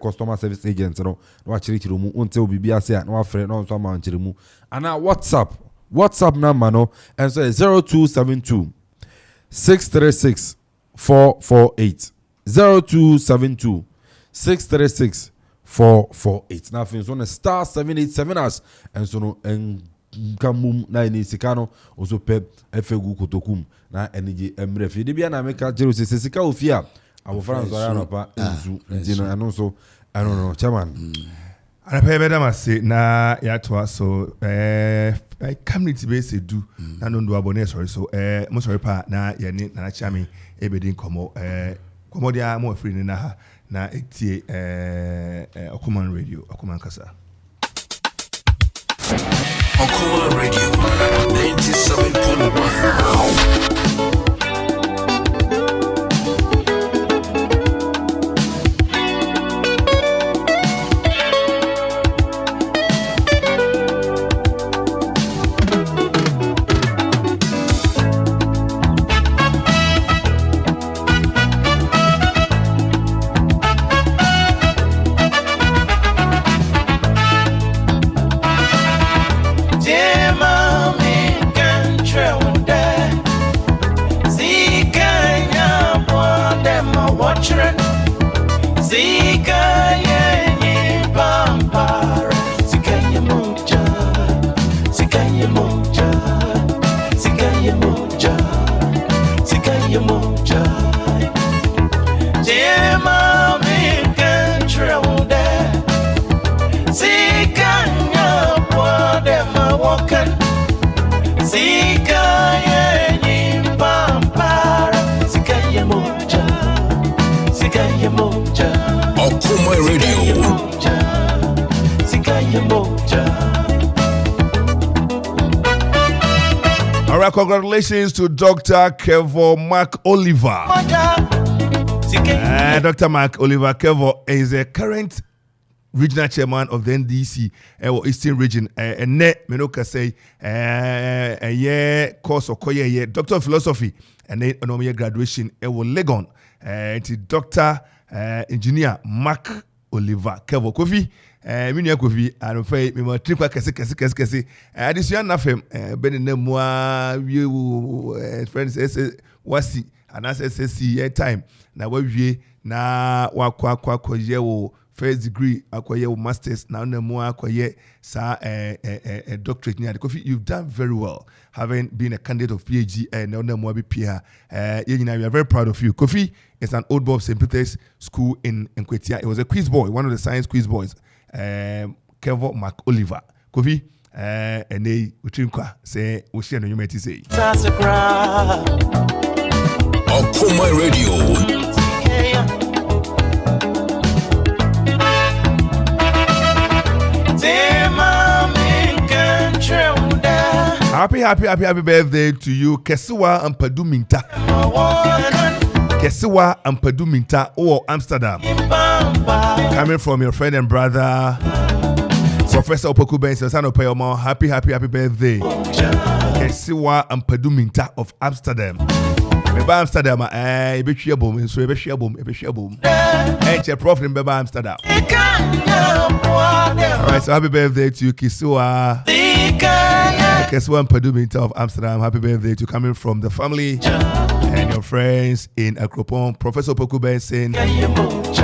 customer service agent no wachirichiro mu until bibi ase na wa free no so ma nchire mu. Ana WhatsApp number no and so 0272 636 448. 0272 636 448. Now fins on star 787 as and so no kamum na ni sikano oso pe efegu kotokum na energy emrefi de bia na meka jero se sika ofia abo France ara no pa nzu ndino anu so I don't know chairman ana pe beda mase na ya to so community base do na no ndo abone sorry so mo sorry pa na ye ni na chami ebedin komo Komodia mo free na ha na etie Okoman Radio Okoman Kasa Okoman Radio 97.1 Okoman Radio. All right, congratulations to Dr. Kevo Mark Oliver. Dr. Mark Oliver Kevo is a current regional chairman of the NDC or Eastern Region. And net Menoka say a year course of year Doctor of Philosophy and then an graduation. Legon Dr. Engineer Mark Oliver Kevo Kofi. Minia Kofi and Fay me trip kese addition na fem ben na moa you friends wasi and SSC time na we na wakwa ye wo first degree akwaye wo masters na na moa akwaye sa doctorate near Kofi. You've done very well having been a candidate of PhD and na moa be PR. We are very proud of you. Kofi is an old boy of St. Peter's School in Kwetia. He was a quiz boy, one of the science quiz boys. Kevo Mark Oliver Kofi and they utrinkwa say we share no humati say Okoman Radio. Happy birthday to you Kesiwa and Paduminta. Kesiwa and Paduminta or Amsterdam. Coming from your friend and brother Professor Opoku Ben Sasano Payoma. Happy birthday. Kesiwa and Paduminta of Amsterdam. Beba Amsterdam, be share boom, so be share boom, and your prof in Beba Amsterdam. Alright, so happy birthday to Kisua. Keswan Padumita of Amsterdam. Happy birthday to coming from the family and your friends in Akropong, Professor Poku Benson, and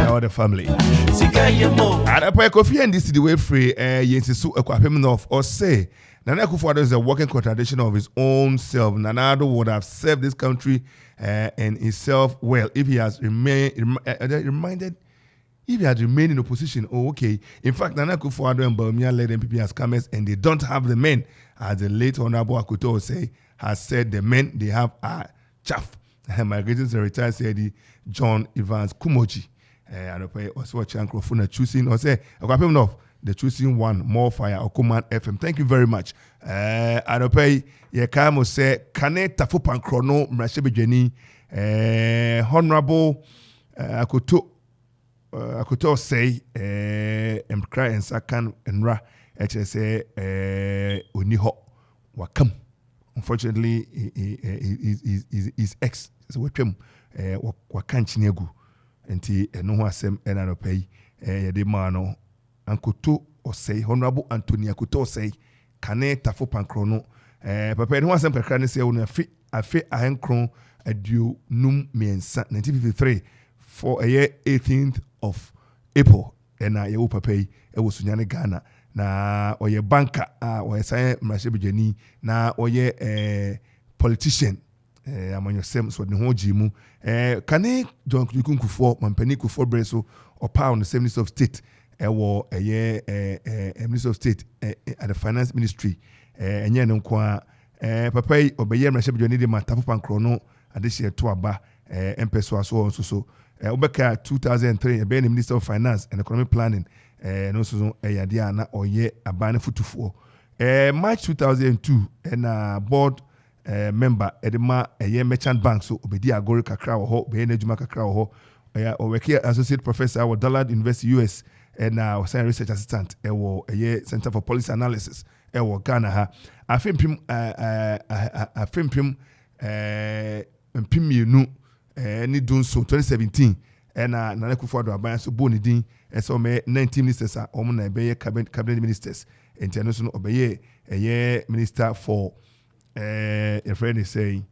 all the family. And I pray Kofi and this is the way free. Yensisu Akuffo of or say Nana Akuffo is a working contradiction of his own self. Nanado would have served this country and himself well if he has remained in opposition. Oh, okay. In fact, Nana Akuffo and Barima led MPP as comers, and they don't have the men, as the late Honorable Akuffo say has said the men they have are chaff. My greetings to retired said John Evans Kumoji. And I pray also Chancrofuna choosing or say Akuffo of the choosing one more fire Okoman FM. Thank you very much. And I pray Yekamo say Kane Tafu Pankrono Mrashebejeni Honorable Akuffo say Mkra and Sakan and Ra say Uniho Wakam. Unfortunately, his ex is Wakem Wakanchinego and no one sem and I pay Yademano Ankuto or say Honorable Anthony Akuffo say Kane Tafu Pankrono. Papa no one sem Kakran say on a fit a hankron a due num means 1953 for a year 18th of April. And I will pay a was Sunyane Ghana. Na oye banker or say Mrashebejeni na oye politician among yourselves so the whole jimu kane John Kuffo Mampani Kuffo Breso or pound the Minister of State or a year Minister of State at the Finance Ministry and yen kwa papa obeye Mrashebejeni de matafu pankrono adishie to aba empeso so Obeka 2003 a Minister of Finance and Economic Planning and also a Yadiana or ye a banner for March 2002 and a board member Edema a year merchant bank so Obedi Agori Kakra or Benejuma Kakra or Weki associate professor at Dollard University US and now science research assistant a year Center for Policy Analysis Ghana. I think him ni dun so 2017 na Nana Akuffo do aban so boni din so me 19 ministers are na be cabinet ministers enti no so obeye minister for a friend is saying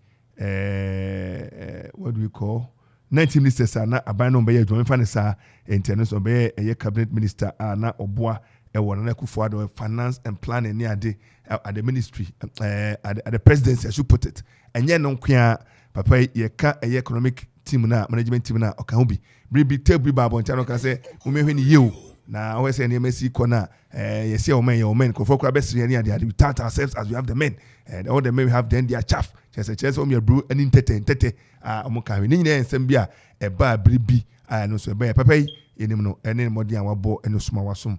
what do we call 19 ministers are na aban no be join fanisa enti no so be cabinet minister na oboa Nana Akuffo do finance and planning ni ade at the ministry at the presidency I should put it enye no kwa papa yeka economic team na management team na okahubi bribi table babo ntano ka say umehwe ni yew na we say NMC corner yes your men ko fokura besri ni ade we count ourselves as we have the men and all the men we have then their chaff chese o me brew any tete omuka we ni nyina ensem bia e ba bribi no so be papa yenim no ene modi an wabo eno suma wasom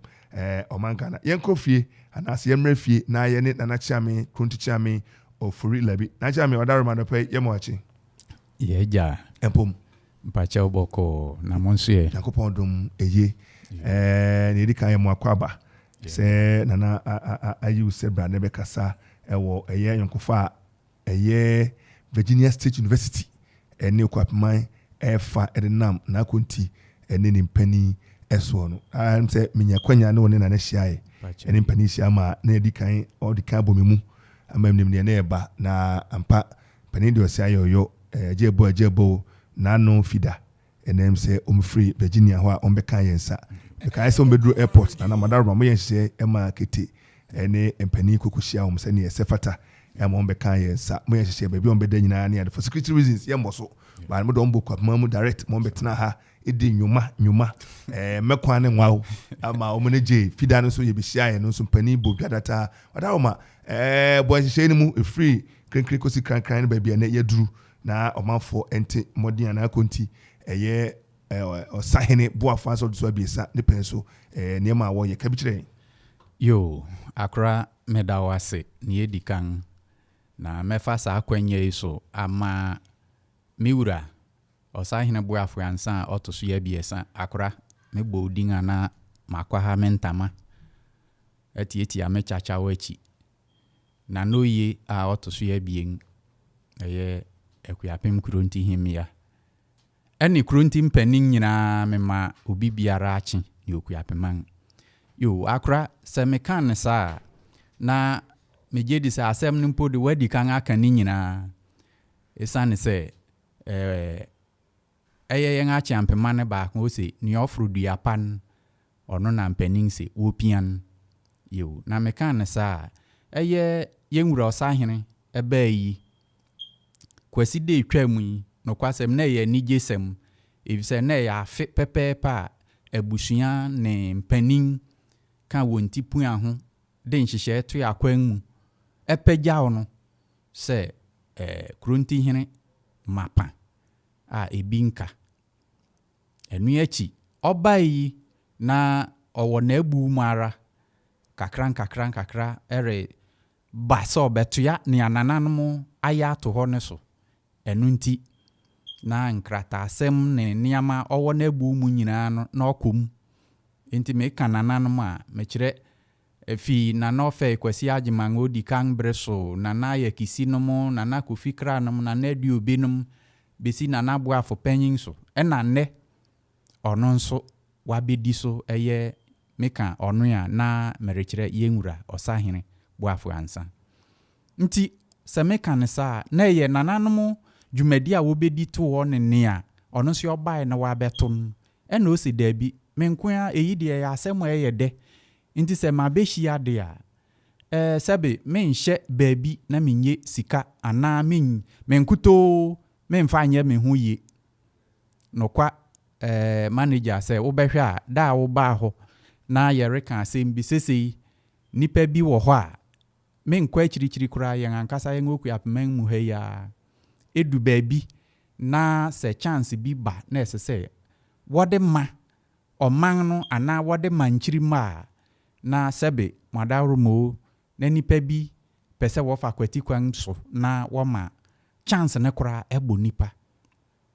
omanka na yenkofie anase yemrefie na ye ne na chiame kunti chiame ofuri labi na chiame odaroma no pay yemoachi yeja empom mpacha oboko na monsie yakopon dum eye ne di kan yemo akwaba se nana ayu sebra ne bekasa ewo eye yonkofa eye Virginia State University ene Akuapem efa edenam na konti ene ni mpani eso no am se minya kwanya ne woni na na hyiae ene mpani hia ma na di kan o di kan bomemu amamnim ne na eba na ampa pani de osia yoyo jebo nano fida enem se free Virginia ho a ombeka yensa ka ese ombedru airport na madaroma mo yenhye ema kete ene empani kokohia se ne sefata ema ombeka yensa mo yenhye ba bi ombeda nyina ne for security reasons yemboso ba mo do ombo Akuapem mu direct mo betena ha edi nyuma mekwa ne nwa ama omuneje fida no so ye behia ye no so mpani bo data wadaroma bo yenhye ni mu free krenkren kosi kran ba bia na yeduru na Amanfo ente modern na konti eye osahene boafo aso do so abiesa ne penso niema wo ye kabikire yo akra medawase ne edikan na mefa sa akwanye iso ama miwura osahene boafo ansa otoso ya biesa akra me bodinga na makwa ha mentama eti amechacha wachi na noye a otoso ya bien eye Akuapem Kurunti himia ɛne Kurunti mpanin nyinaa mema obi biara akye ne Akuapem yo akra sɛ meka ne saa na megye di sɛ asɛm no mpo de wadi kan aka ne nyinaa ɛsane sɛ ɛyɛ yɛn akye ampema ne baako o se ne ɔforo duapan ɔno na mpanin se wopian yo na meka ne saa ɛyɛ yɛnwura ɔsahene ɛbaa yi kwasi de twa mu yi no kwasɛm na yɛ nigesɛm efisɛ na yɛ afe pɛpɛɛpɛ a abusua ne mpanin ka wonti pua ho de nhyehyɛ to akwan mu ɛpɛgyaw no sɛ Kurunti hene mapa a ebi nka ɛnu akyi ɔba yi na ɔwɔ na abu mu ara kakra ɛre ba sɛ ɔbɛtoa ne anananom ayɛ ato hɔ ne so ɛnu nti na nkratasɛm ne nneɛma ɔwɔ na abu mu nyinaa no na ɔkɔm nti meka nananom a mekyerɛ efi nana ɔfɛ kwasi agyeman odi kan bre so nana yɛ kisi no mu nana kofi kra no mu nana aduobe no mu besi nana boafo panyin so ɛna nnɛ ɔno nso wabedi so ɛyɛ meka ɔno a na merekyerɛ yɛnwura ɔsahene boafo ansa nti sɛ meka ne saa na yɛ nananom dwumadi a wobedi to hɔ ne nea ɔno nso ɔbae na wabɛto no ɛna o si daabi menkoa eyi deɛ yɛ asɛm a ɛyɛ dɛ nti sɛ ma bɛhyia de a sɛbe menhyɛ baabi na menye sika anaa menkutoo memfa nyɛ me ho yie nokwa manager sɛ wobɛhwɛ a da a wobaa hɔ na yɛreka asɛm bi sesei nipa bi wɔ hɔ a menkɔ akyirikyiri koraa yɛn ankasa yɛn Akuapem mu ha ya edu baabi na sɛ chance bi ba na ɛsɛ sɛ wɔde ma ɔman no anaa wɔde ma nkyiri ma na sɛbe madawromo na nipa bi pɛsɛ wɔfa kwati kwan so na wɔma chance ne koraa ɛbɔ nipa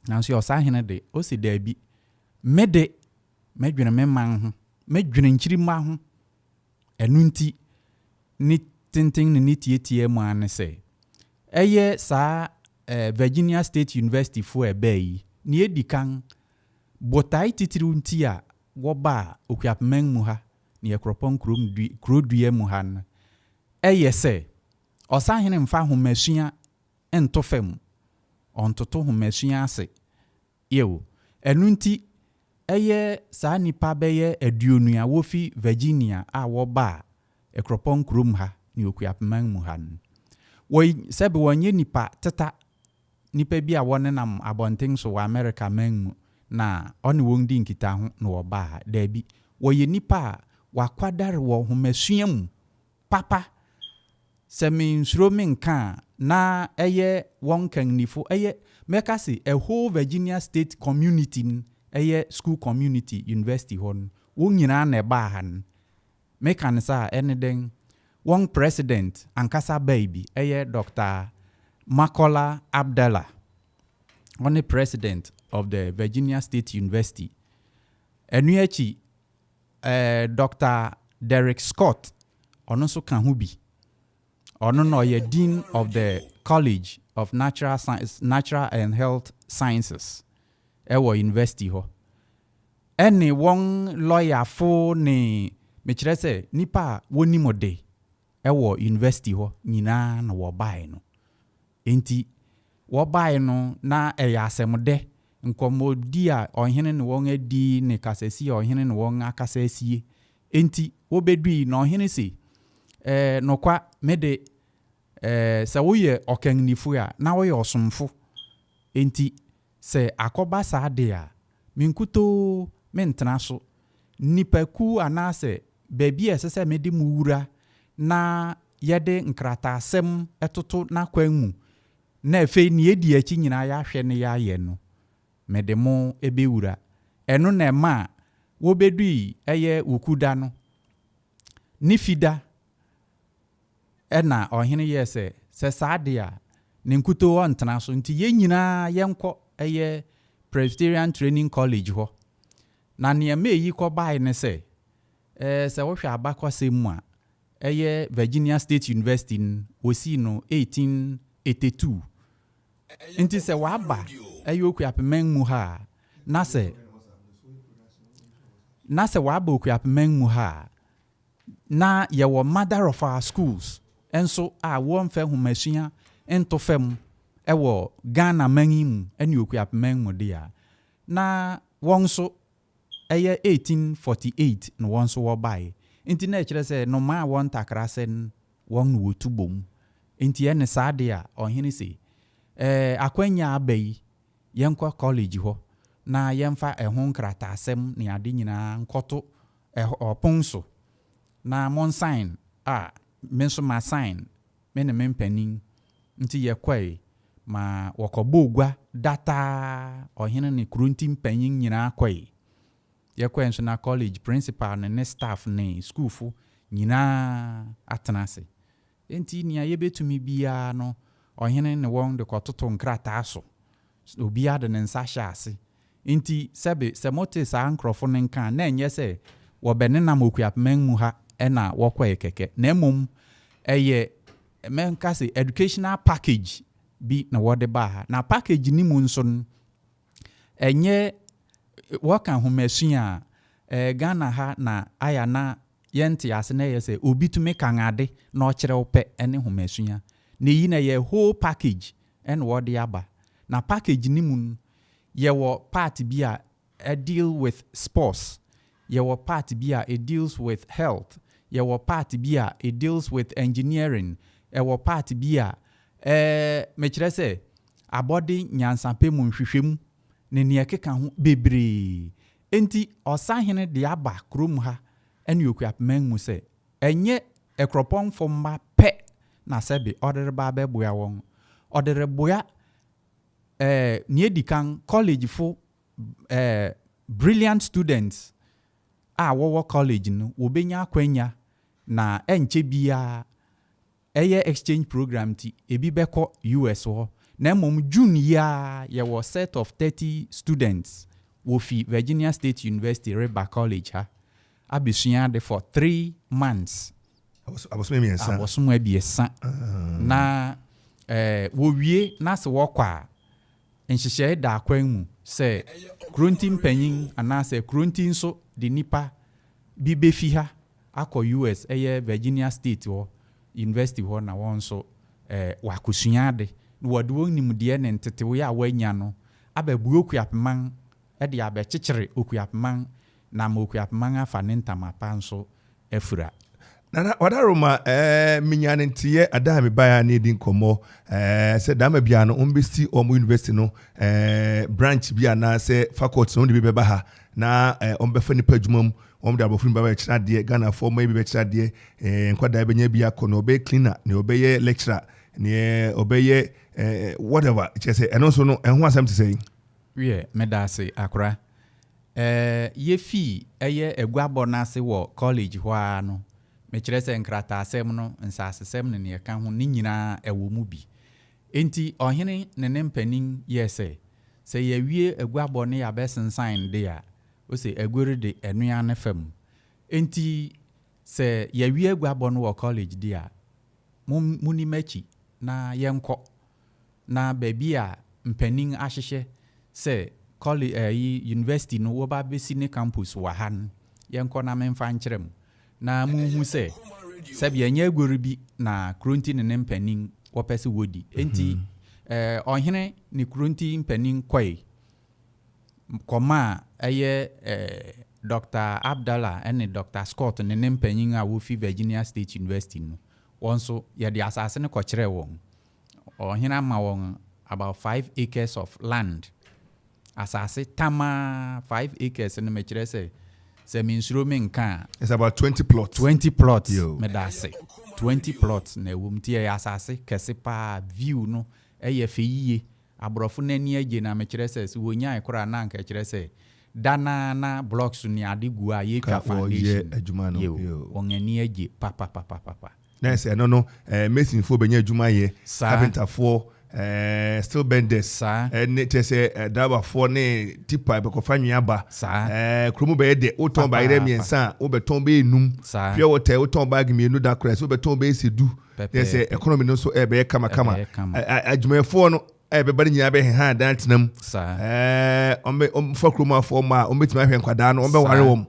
nanso ɔsahene de o si daabi mede medwene me man ho medwene nkyiri ma ho ɛnu nti ni tintin ne tietie mu ane sɛ ɛyɛ saa Virginia State University fo ɛbaa yi ne edi kan botai titiri nti a wɔba Akuapem mu ha ne Akropong-Akuapem mu ha no ɛyɛ sɛ ɔsahene mfa homasua ento fam ɔntoto homasua ase yeo ɛnu nti ɛyɛ saa nipa bɛyɛ aduonu a wofi Virginia a wɔba Akropong-Akuapem ha ne Akuapem mu ha no sɛbe wɔnyɛ nipa teta nipa bi a wɔnenam abɔnten so wɔ America man mu na ɔne wɔn di nkita ho na wɔba ha daabi wɔyɛ nipa a wakwadare wɔ homasua mu papa sɛ mensuro menka na ɛyɛ wɔn kanifo ɛyɛ mɛka se a whole Virginia State community ɛyɛ school community university hɔ no wɔn nyinaa na ɛbaa ha no mɛka ne saa ɛne den wɔn president ankasa baby ɛyɛ Dr. Makola Abdallah ɔne president of the Virginia State University ɛnu akyi Dr. Derek Scott ɔno nso ka ho bi ɔno na ɔyɛ dean of the College of Natural and Health Sciences ɛwɔ university hɔ ɛne wɔn lawyer fo ne mekyerɛ sɛ nipa a wɔnim de ɛwɔ university hɔ nyinaa na wɔbae no enti wɔbae no na ɛyɛ asɛmdɛ nkɔmmɔdi a ɔhene ne wɔn adi ne kasasi a ɔhene ne wɔn akasa asie enti wɔbɛdui na ɔhene se nokwa mede sɛ woyɛ ɔkangnifo a na woyɛ ɔsomfo enti sɛ akɔba saa de a menkutoo mentena so nipaku anaasɛ baabi a ɛsɛ sɛ mede mu wura na yɛde nkratasɛm ɛtoto n'akwan mu na afei ne yɛdi akyi nyinaa yɛahwɛ ne yɛayɛ no mede mo ɛbɛwura ɛno na ɛma a wɔbɛdui ɛyɛ wokuda no ne fida ɛna ɔhene yɛ sɛ saa de a ne nkutoo ɔntena so nti yɛn nyinaa yɛnkɔ ɛyɛ Presbyterian Training College hɔ na nneɛma ɛyi kɔbae ne sɛ sɛ wohwɛ abakɔsɛm mu a ɛyɛ Virginia State University wɔsii no 1882 Inti se waba eyo Akuapem mu ha na se waba Akuapem mu ha na ye wo mother of our schools enso a won fa humasua ento fam ewo Ghana manyi mu ene Akuapem mu dia na won so eye 1848 no won so wo bai inti na kire se no ma won takra sen won wo tubom inti ene saade a ohene se akwanya abai yenkwa college ho na yemfa ehon krata asem ne ade nyina nkoto oponso na mon sign menso ma sign me ne mempanin nti yekwai ma wakobogwa data ohene ne krunti mpanyin nyina kwai yekwai nso na college principal ne staff ne school fu nyina atenase enti nia yebetumi bia no ohene ne won de kototo nkrata aso obia de nsa hyase enti sebe semote sa nkrofo ne nka na enye se wo benenam Akuapem mu ha ena wokwae keke na emom eye menka se educational package bi na wode ba ha na package ni mu nso enye waka humasua Ghana ha na aya na yente ase na yese obi tumi kangade na okire ope ene humasua na yi na ye whole package en wode aba na package ni mu ye wo part bi a deal with sports ye wo part bi a deals with health ye wo part bi a deals with engineering ye wo part bi a me kire se abodi nyansampe mu nhwehwem ne ne ekeka ho bebre enti osahene de aba krom ha ene Akuapem mu se enye Akropong mma pe na sebe odere ba beboya won odere boya ni edikan college fo brilliant students wo college no wo benya akwanya na enche bia eye exchange program ti ebi beko US ho na mom June ya ye was set of 30 students wo fi Virginia State University Reba College ha abisua de for 3 months abosom abiesa na wo wie na se wo kwa nhyehyɛ da akwan mu sɛ krunti mpanyin anase krunti nso de nipa bi befi ha akɔ US Virginia State University na wɔn so wakosua de wɔde wɔn nimdeɛ ne ntetewe a wɔanya no ababu Akuapem de abɛkyekyere Akuapem na ma Akuapem afa ne ntamapa nso afura na wadaroma minyane ntiye ada me baya ne din komo se dama bia no umbesti omo university no branch bia na se faculty no de beba ha na ombefa ni padwumam de abofun baba kyerɛ de Ghana for maybe be kyerɛ de nkwada benya bia kono obe cleaner ne obeye lecturer ne obeye whatever kyerɛ eno so no ɛho asɛm te sɛ wie medase akora yefi eguabɔ na se wo college ho a no me kyerɛ sɛ nkrata asɛm no nsasesɛm ne ne ka ho ne nyinaa ɛwɔ mu bi enti ɔhene ne mpanin yɛsɛ sɛ yɛwie aguabɔ ne yɛbɛsensan de a o sɛ agore de ɛnua ne fam enti sɛ yɛwie aguabɔ no wɔ college de a muni machi na yɛnkɔ na baabi a mpanin ahyehyɛ sɛ college university no wɔba bɛsi ne campus wɔ ha no yɛnkɔ na memfa nkyerɛ mu na muhu sɛ sɛbia nya agore bi na krunti ne mpanin wɔpɛsɛ wodi enti ɔhene ne krunti mpanin kɔe kɔma Dr. Abdallah and Dr. Scott ne mpanin a wofi Virginia State University no wɔn so yɛde asase ne kɔkyerɛ wɔn ɔhene ama wɔn about 5 acres of land asase tama 5 acres no mekyerɛ sɛ minsuro menka it's about 20 plots medase 20 plots na ewum tie asase kese pa view no feyie abrofo nani agye na mekyerɛ sɛ wonya ekora na nka kyerɛ sɛ dana na blocks ni adegu a yeka foundation adwuma no ongani agye papa na sɛ no mason fo benya adwuma ye carpenter still benders and say daba for ne tipa be ko fanwa ba kromo be de oton ba ire miensa o beton be enum pure water oton bag mienu da kra so beton be sedu say economy no so be kama adwumefo no everybody nyina be ha dance nam for kroma for ma ombetuma hwe nkwada no ombe ware wom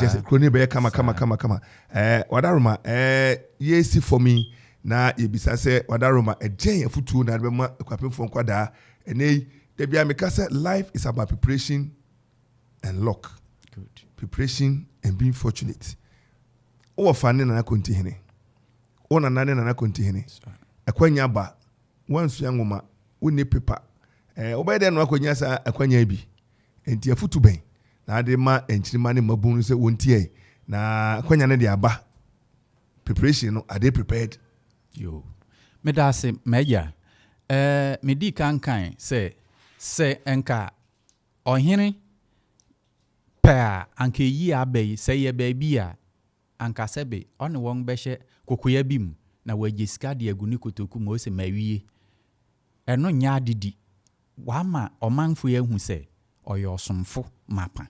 just kroni be kama wadaroma yesi for me na yebisa se wadaroma ejen afutu na be ma Akuapem for nkwada ene de bia me ka say life is about preparation and luck. Good. Preparation and being fortunate. O fane na Twumhene. O na nane na Twumhene. Akwanya ba once yangoma woni paper. Obede no akwanya sa akwanya bi. Enti afutu ben. Na ade ma enchirima ne mabunu se wontie. Na akwanya ne de aba. Preparation no ade prepared. Yo. Medase meja. Medi kankan se enka ohene pa anka yi abai se ye baby a anka sebe on won behye kokoya bim na wajiska de aguni kotoku mo se mawie eno nya adidi wa ma Amanfo ya hu se oyo somfo mapa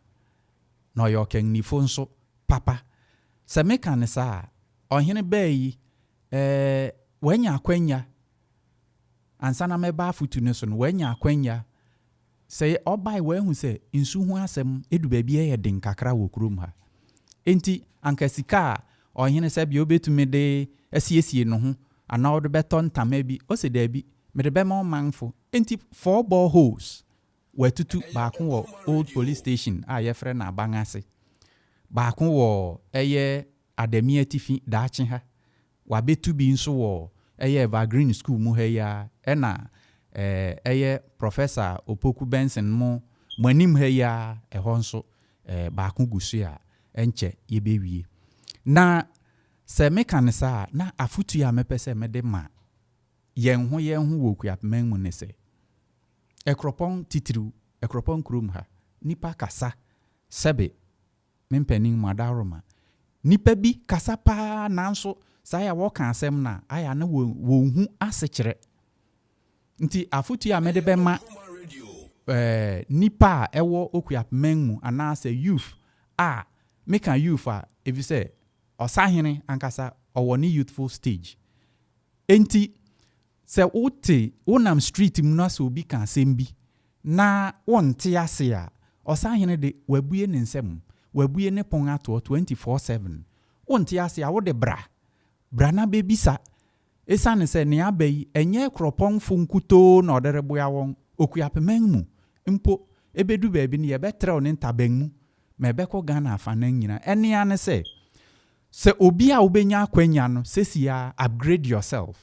na oyo kenifo nso papa se meka ne sa ohene bayi wanya akwanya ansana meba afutu ne so no wanya akwanya say obai we hu say insu hu asem edu ba bia ye den kakra wo kurom ha enti anka sika ohene se bia obetumi de asiesie no ho ana od beton tama bi o se da bi me de be ma Amanfo enti 4 boreholes watutu ba ko wo old police station a ye frɛ na bangase ba ko wo eye adamia tifi da ache ha wa betu bi nso wo eye Evergreen school mu ha ya ena eye Professor Opoku Benson mo manim ha ya ɛhɔ nso ba ko gusu a enche ye bewie na se meka ne sa na afutu ya mepese mede ma yen ho wo Akuapem mu ne se Akropong titiru Akropong krum ha nipa kasa sebe mempenin madaroma nipa bi kasa pa nanso sa ya wo kan asem na aya na wo hu asechire nti afutu ya mede be ma nipa ewo Akuapem mu anase youth a meka youth a if you say osahene ankasa owo ni youthful stage enti se uti unam street mu na so obi kan asem bi na wonte ase a osahene de wabue ne nsem wabue ne pon ato 24/7 wonte ase a wo de bra na bebisa esane se ne abai enye Akropong funkuto na odereboya won Akuapem mu mpo ebedu ba bi ne ye betre ne ntaban mu mebeko Ghana afana nyina ene ane se obi a ubenya akwanya no sesia upgrade yourself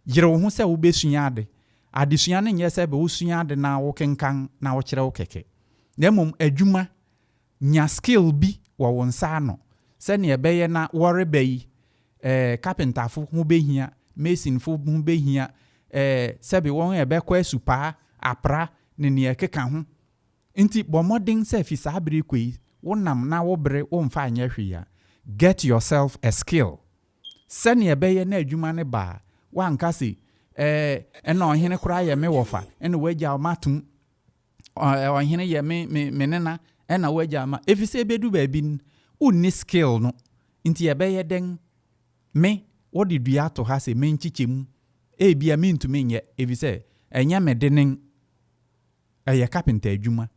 yire wo ho se ubesua ade adesua ne nye se be usua ade na wo kenkan na wo kire wo keke nemom adwuma nya skill bi wo wonsa no se ne ebeye na wore bayi carpenter fo ho behia mason fo ho behia sebe won ebekwa asupa apra ne ne ekeka ho nti bomodin se fi sabere kwei wonam na wo bre wo mfa anya hwia get yourself a skill sene ebeye na adwuma ne ba wanka se ena ohene kura ye me wofa ena wagya matum ohene ye me nena ena wagya ma efise bedu ba bi unni skill no nti ebeye den me what did you have to have a main chichim bia me ntumi nye efise enya me denen carpenter adwuma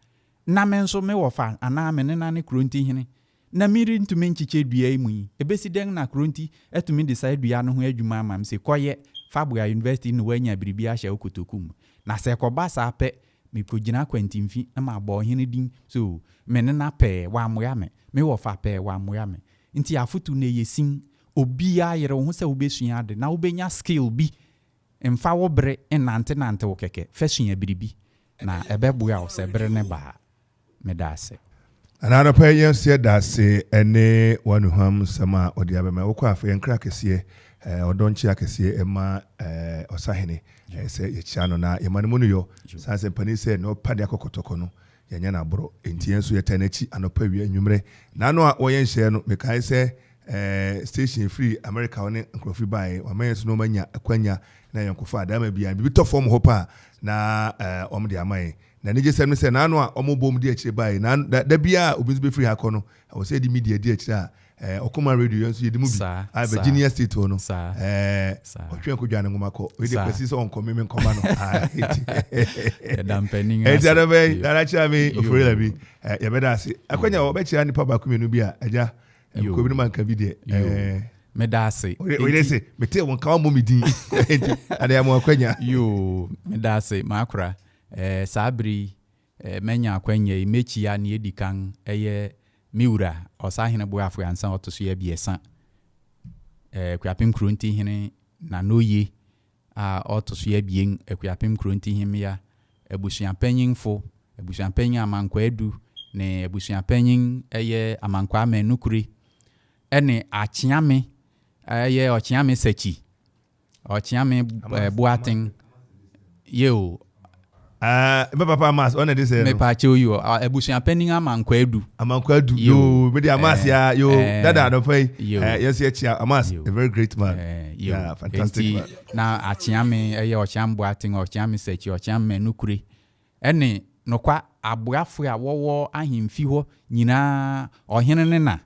na me nso me wofa ana me nena ne kronti hene na miri ntumi nchiche dua mu yi ebesi den na kronti etumi decide dua no ho adwuma ama me se koye Fabia University no wanya biribi ahye okotokum na se koba sa pe me kogina kwantimfi na ma bo hene din so me nena pe wa moya me wofa pe wa moya me nti afutu na yesin obi ayere ho se obesua ade na obenya skill bi emfa wo bre enante wo keke fasua biribi na ebeboa o se bre ne ba medase another pay yes dase ene wanuham sama odi abema wo kwa afa yankra kese odonchi akese ema osahene se yechia no na yemanu no yo sanse pani se no pade akokotoko no yenya na boro enti enso yetenachi anopa wi anwumre na no a woyen hye no mekai se station free America one nkrofri bai wa mayenso no manya akwanya na yankofo adama bia bi to form hopa na omde amai na ne je sem ne se na no a omo bom de akire bai na da bia obi be free akọ no I was say the media de akire a Okoman radio nso yedi mu bi Virginia State no otwen ko dwane ngoma ko we de kwesi so onko me nkoma no dampeni da be da cha me ofurela bi ya be da se akwanya wo be kira nipa ba ku menu bi a aja ko bi no man ka bi de me da se we dey say me te won ka mo mi din ada ya mo akwanya me da se makura sabri menya akwanya mechi ya ne edikan eye miura osahene boafo ansan otoso ya biesa akuapem kronti hene na noye a otoso ya bien akuapem kronti hene ya abusuan panyinfo abusuan panyin amankwa edu ne abusuan panyin eye amankwa amenukuri ene achiame eye ochiame sechi ochiame boatin yo me papa mas on dey say me pa che yo abusuan panyin amankwa edu yo me dey amas ya yo dada no pay yes ya amas a very great man yeah fantastic man na achiame eye ochambo atin ochiame sechi ochiame nukuri ene nokwa abuafo a wowo ahimfi ho nyina ohene ne na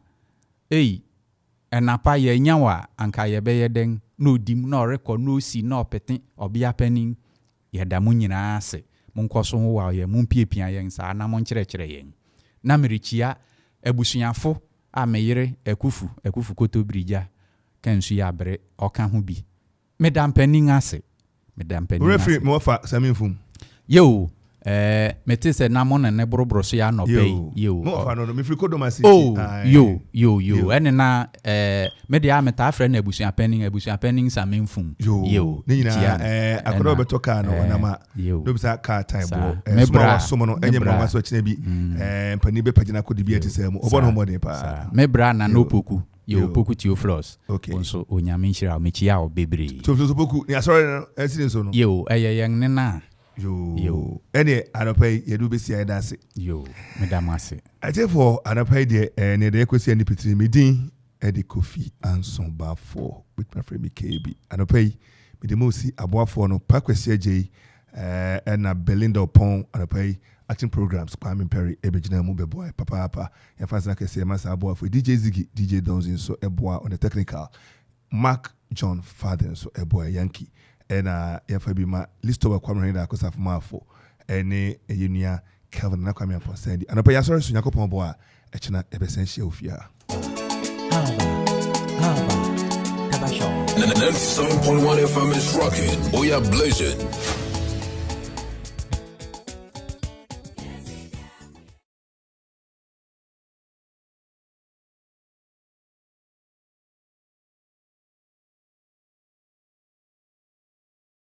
enapa ye nyawa anka ye be den na odim na oreko na osi na opete obia panin ye da mu nyina ase monkoso ho wa ye mumpiepia ye nsa na monkyerɛkyerɛ ye na merichia abusuafo a meyere Akuffo kotobrija kansu ya bre oka ho bi medam panin ase referee mo fa saminfum yo mete se na mo ne boroboro so ya no pay yo mo fa no me free kodoma city yo ene na me de ameta afre na abusuan panin saminfum yo ni nyina akodo beto ka no na ma do bisa ka time bo small so no enye mama so kine bi pani be pagina kodi bi ati mu obo no mo de pa me bra na no poku yo poku tio floss onso onyame nhira mechi ya obebre so poku ni asore esi so no yo yen ne na yo ene anopai yedu besi ayedase yo medamase ate for anopai de ne de kwesi ani pitiri medin e de Kofi Ansong Baffuor with my friend KB anopai me de mosi aboafo no pa kwesi agye na Belinda Opon anopai acting programs Kwame Perry ebegina mu beboy papa ya fansa kwesi masa aboafo DJ Ziggy DJ Donzin so eboa on the technical Mark John Father so eboa Yankee ena yafa bi ma listo wa Kwame da akosa afo ene yenua Kelvin na Kwame Aposandi anopa ya sorry sunya kopon bo a echina ebesen hia ofia 97.1 FM is rocking. Oh yeah, blazing.